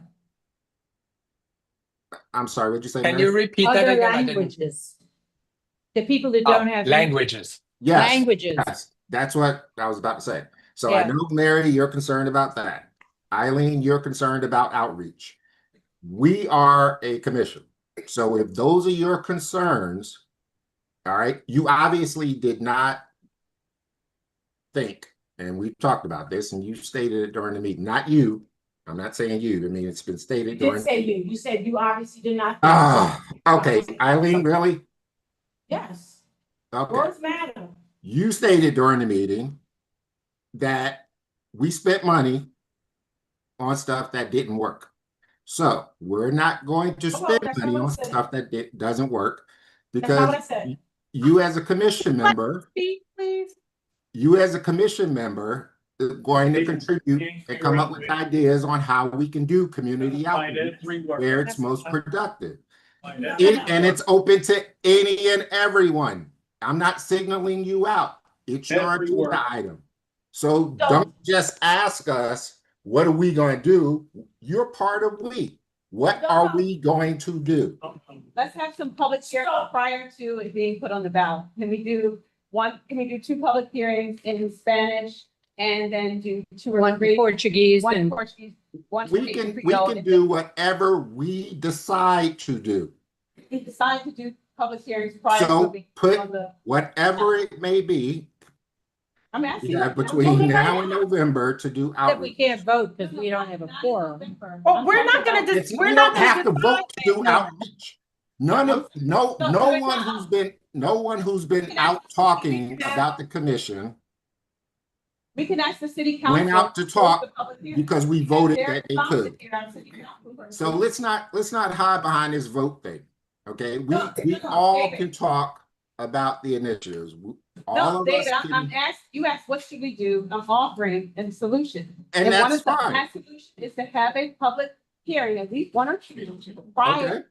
I'm sorry, what'd you say? Can Mary? you repeat that other again? I didn't. languages. The people that Oh, don't have. languages. Yes, Languages. yes, that's what I was about to say. So I Yeah. know, Mary, you're concerned about that. Eileen, you're concerned about outreach. We are a commission. So if those are your concerns, all right, you obviously did not think, and we've talked about this, and you stated it during the meeting, not you. I'm not saying you. I mean, it's been You stated did during. say you said you obviously did not. Ah, okay, Eileen, really? Yes, Okay. words matter. You stated during the meeting that we spent money on stuff that didn't work. So we're not going to Well, spend that's not money what I on said. stuff that doesn't work. That's not what I Because said. you as a commission member, Speak, please. you as a commission member is going to contribute and come up with ideas on how we can do community outreach where it's most productive. And it's open to any and everyone. I'm not signaling you out. It's your Everywhere. agenda item. So don't just ask us, what are we going to do? You're part of we. What are we going to do? Let's have some public hearings prior to it being put on the ballot. Can we do two public hearings in Spanish and then do two or One three? Portuguese One and Portuguese, one. We can do whatever we decide to do. We decide to do public hearings prior to So it being put on the, whatever it may be, I'm we asking. have between now and November to do that we outreach. can't vote because we don't have a quorum. Oh, we're not gonna It's, we're you not don't have to gonna vote to do decide that. outreach. No one who's been out talking about the commission We can ask the city council. went out to host talk the public hearing. because we voted They're that they responsive could. here on city council. So let's not hide behind this vote thing. Okay, we No, all David. can talk about the initiatives. All No, of us David, I'm can, asked, you asked, what should we do? I'm offering a solution. and one that's of the- fine. That solution is to have a public hearing, at least one or two, prior.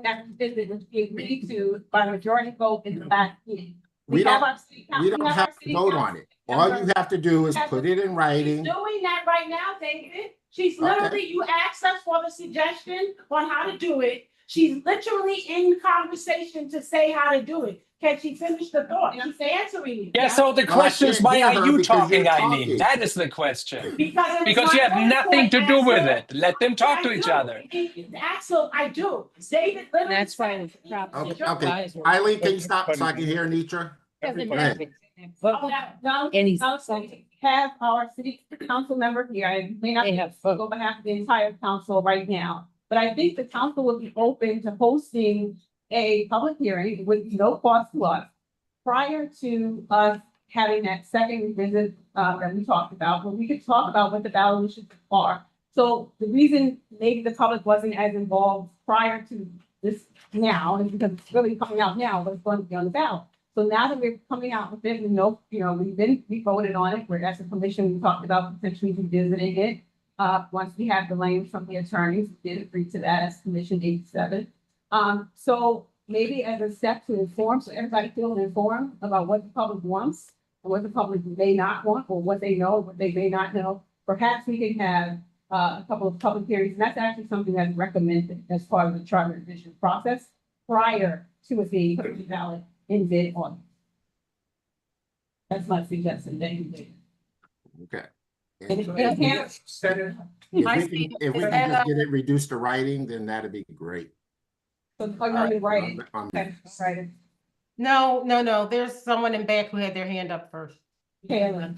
That visit was agreed to by majority vote in the last meeting. We have don't, our city council- we don't have have our to city vote council on it. All you have to do is put it in She's writing. doing that right now, David. She's Okay. literally, you asked us for the suggestion on how to do it. She's literally in conversation to say how to do it. Can she finish the thought? She's answering you. Yeah, so the Well, I question is, can't why hear are her you because you're talking, Eileen? talking. That is the question. Because Because you have nothing to do with it. Let them talk to I each do. other. Axel, I do. David literally. That's why said- the property Okay, okay. advisor Eileen, can you stop so I can hear Nitra? doesn't Go ahead. matter. Oh, Vote. that- No, Any- no, so have our city council member here, I may not They be have go vote. on behalf of the entire council right now. But I think the council will be open to hosting a public hearing with no cost to us prior to us having that second visit that we talked about, where we could talk about what the ballot issues are. So the reason maybe the public wasn't as involved prior to this now is because it's really coming out now, but it's going to be on the ballot. So now that we're coming out with it, we know, we voted on it, we're as a commission, we talked about potentially revisiting it. Once we have the language from the attorneys, we did agree to that as Commission 87. So maybe as a step to inform, so everybody feels informed about what the public wants, and what the public may not want, or what they know, what they may not know. Perhaps we can have a couple of public hearings, and that's actually something that's recommended as part of the charter revision process prior to it being put on the ballot in mid-August. That's my suggestion. Thank you. Okay. And if you can't- If we can just get it reduced to writing, then that'd be great. So, oh, you want me to write it? On- Okay, write it. No, there's someone in back who had their hand up first. Kaylin.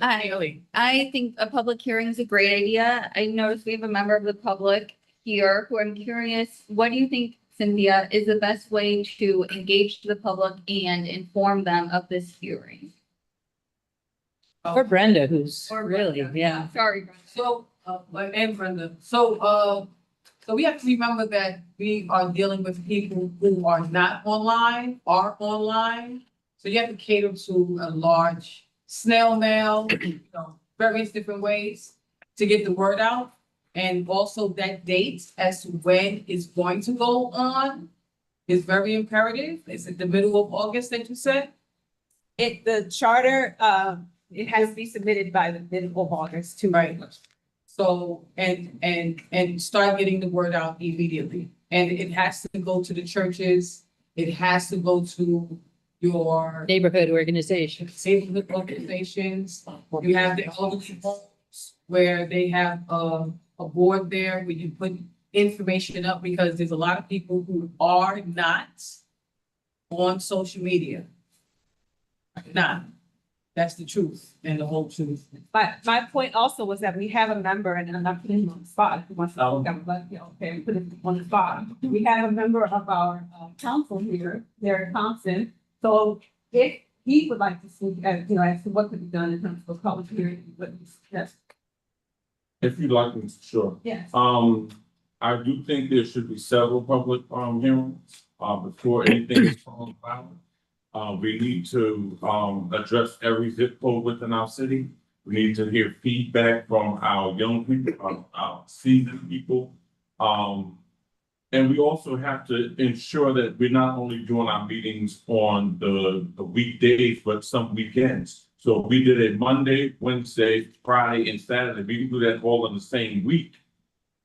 I think a public hearing is a great idea. I noticed we have a member of the public here who I'm curious, what do you think, Cynthia, is the best way to engage the public and inform them of this hearing? Or Brenda, who's Or really, Brenda. yeah. Sorry, Brenda. So, and Brenda, so we have to remember that we are dealing with people who are not online, are online. So you have to cater to a large snail mail, various different ways to get the word out. And also that date as to when it's going to go on is very imperative. Is it the middle of August that you said? The charter, it has to be submitted by the middle of August to. Right. So, and start getting the word out immediately. And it has to go to the churches. It has to go to your Neighborhood organizations. neighborhood organizations. You have the elderly homes where they have a board there where you put information up because there's a lot of people who are not on social media. Not. That's the truth and the whole truth. My point also was that we have a member, and I'm not putting him on the spot, who wants to talk about, okay, put it on the spot. We have a member of our council here, Derek Thompson. So if he would like to speak, as to what could be done in terms of public hearing, what he suggests. If you'd like me to, sure. Yes. I do think there should be several public hearings before anything is on the ballot. We need to address every zip code within our city. We need to hear feedback from our young people, our seasoned people. And we also have to ensure that we're not only doing our meetings on the weekdays, but some weekends. So we did it Monday, Wednesday, Friday, and Saturday. We can do that all in the same week,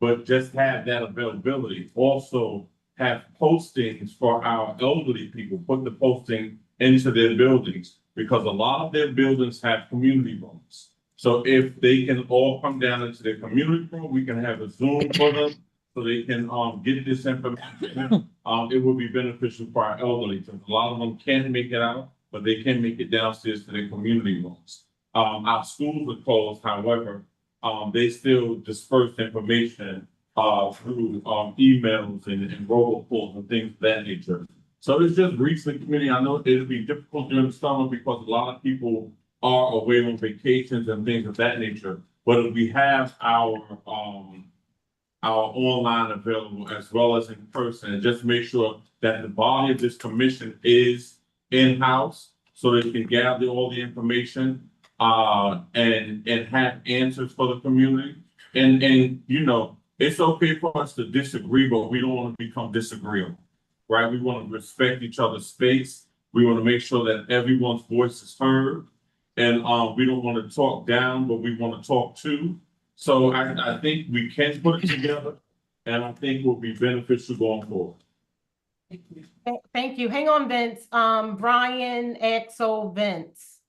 but just have that availability. Also have postings for our elderly people, put the posting into their buildings, because a lot of their buildings have community rooms. So if they can all come down into their community room, we can have a Zoom for them so they can get this information. It will be beneficial for our elderly, because a lot of them can't make it out, but they can make it downstairs to their community rooms. Our schools are closed, however, they still disperse information through emails and robocalls and things of that nature. So it's just reach the community. I know it'll be difficult during the summer because a lot of people are away on vacations and things of that nature. But if we have our online available as well as in person, and just make sure that the body of this commission is in-house so they can gather all the information and have answers for the community. And it's okay for us to disagree, but we don't want to become disagreeable. Right? We want to respect each other's space. We want to make sure that everyone's voice is heard. And we don't want to talk down, but we want to talk too. So I think we can put it together, and I think will be beneficial going forward. Thank you. Hang on, Vince. Brian, Axel, Vince.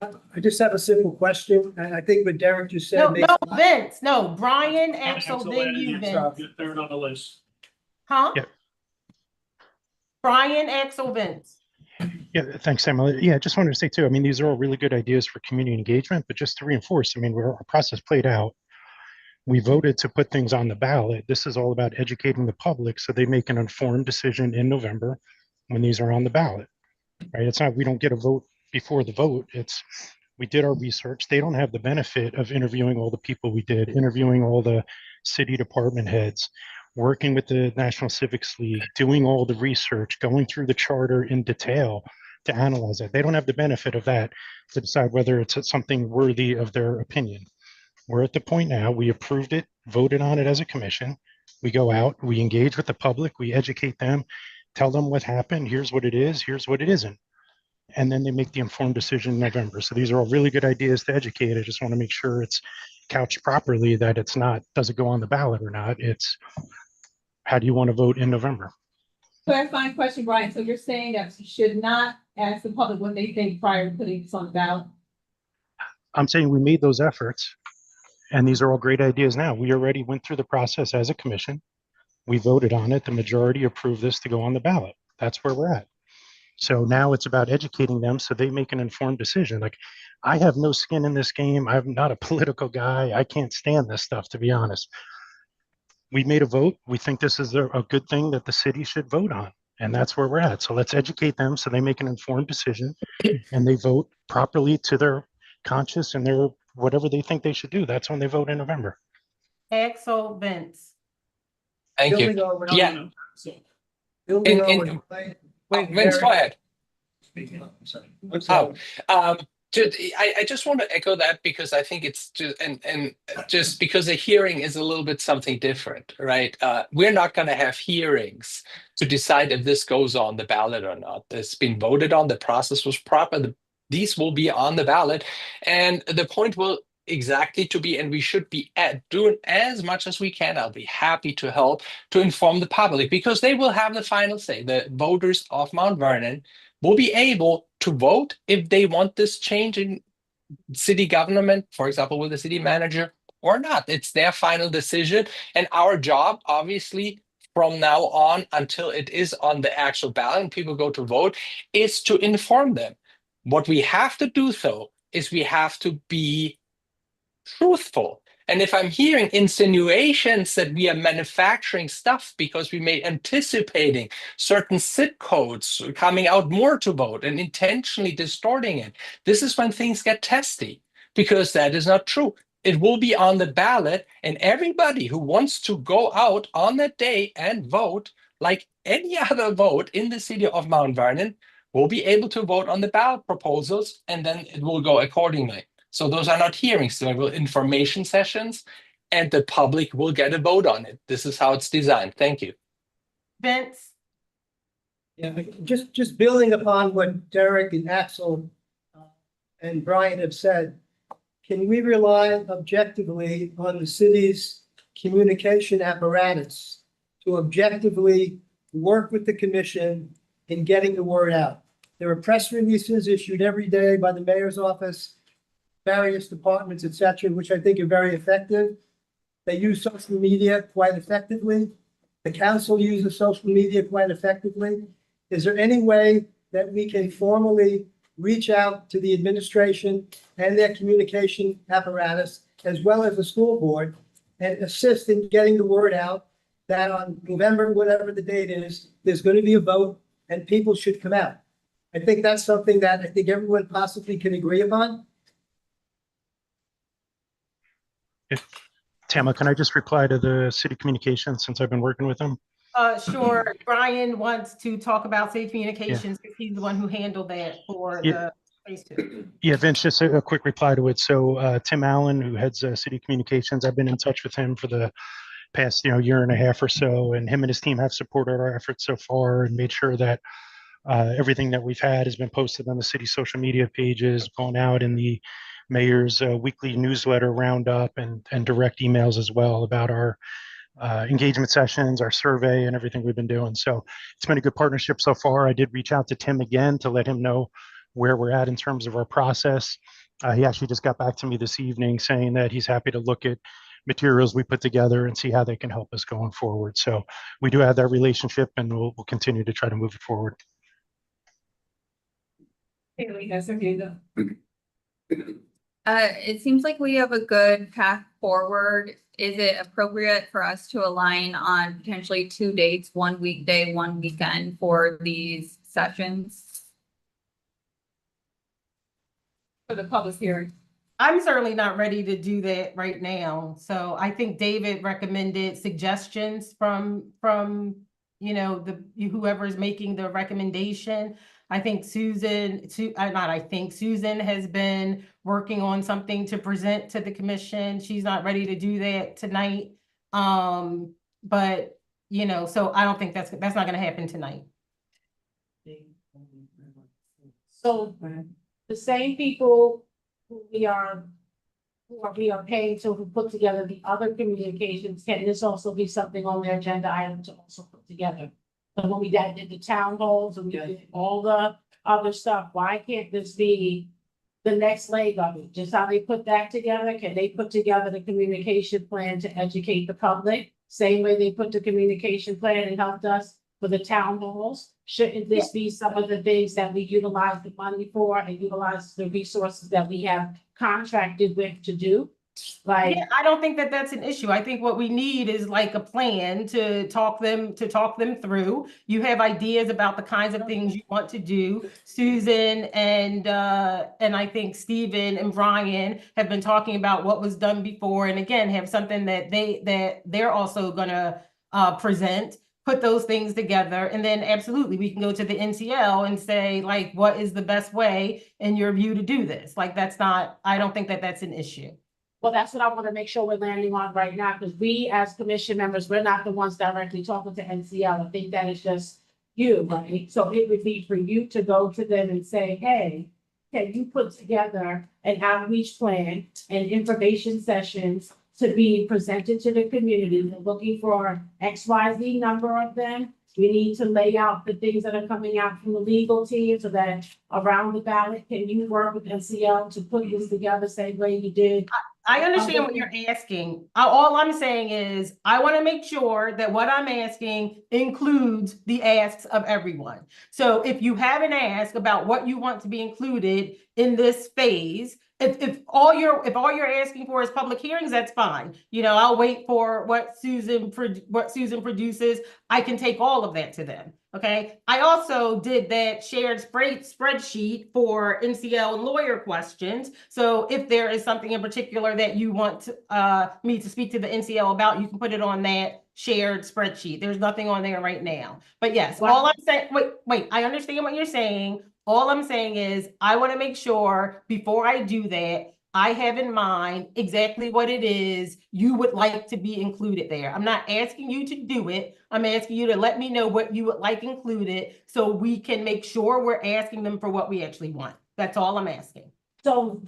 I just have a simple question, and I think what Derek just said. No, Vince. No, Brian, Axel, then you, Vince. Third on the list. Huh? Yeah. Brian, Axel, Vince. Yeah, thanks, Emily. Yeah, I just wanted to say too, I mean, these are all really good ideas for community engagement, but just to reinforce, I mean, our process played out. We voted to put things on the ballot. This is all about educating the public so they make an informed decision in November when these are on the ballot, right? It's not, we don't get a vote before the vote. It's, we did our research. They don't have the benefit of interviewing all the people we did, interviewing all the city department heads, working with the National Civics League, doing all the research, going through the charter in detail to analyze it. They don't have the benefit of that to decide whether it's something worthy of their opinion. We're at the point now, we approved it, voted on it as a commission. We go out, we engage with the public, we educate them, tell them what happened, here's what it is, here's what it isn't. And then they make the informed decision in November. So these are all really good ideas to educate. I just want to make sure it's couched properly, that it's not, does it go on the ballot or not? It's, how do you want to vote in November? Clarifying question, Brian. So you're saying that we should not ask the public what they think prior to putting this on the ballot? I'm saying we made those efforts, and these are all great ideas now. We already went through the process as a commission. We voted on it. The majority approved this to go on the ballot. That's where we're at. So now it's about educating them so they make an informed decision. Like, I have no skin in this game. I'm not a political guy. I can't stand this stuff, to be honest. We made a vote. We think this is a good thing that the city should vote on. And that's where we're at. So let's educate them so they make an informed decision and they vote properly to their conscience and their whatever they think they should do. That's when they vote in November. Axel, Vince. Thank you. Yeah. Vince, go ahead. I just want to echo that because I think it's just and just because a hearing is a little bit something different, right? We're not going to have hearings to decide if this goes on the ballot or not. It's been voted on. The process was proper. These will be on the ballot, and the point will exactly to be, and we should be doing as much as we can. I'll be happy to help to inform the public because they will have the final say. The voters of Mount Vernon will be able to vote if they want this change in city government, for example, with the city manager or not. It's their final decision. And our job, obviously, from now on until it is on the actual ballot and people go to vote, is to inform them. What we have to do, though, is we have to be truthful. And if I'm hearing insinuations that we are manufacturing stuff because we may anticipating certain zip codes coming out more to vote and intentionally distorting it, this is when things get testy, because that is not true. It will be on the ballot, and everybody who wants to go out on that day and vote, like any other vote in the city of Mount Vernon, will be able to vote on the ballot proposals, and then it will go accordingly. So those are not hearings, they will information sessions, and the public will get a vote on it. This is how it's designed. Thank you. Vince? Yeah, just building upon what Derek and Axel and Brian have said, can we rely objectively on the city's communication apparatus to objectively work with the commission in getting the word out? There are press releases issued every day by the mayor's office, various departments, et cetera, which I think are very effective. They use social media quite effectively. The council uses social media quite effectively. Is there any way that we can formally reach out to the administration and their communication apparatus, as well as the school board, and assist in getting the word out that on November, whatever the date is, there's going to be a vote and people should come out? I think that's something that I think everyone possibly can agree upon. Tama, can I just reply to the city communications since I've been working with them? Sure. Brian wants to talk about city communications because he's the one who handled that for the phase 2. Yeah, Vince, just a quick reply to it. So Tim Allen, who heads city communications, I've been in touch with him for the past year and a half or so, and him and his team have supported our efforts so far and made sure that everything that we've had has been posted on the city social media pages, gone out in the mayor's weekly newsletter roundup and direct emails as well about our engagement sessions, our survey, and everything we've been doing. So it's been a good partnership so far. I did reach out to Tim again to let him know where we're at in terms of our process. He actually just got back to me this evening saying that he's happy to look at materials we put together and see how they can help us going forward. So we do have that relationship, and we'll continue to try to move it forward. It seems like we have a good path forward. Is it appropriate for us to align on potentially 2 dates, one weekday, one weekend for these sessions? For the public hearing. I'm certainly not ready to do that right now. So I think David recommended suggestions from whoever is making the recommendation. I think Susan has been working on something to present to the commission. She's not ready to do that tonight. But so I don't think that's not going to happen tonight. So the same people who we are paying to put together the other communications, can this also be something on the agenda item to also put together? So when we did the town halls and we did all the other stuff, why can't this be the next leg of it? Just how they put that together, can they put together the communication plan to educate the public? Same way they put the communication plan and helped us for the town halls? Shouldn't this be some of the things that we utilize the money for and utilize the resources that we have contracted with to do? Yeah, I don't think that that's an issue. I think what we need is like a plan to talk them through. You have ideas about the kinds of things you want to do. Susan and I think Stephen and Brian have been talking about what was done before, and again have something that they're also gonna present. Put those things together, and then absolutely we can go to the NCL and say, like, what is the best way in your view to do this? Like, I don't think that that's an issue. Well, that's what I want to make sure we're landing on right now, because we as commission members, we're not the ones directly talking to NCL. I think that is just you, right? So it would be for you to go to them and say, hey, can you put together an outreach plan and information sessions to be presented to the community? We're looking for XYZ number of them We need to lay out the things that are coming out from the legal team so that around the ballot, can you work with NCL to put this together, same way you did? I understand what you're asking. All I'm saying is, I want to make sure that what I'm asking includes the asks of everyone. So if you have an ask about what you want to be included in this phase, if all you're asking for is public hearings, that's fine. You know, I'll wait for what Susan produces. I can take all of that to them. Okay. I also did that shared spreadsheet for NCL and lawyer questions. So if there is something in particular that you want me to speak to the NCL about, you can put it on that shared spreadsheet. There's nothing on there right now. But yes, all I'm saying, wait, I understand what you're saying. All I'm saying is, I want to make sure before I do that, I have in mind exactly what it is you would like to be included there. I'm not asking you to do it. I'm asking you to let me know what you would like included so we can make sure we're asking them for what we actually want. That's all I'm asking. So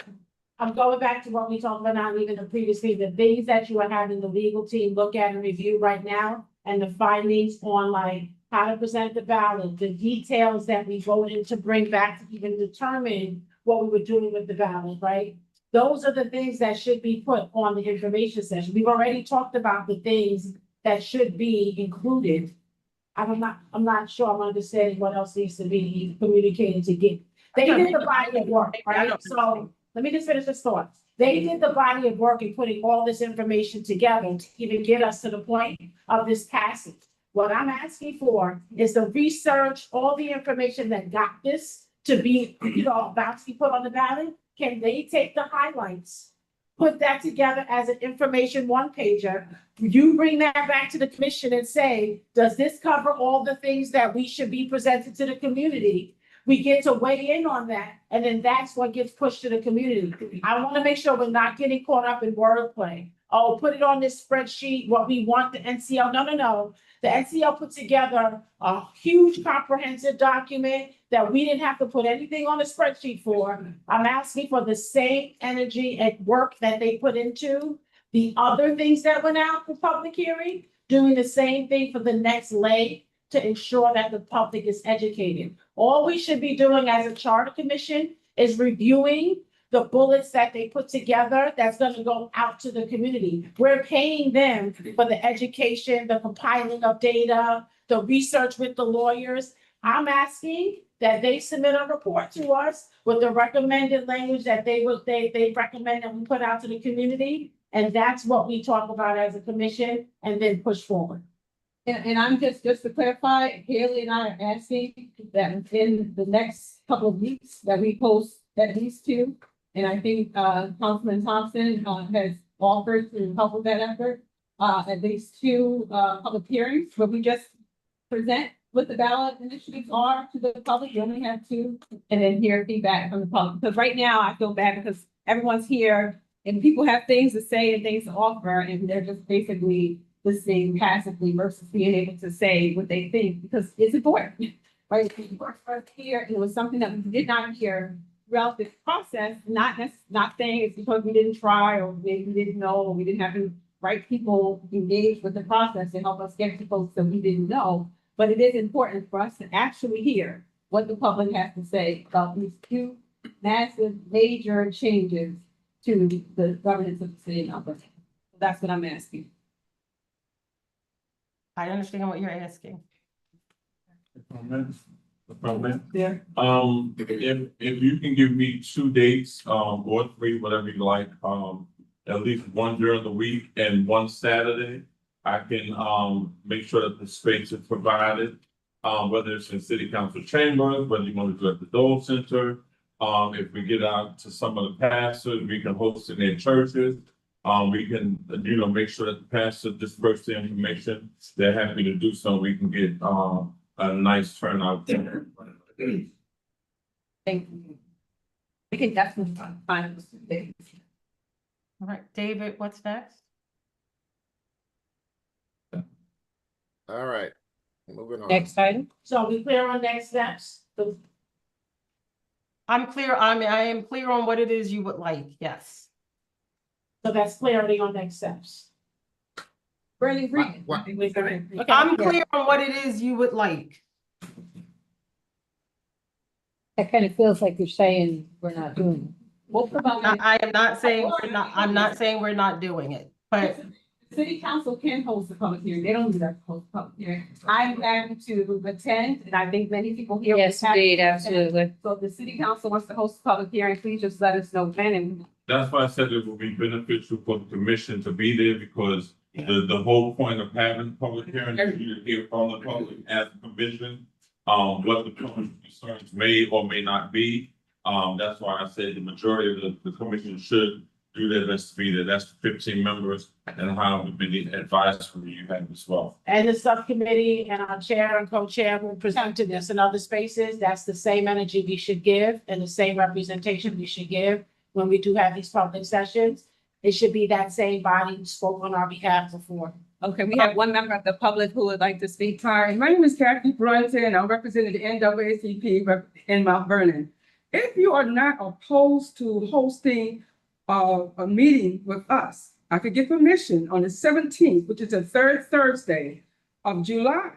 I'm going back to what we talked about now, even previously, the things that you are having the legal team look at and review right now, and the findings on like how to present the ballot, the details that we voted to bring back to even determine what we were doing with the ballot, right? Those are the things that should be put on the information session. We've already talked about the things that should be included. I'm not sure I'm understanding what else needs to be communicated to get. They did the body of work, right? So let me just finish this thought. They did the body of work in putting all this information together to even get us to the point of this passage. What I'm asking for is to research all the information that got this to be, about to be put on the ballot. Can they take the highlights, put that together as an information one-pager? You bring that back to the commission and say, does this cover all the things that we should be presented to the community? We get to weigh in on that, and then that's what gets pushed to the community. I want to make sure we're not getting caught up in wordplay. Oh, put it on this spreadsheet, what we want the NCL. No. The NCL put together a huge comprehensive document that we didn't have to put anything on the spreadsheet for. I'm asking for the same energy and work that they put into the other things that went out for public hearing, doing the same thing for the next leg to ensure that the public is educated. All we should be doing as a charter commission is reviewing the bullets that they put together that's going to go out to the community. We're paying them for the education, the compiling of data, the research with the lawyers. I'm asking that they submit a report to us with the recommended language that they recommend that we put out to the community. And that's what we talk about as a commission and then push forward. And I'm just to clarify, Haley and I are asking that in the next couple of weeks that we post at least two. And I think Councilman Thompson has offered to help with that effort, at least two public hearings where we just present what the ballot initiatives are to the public. We only have two, and then hear feedback from the public. Because right now I feel bad because everyone's here and people have things to say and things to offer, and they're just basically listening passively versus being able to say what they think, because it's important, right? It worked for us here, and it was something that we did not hear throughout this process, not saying it's because we didn't try or maybe we didn't know or we didn't have the right people engaged with the process to help us get to folks that we didn't know. But it is important for us to actually hear what the public has to say about these two massive, major changes to the governance of the city of Alberta. That's what I'm asking. I understand what you're asking. Yeah. If you can give me 2 dates, or 3, whatever you like, at least one during the week and one Saturday, I can, make sure that the space is provided, whether it's in city council chambers, whether you want to do it at the Dole Center. If we get out to some of the pastors, we can host it in churches. We can, make sure that the pastors disperse the information. They're happy to do so. We can get, a nice turnout there. Thank you. We can definitely find those things. All right, David, what's next? All right, moving on. Next item. So are we clear on next steps? I'm clear. I am clear on what it is you would like. Yes. So that's clarity on next steps. We're in agreement. I'm clear on what it is you would like. That kind of feels like you're saying we're not doing We'll provide. I am not saying we're not, I'm not saying we're not doing it, but City council can host a public hearing. They don't need us to host a public hearing. I'm happy to attend, and I think many people here. it. Yes, indeed, absolutely. So if the city council wants to host a public hearing, please just let us know when and. That's why I said it would be beneficial for the commission to be there because the whole point of having public hearings is you hear from the public as a commission. What the public concerns may or may not be. That's why I said the majority of the commission should do their best to be there. That's 15 members and how many advisory you have as well. And the subcommittee and our chair and co-chair will present to this in other spaces. That's the same energy we should give and the same representation we should give when we do have these public sessions. It should be that same body who spoke on our behalf before. Okay, we have one member of the public who would like to speak. Hi, my name is Kathy Brunson, and I'm representing the NAACP in Mount Vernon. If you are not opposed to hosting a meeting with us, I could get permission on the 17th, which is the third Thursday of July,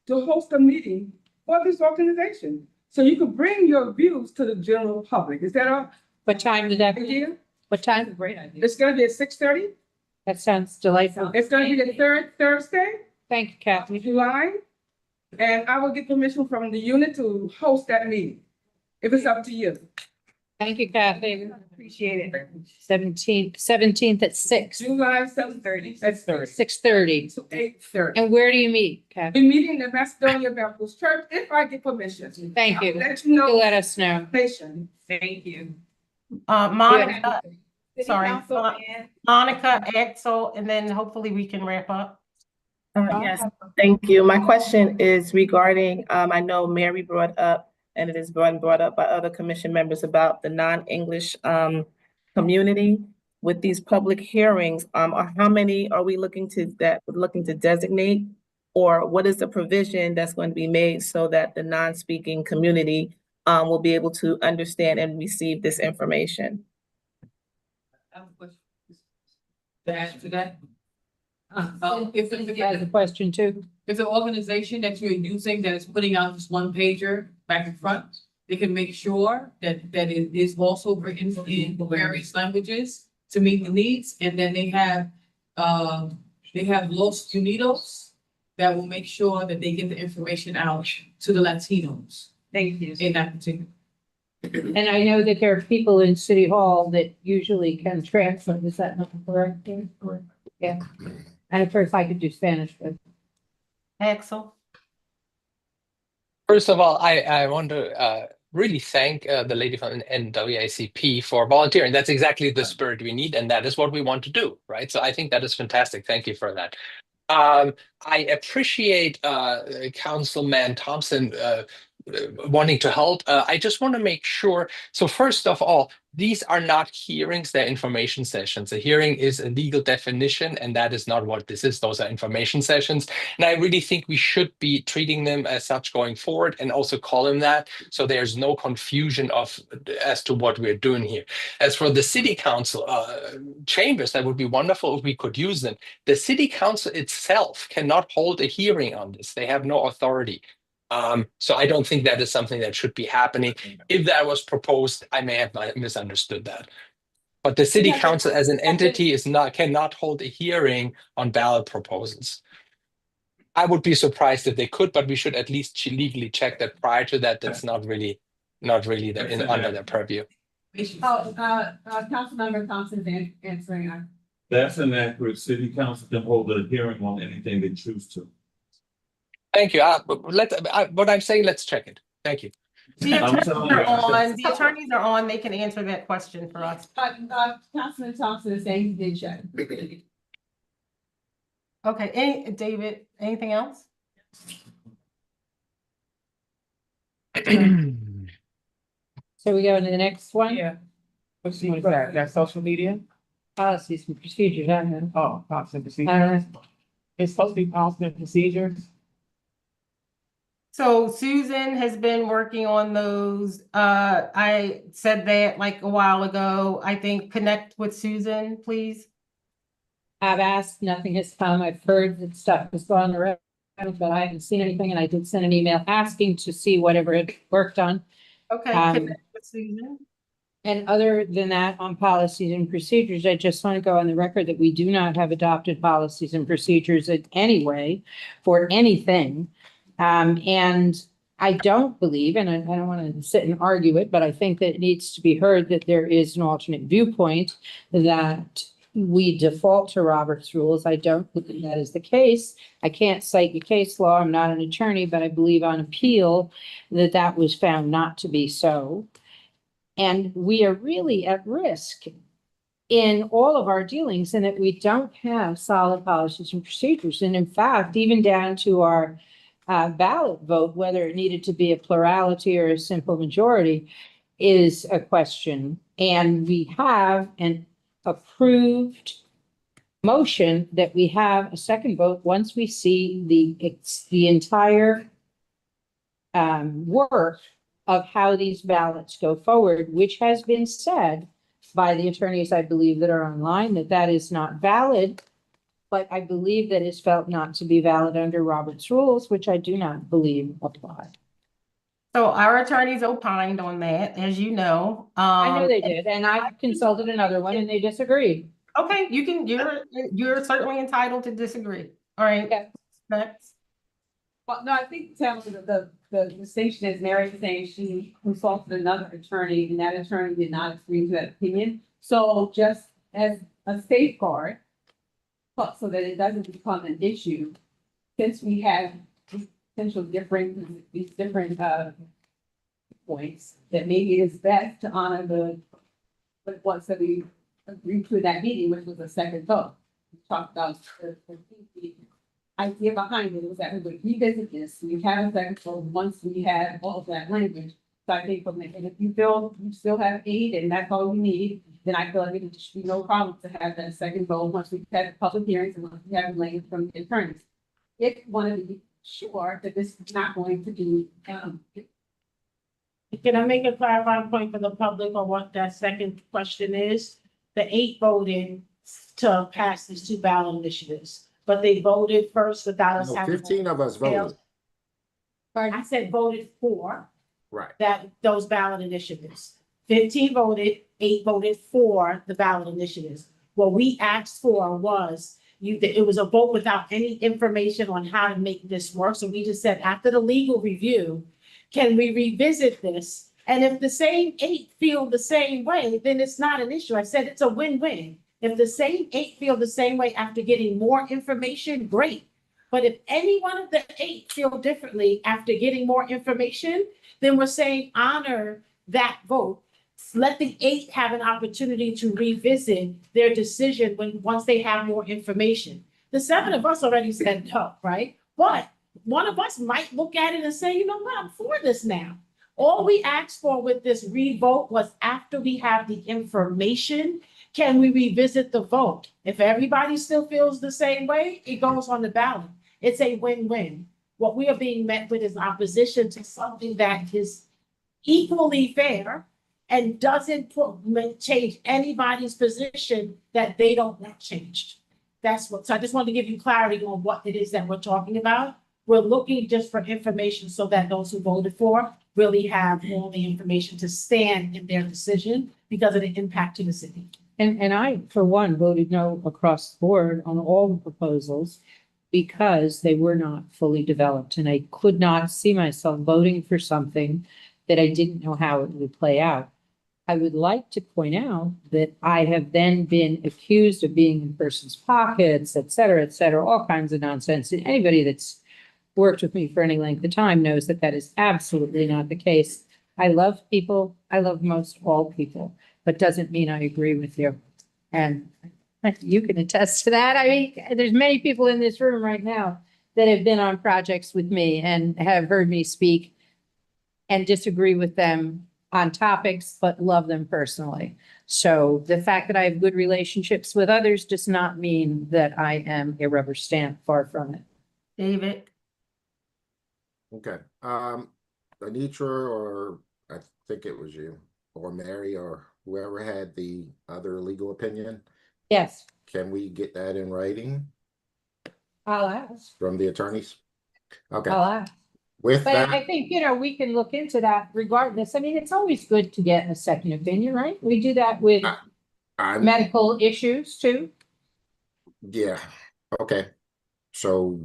to host a meeting for this organization. So you can bring your views to the general public. Is that a What time did that be? idea? What time? Great idea. It's gonna be at 6:30. That sounds delightful. It's gonna be the third Thursday Thank you, Kathy. of July. And I will get permission from the unit to host that meeting, if it's up to you. Thank you, Kathy. Appreciate it. 17th at 6, July 7:30. That's 6:30. to 8:30. And where do you meet, Kathy? We're meeting in Macedonia Baptist Church if I get permission. Thank you. I'll let you You know. let us know. Patient. Thank you. Monica, City sorry, Council and- Monica, Axel, and then hopefully we can wrap up. Yes, thank you. My question is regarding, I know Mary brought up, and it is brought up by other commission members about the non-English community. With these public hearings, how many are we looking to designate? Or what is the provision that's going to be made so that the non-speaking community will be able to understand and receive this information? I have a question. To add to that. If has a question too. If the organization that you're using that is putting out this one pager back and front, they can make sure that it is also written in various languages to meet the needs, and then they have Los Unidos that will make sure that they get the information out to the Latinos. Thank you. In that particular. And I know that there are people in City Hall that usually can translate. Is that not correct? Yeah. And of course, I could do Spanish, but. Axel? First of all, I want to really thank the lady from NAACP for volunteering. That's exactly the spirit we need, and that is what we want to do, right? So I think that is fantastic. Thank you for that. I appreciate Councilman Thompson wanting to help. I just want to make sure. So first of all, these are not hearings, they're information sessions. A hearing is a legal definition, and that is not what this is. Those are information sessions. And I really think we should be treating them as such going forward and also call them that. So there's no confusion as to what we're doing here. As for the city council chambers, that would be wonderful if we could use them. The city council itself cannot hold a hearing on this. They have no authority. So I don't think that is something that should be happening. If that was proposed, I may have misunderstood that. But the city council as an entity cannot hold a hearing on ballot proposals. I would be surprised if they could, but we should at least legally check that prior to that. That's not really under their purview. Councilmember Thompson is answering. That's inaccurate. City council can hold a hearing on anything they choose to. Thank you. What I'm saying, let's check it. Thank you. The attorneys are on, they can answer that question for us. Councilman Thompson is saying he did check. Okay, David, anything else? So we go into the next one? Yeah. What is that? That's social media? Policies and procedures, I know. Oh, policy and procedures. It's supposed to be policy and procedures. So Susan has been working on those. I said that like a while ago. I think connect with Susan, please. have asked, nothing has come. I've heard that stuff has gone around, but I haven't seen anything, and I did send an email asking to see whatever it worked on. Okay, Um, connect with Susan. And other than that, on policies and procedures, I just want to go on the record that we do not have adopted policies and procedures in any way for anything. And I don't believe, and I don't want to sit and argue it, but I think that it needs to be heard that there is an alternate viewpoint that we default to Robert's rules. I don't believe that is the case. I can't cite your case law. I'm not an attorney, but I believe on appeal that that was found not to be so. And we are really at risk in all of our dealings in that we don't have solid policies and procedures. And in fact, even down to our ballot vote, whether it needed to be a plurality or a simple majority is a question. And we have an approved motion that we have a second vote once we see the entire work of how these ballots go forward, which has been said by the attorneys, I believe, that are online, that that is not valid. But I believe that is felt not to be valid under Robert's rules, which I do not believe apply. So our attorneys opined on that, as you know. I know they did, and I consulted another one and they disagreed. Okay, you're certainly entitled to disagree. All right. Next. Well, no, I think the distinction is Mary saying she consulted another attorney and that attorney did not agree to that opinion. So just as a safeguard, so that it doesn't become an issue, since we have potential these different points, that maybe it's best to honor the ones that we agreed to in that meeting, which was a second vote. We talked about the idea behind it was that we would revisit this. We have a second vote once we have all of that language. So I think and if you feel you still have 8 and that's all you need, then I feel like it should be no problem to have that second vote once we've had the public hearings and once we have the language from the attorneys. If you want to be sure that this is not going to be, Can I make a clarifying point for the public on what that second question is? The 8 voted to pass these 2 ballot initiatives, but they voted first without us No, having. 15 of us voted. I said voted for Right. those ballot initiatives. 15 voted, 8 voted for the ballot initiatives. What we asked for was it was a vote without any information on how to make this work. So we just said, after the legal review, can we revisit this? And if the same 8 feel the same way, then it's not an issue. I said it's a win-win. If the same 8 feel the same way after getting more information, great. But if any one of the 8 feel differently after getting more information, then we're saying honor that vote. Let the 8 have an opportunity to revisit their decision once they have more information. The 7 of us already said no, right? But one of us might look at it and say, you know what, I'm for this now. All we asked for with this revote was after we have the information, can we revisit the vote? If everybody still feels the same way, it goes on the ballot. It's a win-win. What we are being met with is opposition to something that is equally fair and doesn't change anybody's position that they don't want changed. That's what, so I just wanted to give you clarity on what it is that we're talking about. We're looking just for information so that those who voted for really have all the information to stand in their decision because of the impact to the city. And I, for one, voted no across the board on all the proposals because they were not fully developed. And I could not see myself voting for something that I didn't know how it would play out. I would like to point out that I have then been accused of being in person's pockets, et cetera, all kinds of nonsense. And anybody that's worked with me for any length of time knows that that is absolutely not the case. I love people. I love most all people, but doesn't mean I agree with you. And you can attest to that. I mean, there's many people in this room right now that have been on projects with me and have heard me speak and disagree with them on topics, but love them personally. So the fact that I have good relationships with others does not mean that I am a rubber stamp, far from it. David. Okay, Anitra, or I think it was you, or Mary, or whoever had the other legal opinion. Yes, Can we get that in writing I'll ask. from the attorneys? Okay, I'll ask. with But I that, think, we can look into that regardless. I mean, it's always good to get a second opinion, right? We do that with I'm, medical issues too. yeah, okay. So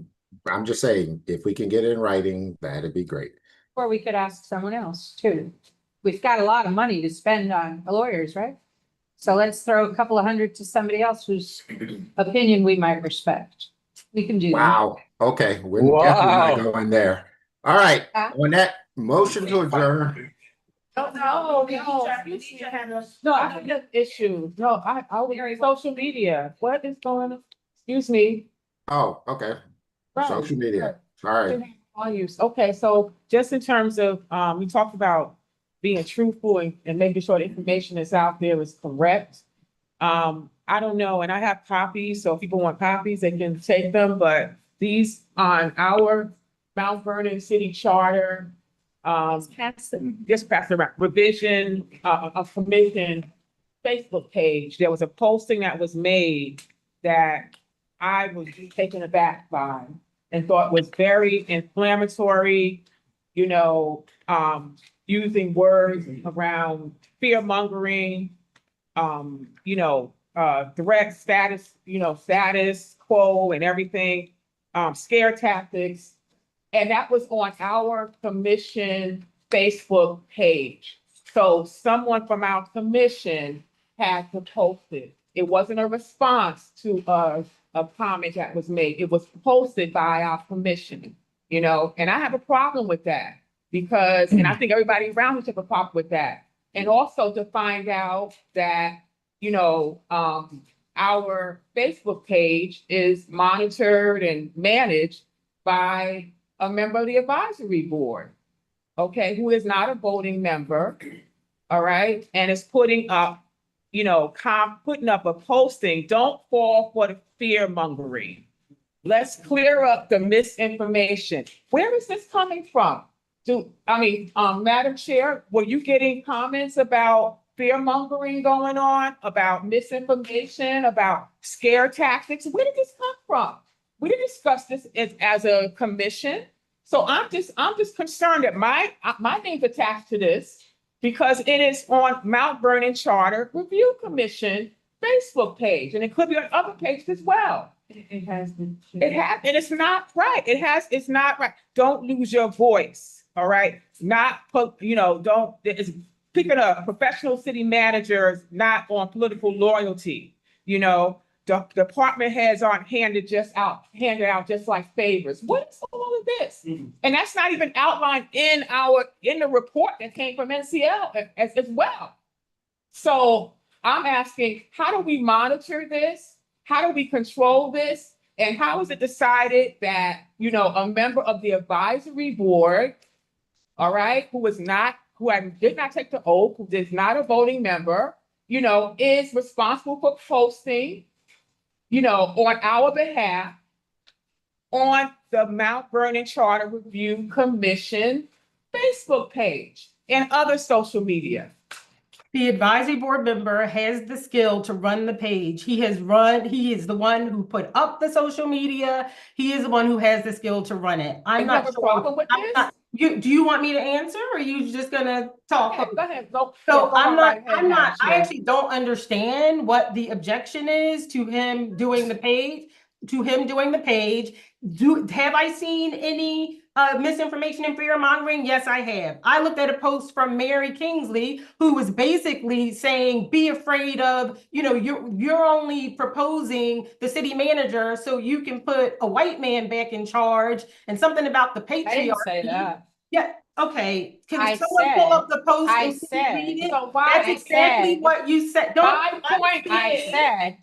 I'm just saying, if we can get it in writing, that'd be great. Or we could ask someone else too. We've got a lot of money to spend on lawyers, right? So let's throw a couple of hundred to somebody else whose opinion we might respect. We can do that. Wow, okay, we're definitely not going there. All right, on that motion to adjourn. No, I have an issue. No, I was social media. What is going on? Excuse me. Oh, okay. Right. Social media, sorry. All use. Okay, so just in terms of, we talked about being truthful and making sure the information that's out there is correct. I don't know, and I have copies, so if people want copies, they can take them, but these on our Mount Vernon City Charter, just pass the revision, of commission Facebook page. There was a posting that was made that I was taken aback by and thought was very inflammatory, using words around fear mongering, direct status, status quo and everything, scare tactics. And that was on our commission Facebook page. So someone from our commission had to post it. It wasn't a response to a comment that was made. It was posted by our commission, and I have a problem with that because, and I think everybody around us have a problem with that. And also to find out that, our Facebook page is monitored and managed by a member of the advisory board, okay, who is not a voting member, all right, and is putting up, putting up a posting. Don't fall for the fear mongering. Let's clear up the misinformation. Where is this coming from? Madam Chair, were you getting comments about fear mongering going on, about misinformation, about scare tactics? Where did this come from? We didn't discuss this as a commission. So I'm just concerned that my name's attached to this because it is on Mount Vernon Charter Review Commission Facebook page, and it could be on other pages as well. It has been. It has, and it's not right. It's not right. Don't lose your voice. All right. It's picking a professional city manager not on political loyalty. The department heads aren't handed out just like favors. What is all of this? And that's not even outlined in the report that came from NCL as well. So I'm asking, how do we monitor this? How do we control this? And how is it decided that, a member of the advisory board, all right, who did not take the oath, who is not a voting member, is responsible for posting, on our behalf on the Mount Vernon Charter Review Commission Facebook page and other social media? The advisory board member has the skill to run the page. He is the one who put up the social media. He is the one who has the skill to run it. I'm not have a problem with this? Do you want me to answer or are you just gonna talk? Go ahead. So I actually don't understand what the objection is to him doing the page, Have I seen any misinformation and fear mongering? Yes, I have. I looked at a post from Mary Kingsley, who was basically saying, be afraid of, you're only proposing the city manager so you can put a white man back in charge, and something about the patriarchy. I didn't say that. Yeah, okay. Can I someone pull up the post? I and said- read it? So why That's exactly what you said. My point I is, said,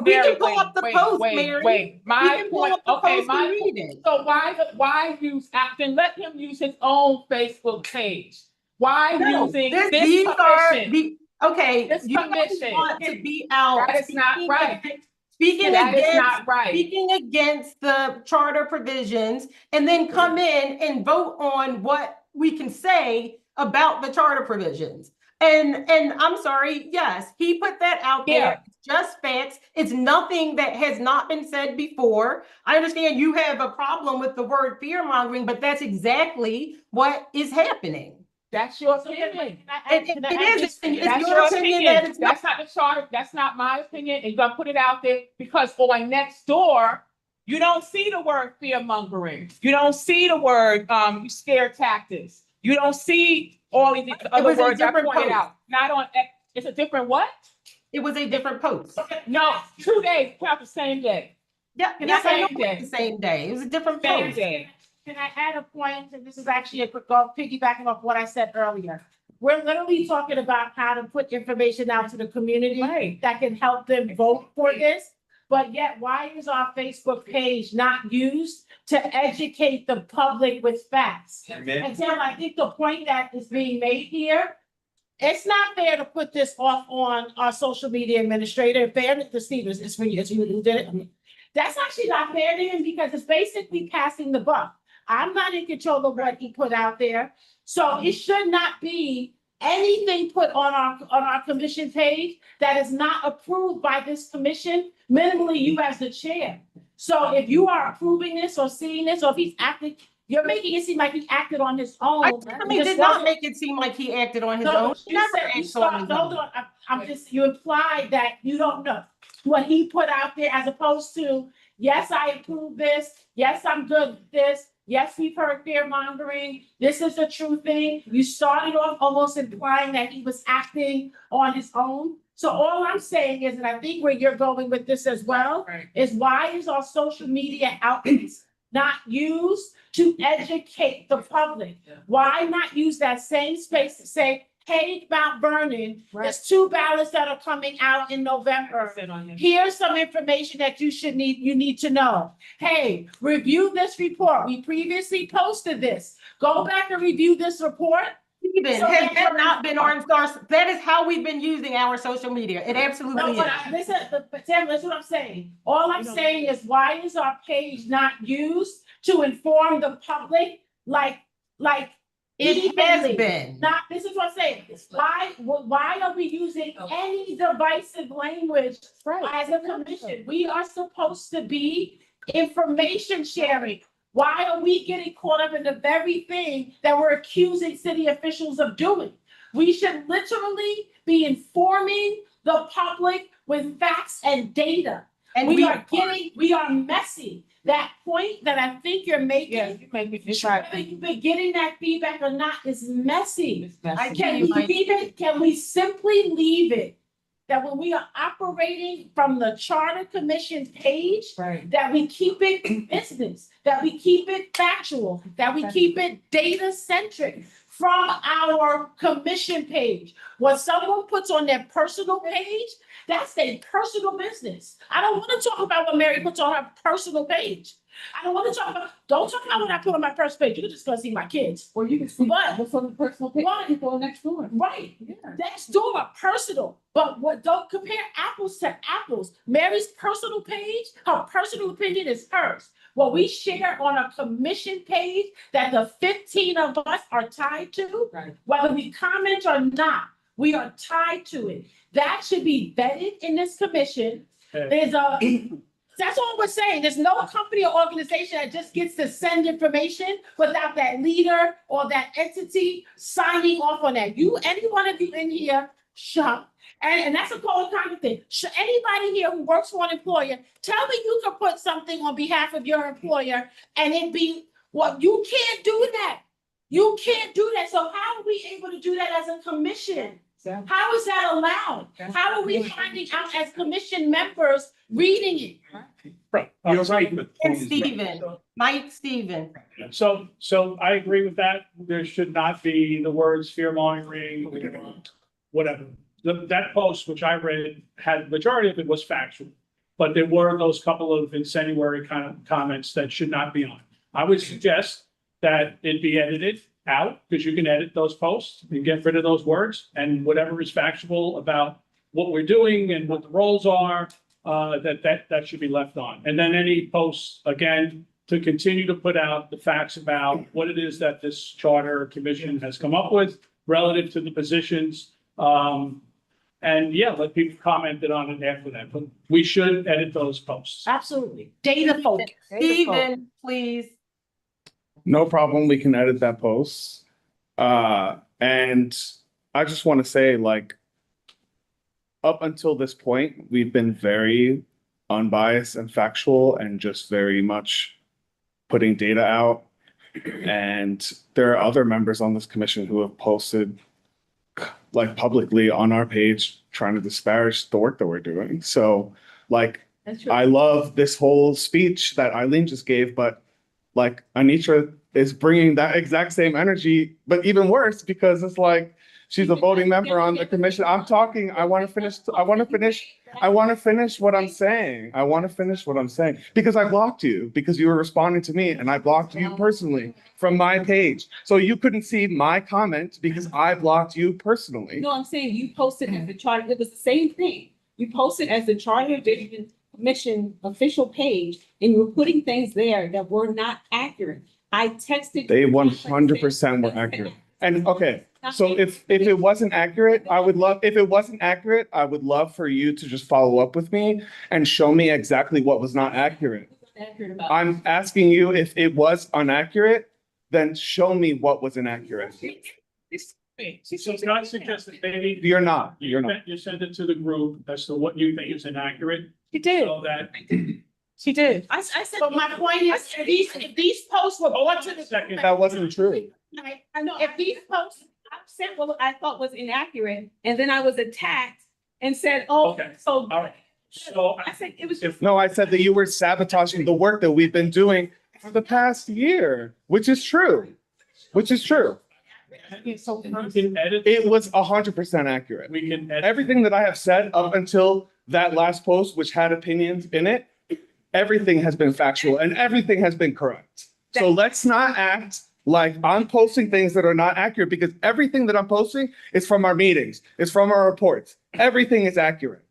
We can pull up the post, Mary. Wait, We my can pull point, up the okay, post and read it. so why use, then let him use his own Facebook page. Why No, using these this are commission? okay. This You don't commission. want to be out. That is not speaking right. against- Speaking That is against, not right. speaking against the charter provisions, and then come in and vote on what we can say about the charter provisions. And I'm sorry, yes, he put that out there. Yeah. just facts. It's nothing that has not been said before. I understand you have a problem with the word fear mongering, but that's exactly what is happening. That's your opinion. It is. It's That's your opinion that it's not. That's not the charter. That's not my opinion. And gonna put it out there because on next door, you don't see the word fear mongering. You don't see the word scare tactics. You don't see all of the other words I pointed out. Not on. It's a different what? It was a different post. No, 2 days. Put out the same day. Yeah, yes, I know it was the same day. It was a different Same post. day. Can I add a point? And this is actually a quick piggybacking off what I said earlier. We're literally talking about how to put information out to the community that can help them vote for this. But yet, why is our Facebook page not used to educate the public with facts? And Tim, I think the point that is being made here, it's not fair to put this off on our social media administrator. Fair to Stevens, it's for you, it's you who did it. That's actually not fair to him because it's basically passing the buck. I'm not in control of what he put out there. So it should not be anything put on our commission page that is not approved by this commission, minimally you as the chair. So if you are approving this or seeing this, or if he's acting, you're making it seem like he acted on his own. I definitely did not make it seem like he acted on his own. He never acted on his own. I'm just, you implied that you don't know what he put out there as opposed to, yes, I approve this. Yes, I'm good with this. Yes, we've heard fear mongering. This is a true thing. You started off almost implying that he was acting on his own. So all I'm saying is, and I think where you're going with this as well, is why is our social media outlets not used to educate the public? Why not use that same space to say, hey, Mount Vernon, there's 2 ballots that are coming out in November. Here's some information that you need to know. Hey, review this report. We previously posted this. Go back and review this report. Stephen, has that not been our source? That is how we've been using our social media. It absolutely is. But Tim, that's what I'm saying. All I'm saying is, why is our page not used to inform the public like it has been? Not, this is what I'm saying. Why are we using any divisive language as a commission? We are supposed to be information sharing. Why are we getting caught up in the very thing that we're accusing city officials of doing? We should literally be informing the public with facts and data. And we are messy. That point that I think you're making, whether you've been getting that feedback or not, is messy. Can we simply leave it? That when we are operating from the Charter Commission page, that we keep it business, that we keep it factual, that we keep it data-centric from our commission page. What someone puts on their personal page, that's their personal business. I don't want to talk about what Mary puts on her personal page. I don't want to don't talk about what I put on my personal page. You're just gonna see my kids. Or you can see what's on the personal page. People next door. Right. Yeah. Next door, personal. But don't compare apples to apples. Mary's personal page, her personal opinion is hers. What we share on a commission page that the 15 of us are tied to, whether we comment or not, we are tied to it. That should be vetted in this commission. That's all we're saying. There's no company or organization that just gets to send information without that leader or that entity signing off on that. Any one of you in here, shop. And that's a code of conduct thing. Anybody here who works for an employer, tell me you can put something on behalf of your employer and it be, well, you can't do that. You can't do that. So how are we able to do that as a commission? How is that allowed? How are we finding out as commission members reading it? You're right. And Stephen. So I agree with that. There should not be the words fear mongering, whatever. That post, which I read, had majority of it was factual, but there were those couple of incendiary kind of comments that should not be on. I would suggest that it be edited out, because you can edit those posts and get rid of those words, and whatever is factual about what we're doing and what the roles are, that should be left on. And then any posts, again, to continue to put out the facts about what it is that this charter commission has come up with relative to the positions, And yeah, let people comment on it after that, but we should edit those posts. Absolutely. Data focus. Steven, please. No problem. We can edit that post. And I just want to say, like, up until this point, we've been very unbiased and factual and just very much putting data out. And there are other members on this commission who have posted like publicly on our page trying to disparage the work that we're doing. So like, I love this whole speech that Eileen just gave, but like Anitra is bringing that exact same energy, but even worse because it's like, she's a voting member on the commission. I'm talking, I want to finish what I'm saying. Because I blocked you, because you were responding to me and I blocked you personally from my page. So you couldn't see my comment because I blocked you personally. No, I'm saying you posted as the charter, it was the same thing. You posted as the Charter Revision Commission official page and you were putting things there that were not accurate. I texted. They 100% were accurate. And okay, so if it wasn't accurate, I would love for you to just follow up with me and show me exactly what was not accurate. I'm asking you if it was inaccurate, then show me what was inaccurate. So can I suggest that maybe You're not. you send it to the group as to what you think is inaccurate? You did. So that. She did. I said, but my point is, if these posts were brought to the. Second, That wasn't true. I know, if these posts, I sent what I thought was inaccurate, and then I was attacked and said, oh, Okay. so. All right. So I said, it was. No, I said that you were sabotaging the work that we've been doing for the past year, which is true. we can edit, It was 100% accurate. we can edit. Everything that I have said up until that last post, which had opinions in it, everything has been factual and everything has been correct. So let's not act like I'm posting things that are not accurate because everything that I'm posting is from our meetings. It's from our reports. Everything is accurate.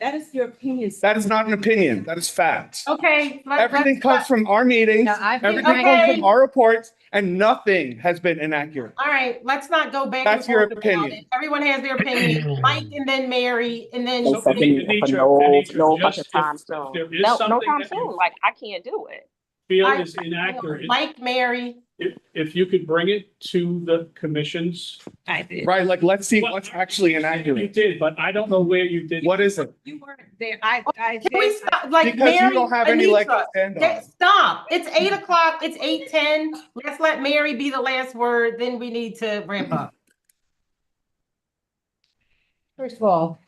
That is your opinion. That is not an opinion. That is fact. Okay. Everything comes from our meetings. No, I've been- Everything comes from our reports and nothing has been inaccurate. All right, let's not go back. That's and your forth about opinion. it. Everyone has their opinion. Mike and then Mary and then. So, Anitra, no just fucking time if soon. there is No something time that soon, you like I can't do it. feel is inaccurate, Mike, Mary. if you could bring it to the commissions. I did. Right, like, let's see Well, what's actually You inaccurate. did, but I don't know where you did. What is it? You weren't there. I Can we did. stop? Like Because you Mary, don't have any leg to Anitra, stand on. Stop. It's 8:00. It's 8:10. Let's let Mary be the last word. Then we need to ramp up. First of all,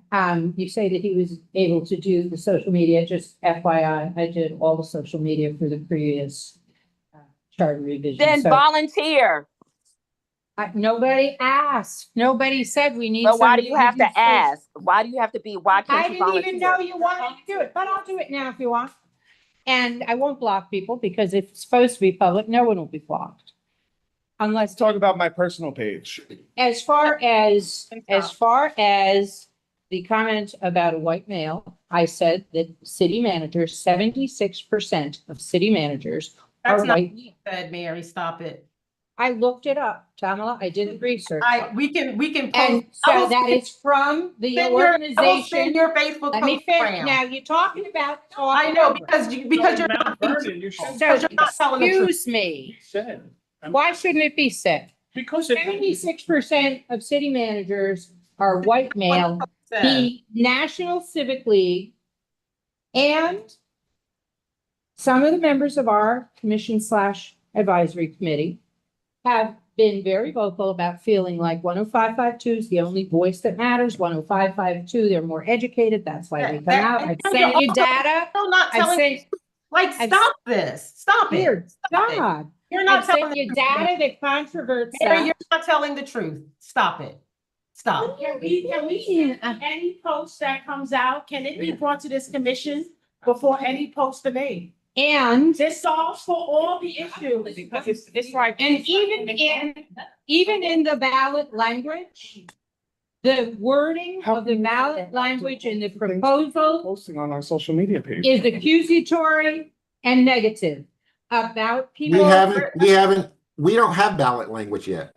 you say that he was able to do the social media, just FYI, I did all the social media for the previous charter revision. Then So volunteer. nobody asked, nobody said we need. But why do somebody you have to do social- ask? Why do you have to be, why I can't you didn't even know volunteer? you wanted to do it, but I'll do it now if you want. And I won't block people because if it's supposed to be public, no one will be blocked. Unless, Let's talk about my personal page. as far as the comment about a white male, I said that city managers, 76% of city managers That's are not white. what you said, Mary. Stop it. I looked it up, Tamala, I did the research. We can And post. so that is from the I will send organization. your Facebook Let me post finish. around. Now, you're talking about. I know because you're not. Mount Vernon, you should. So, you're not telling the truth. excuse me, Said. why shouldn't it be said? Because it. 76% of city managers are white male. The National Civic League and some of the members of our commission/advisory committee have been very vocal about feeling like 10552 is the only voice that matters. 10552, they're more educated. That's why we come out. I've sent you data. No, not I've telling. sent, Like, stop this. Stop it. dear Stop it. God. You're not I've sent telling you the data truth. that controverts Mary, that. you're not telling the truth. Stop it. Stop. Can we see any post that comes out, can it be brought to this commission before any posts are made? And This solves for all the issues. Because it's like. And even in the ballot language, the wording of the ballot language in the proposal Posting on our social media page. is accusatory and negative about We people. we don't have ballot language yet.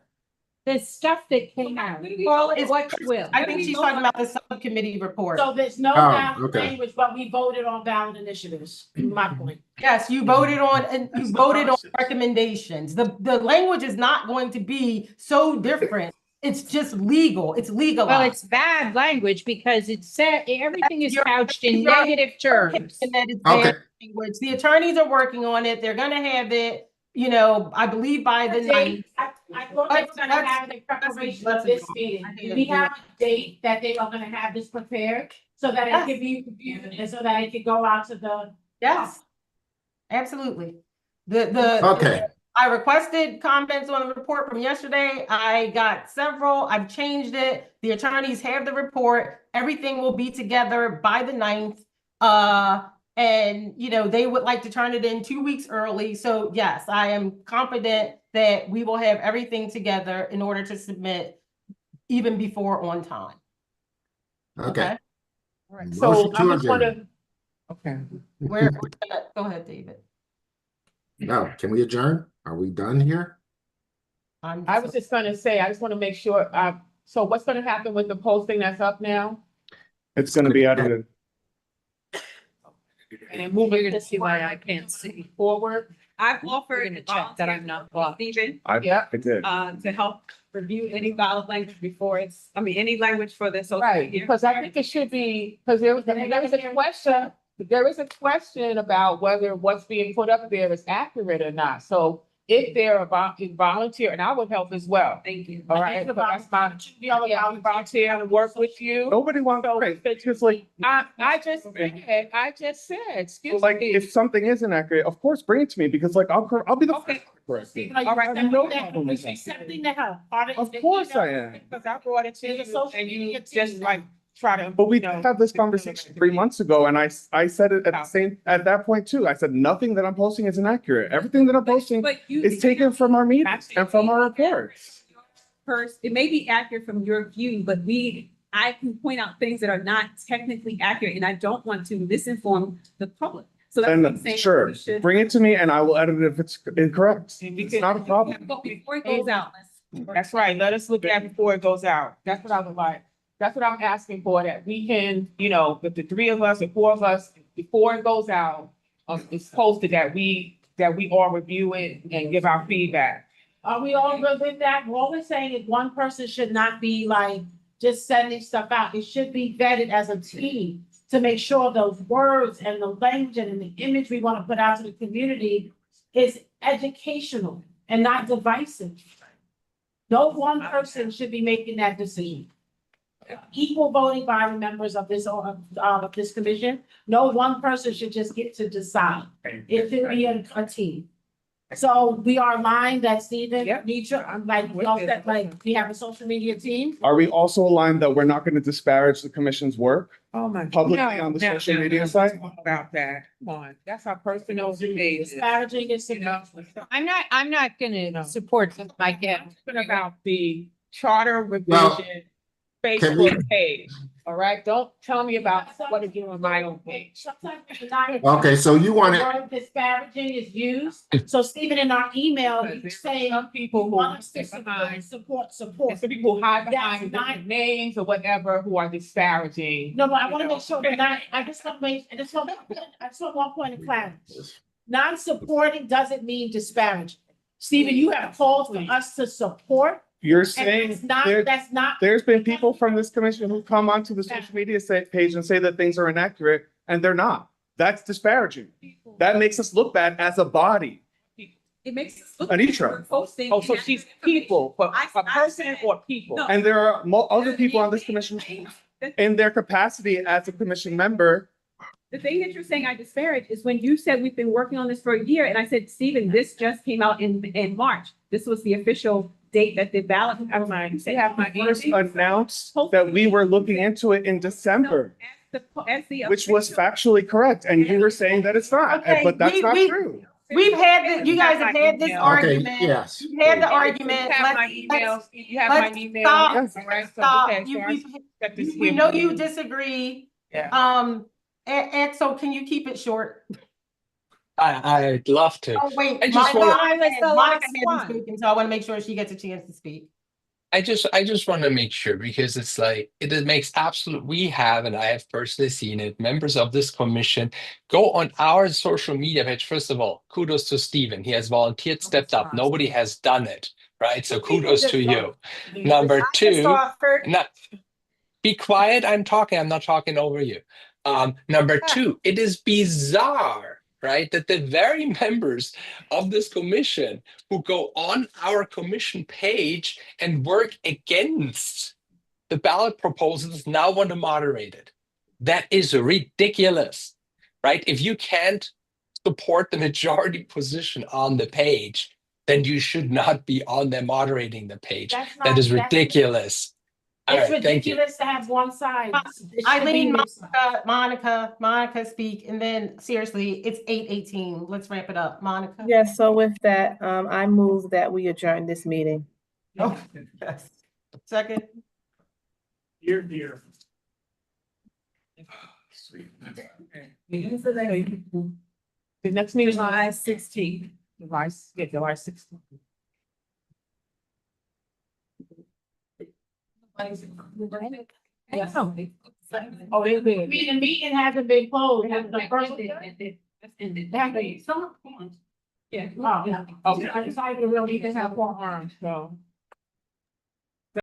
the stuff that came out, call it what you will. I think she's talking about the subcommittee report. So there's no Oh, ballot okay. language, but we voted on ballot initiatives, my point. Yes, you voted on, and you voted on recommendations. The language is not going to be so different. It's just legal. It's legalized. Well, it's bad language because it said, everything is couched in you're- negative terms. And that it's Okay. bad language. The attorneys are working on it. They're gonna have it, you know, I believe by the ninth. I thought they were gonna have it in preparation of this meeting. Do we have a date that they are gonna have this prepared? So that it can be reviewed and so that it can go out to the. Yes, absolutely. The Okay. I requested comments on the report from yesterday. I got several. I've changed it. The attorneys have the report. Everything will be together by the 9th. And you know, they would like to turn it in 2 weeks early. So yes, I am confident that we will have everything together in order to submit even before on time. Okay. All right, Motion so to I just adjourn. wanna, okay. Where, go ahead, David. No, can we adjourn? Are we done here? I was just gonna say, I just wanna make sure, so what's gonna happen with the posting that's up now? It's gonna be edited. And then moving. You're gonna see why I can't see. Forward. I've We're offered gonna check that I'm not blocked. Stephen, I did. to help review any ballot language before any language for this. Right, because I think it should be, because there was a question about whether what's being put up there is accurate or not. So if they're about volunteer, and I would help as well. Thank you. All right, so that's my, yeah, I'll volunteer and work with you. Nobody wants, right, it's just like, I just said, excuse like, me. if something isn't accurate, of course, bring it to me, because like, I'll be the Okay. first to correct it. All right, I have no problem with that. Accepting the help. Are they- Of course I am. Because I brought it to There's a you social and you media just team. like try to. But we you know, had this conversation 3 months ago, and I said it at that point too. I said, nothing that I'm posting is inaccurate. Everything that I'm posting But you. is taken from our meetings and from our reports. First, it may be accurate from your view, but I can point out things that are not technically accurate, and I don't want to misinform the public. So that's what I'm And saying. sure, we should- bring it to me and I will edit it if it's incorrect. And we It's could- not a problem. But before it goes out, That's right. Let us look at it before it goes out. That's what I would like. That's what I'm asking for, that we can, you know, with the 3 of us or 4 of us, before it goes out, it's posted that we all review it and give our feedback. Are we all good with that? All we're saying is one person should not be like just sending stuff out. It should be vetted as a team to make sure those words and the language and the image we want to put out to the community is educational and not divisive. No one person should be making that decision. Equal voting by the members of this commission. No one person should just get to decide. It should be a team. So we are aligned that Stephen, Nietzsche, like, we all said, like, we have a social media team. Are we also aligned that we're not going to disparage the commission's work Oh my. publicly on the social media site? About that, come on, that's our personal opinion. Disparaging is, You know, I'm not gonna support my guess. talking about the charter Well, revision can we- Facebook page, all right? Don't tell me about what to do on my own page. sometimes it's not. Okay, so you want The it, word disparaging is used. So Stephen, in our email, you say, Some people who want us to sit behind, support. and some people who hide behind That's not- different names or whatever who are disparaging. No, but I want to make sure that I just want to make, I just want one point of clarity. Non-supporting doesn't mean disparaging. Stephen, you have called for us to support. You're And saying that's not. there's been people from this commission who come onto the social media page and say that things are inaccurate, and they're not. That's disparaging. That makes us look bad as a body. it makes us look. Anitra. We're posting. Oh, so she's people, but a person or people? No. And there are other people on this commission in their capacity as a commission member. The thing that you're saying I disparage is when you said we've been working on this for a year, and I said, Stephen, this just came out in March. This was the official date that the ballot. I don't mind. You have my First announced that we were looking into it in December, which was factually correct, and you were saying that it's not, Okay, but that's not we- true. We've had, you guys have had this Okay, argument. yes. You've had the argument. You have my emails, you have my let's email. stop. All right, so, Stop. okay, You- so we- I set this We here know for you disagree. Yeah. And so can you keep it short? I'd love to. Oh, wait, I just Monica wanna- Monica was the hasn't last one. spoken, so I want to make sure she gets a chance to speak. I just want to make sure because it's like it makes absolute. We have, and I have personally seen it. Members of this commission go on our social media page. First of all, kudos to Stephen. He has volunteered, stepped up. Nobody has done it, right? So kudos to you. Number two, not be quiet. I'm talking. I'm not talking over you. Number two, it is bizarre, right, that the very members of this commission who go on our commission page and work against the ballot proposals now want to moderate it. That is ridiculous, right? If you can't support the majority position on the page, then you should not be on there moderating the page. That is ridiculous. All It's right, thank you. ridiculous to have one side. Eileen, Monica speak, and then seriously, it's 8:18. Let's wrap it up. Monica? Yes, so with that, I move that we adjourn this meeting. Oh, yes. Second? Here, here. The next meeting is July 16th. July 16th. Yeah. Oh, they did. The meeting hasn't been closed. That's the first thing. Yeah. Oh, okay. I decided to really have one arm, so.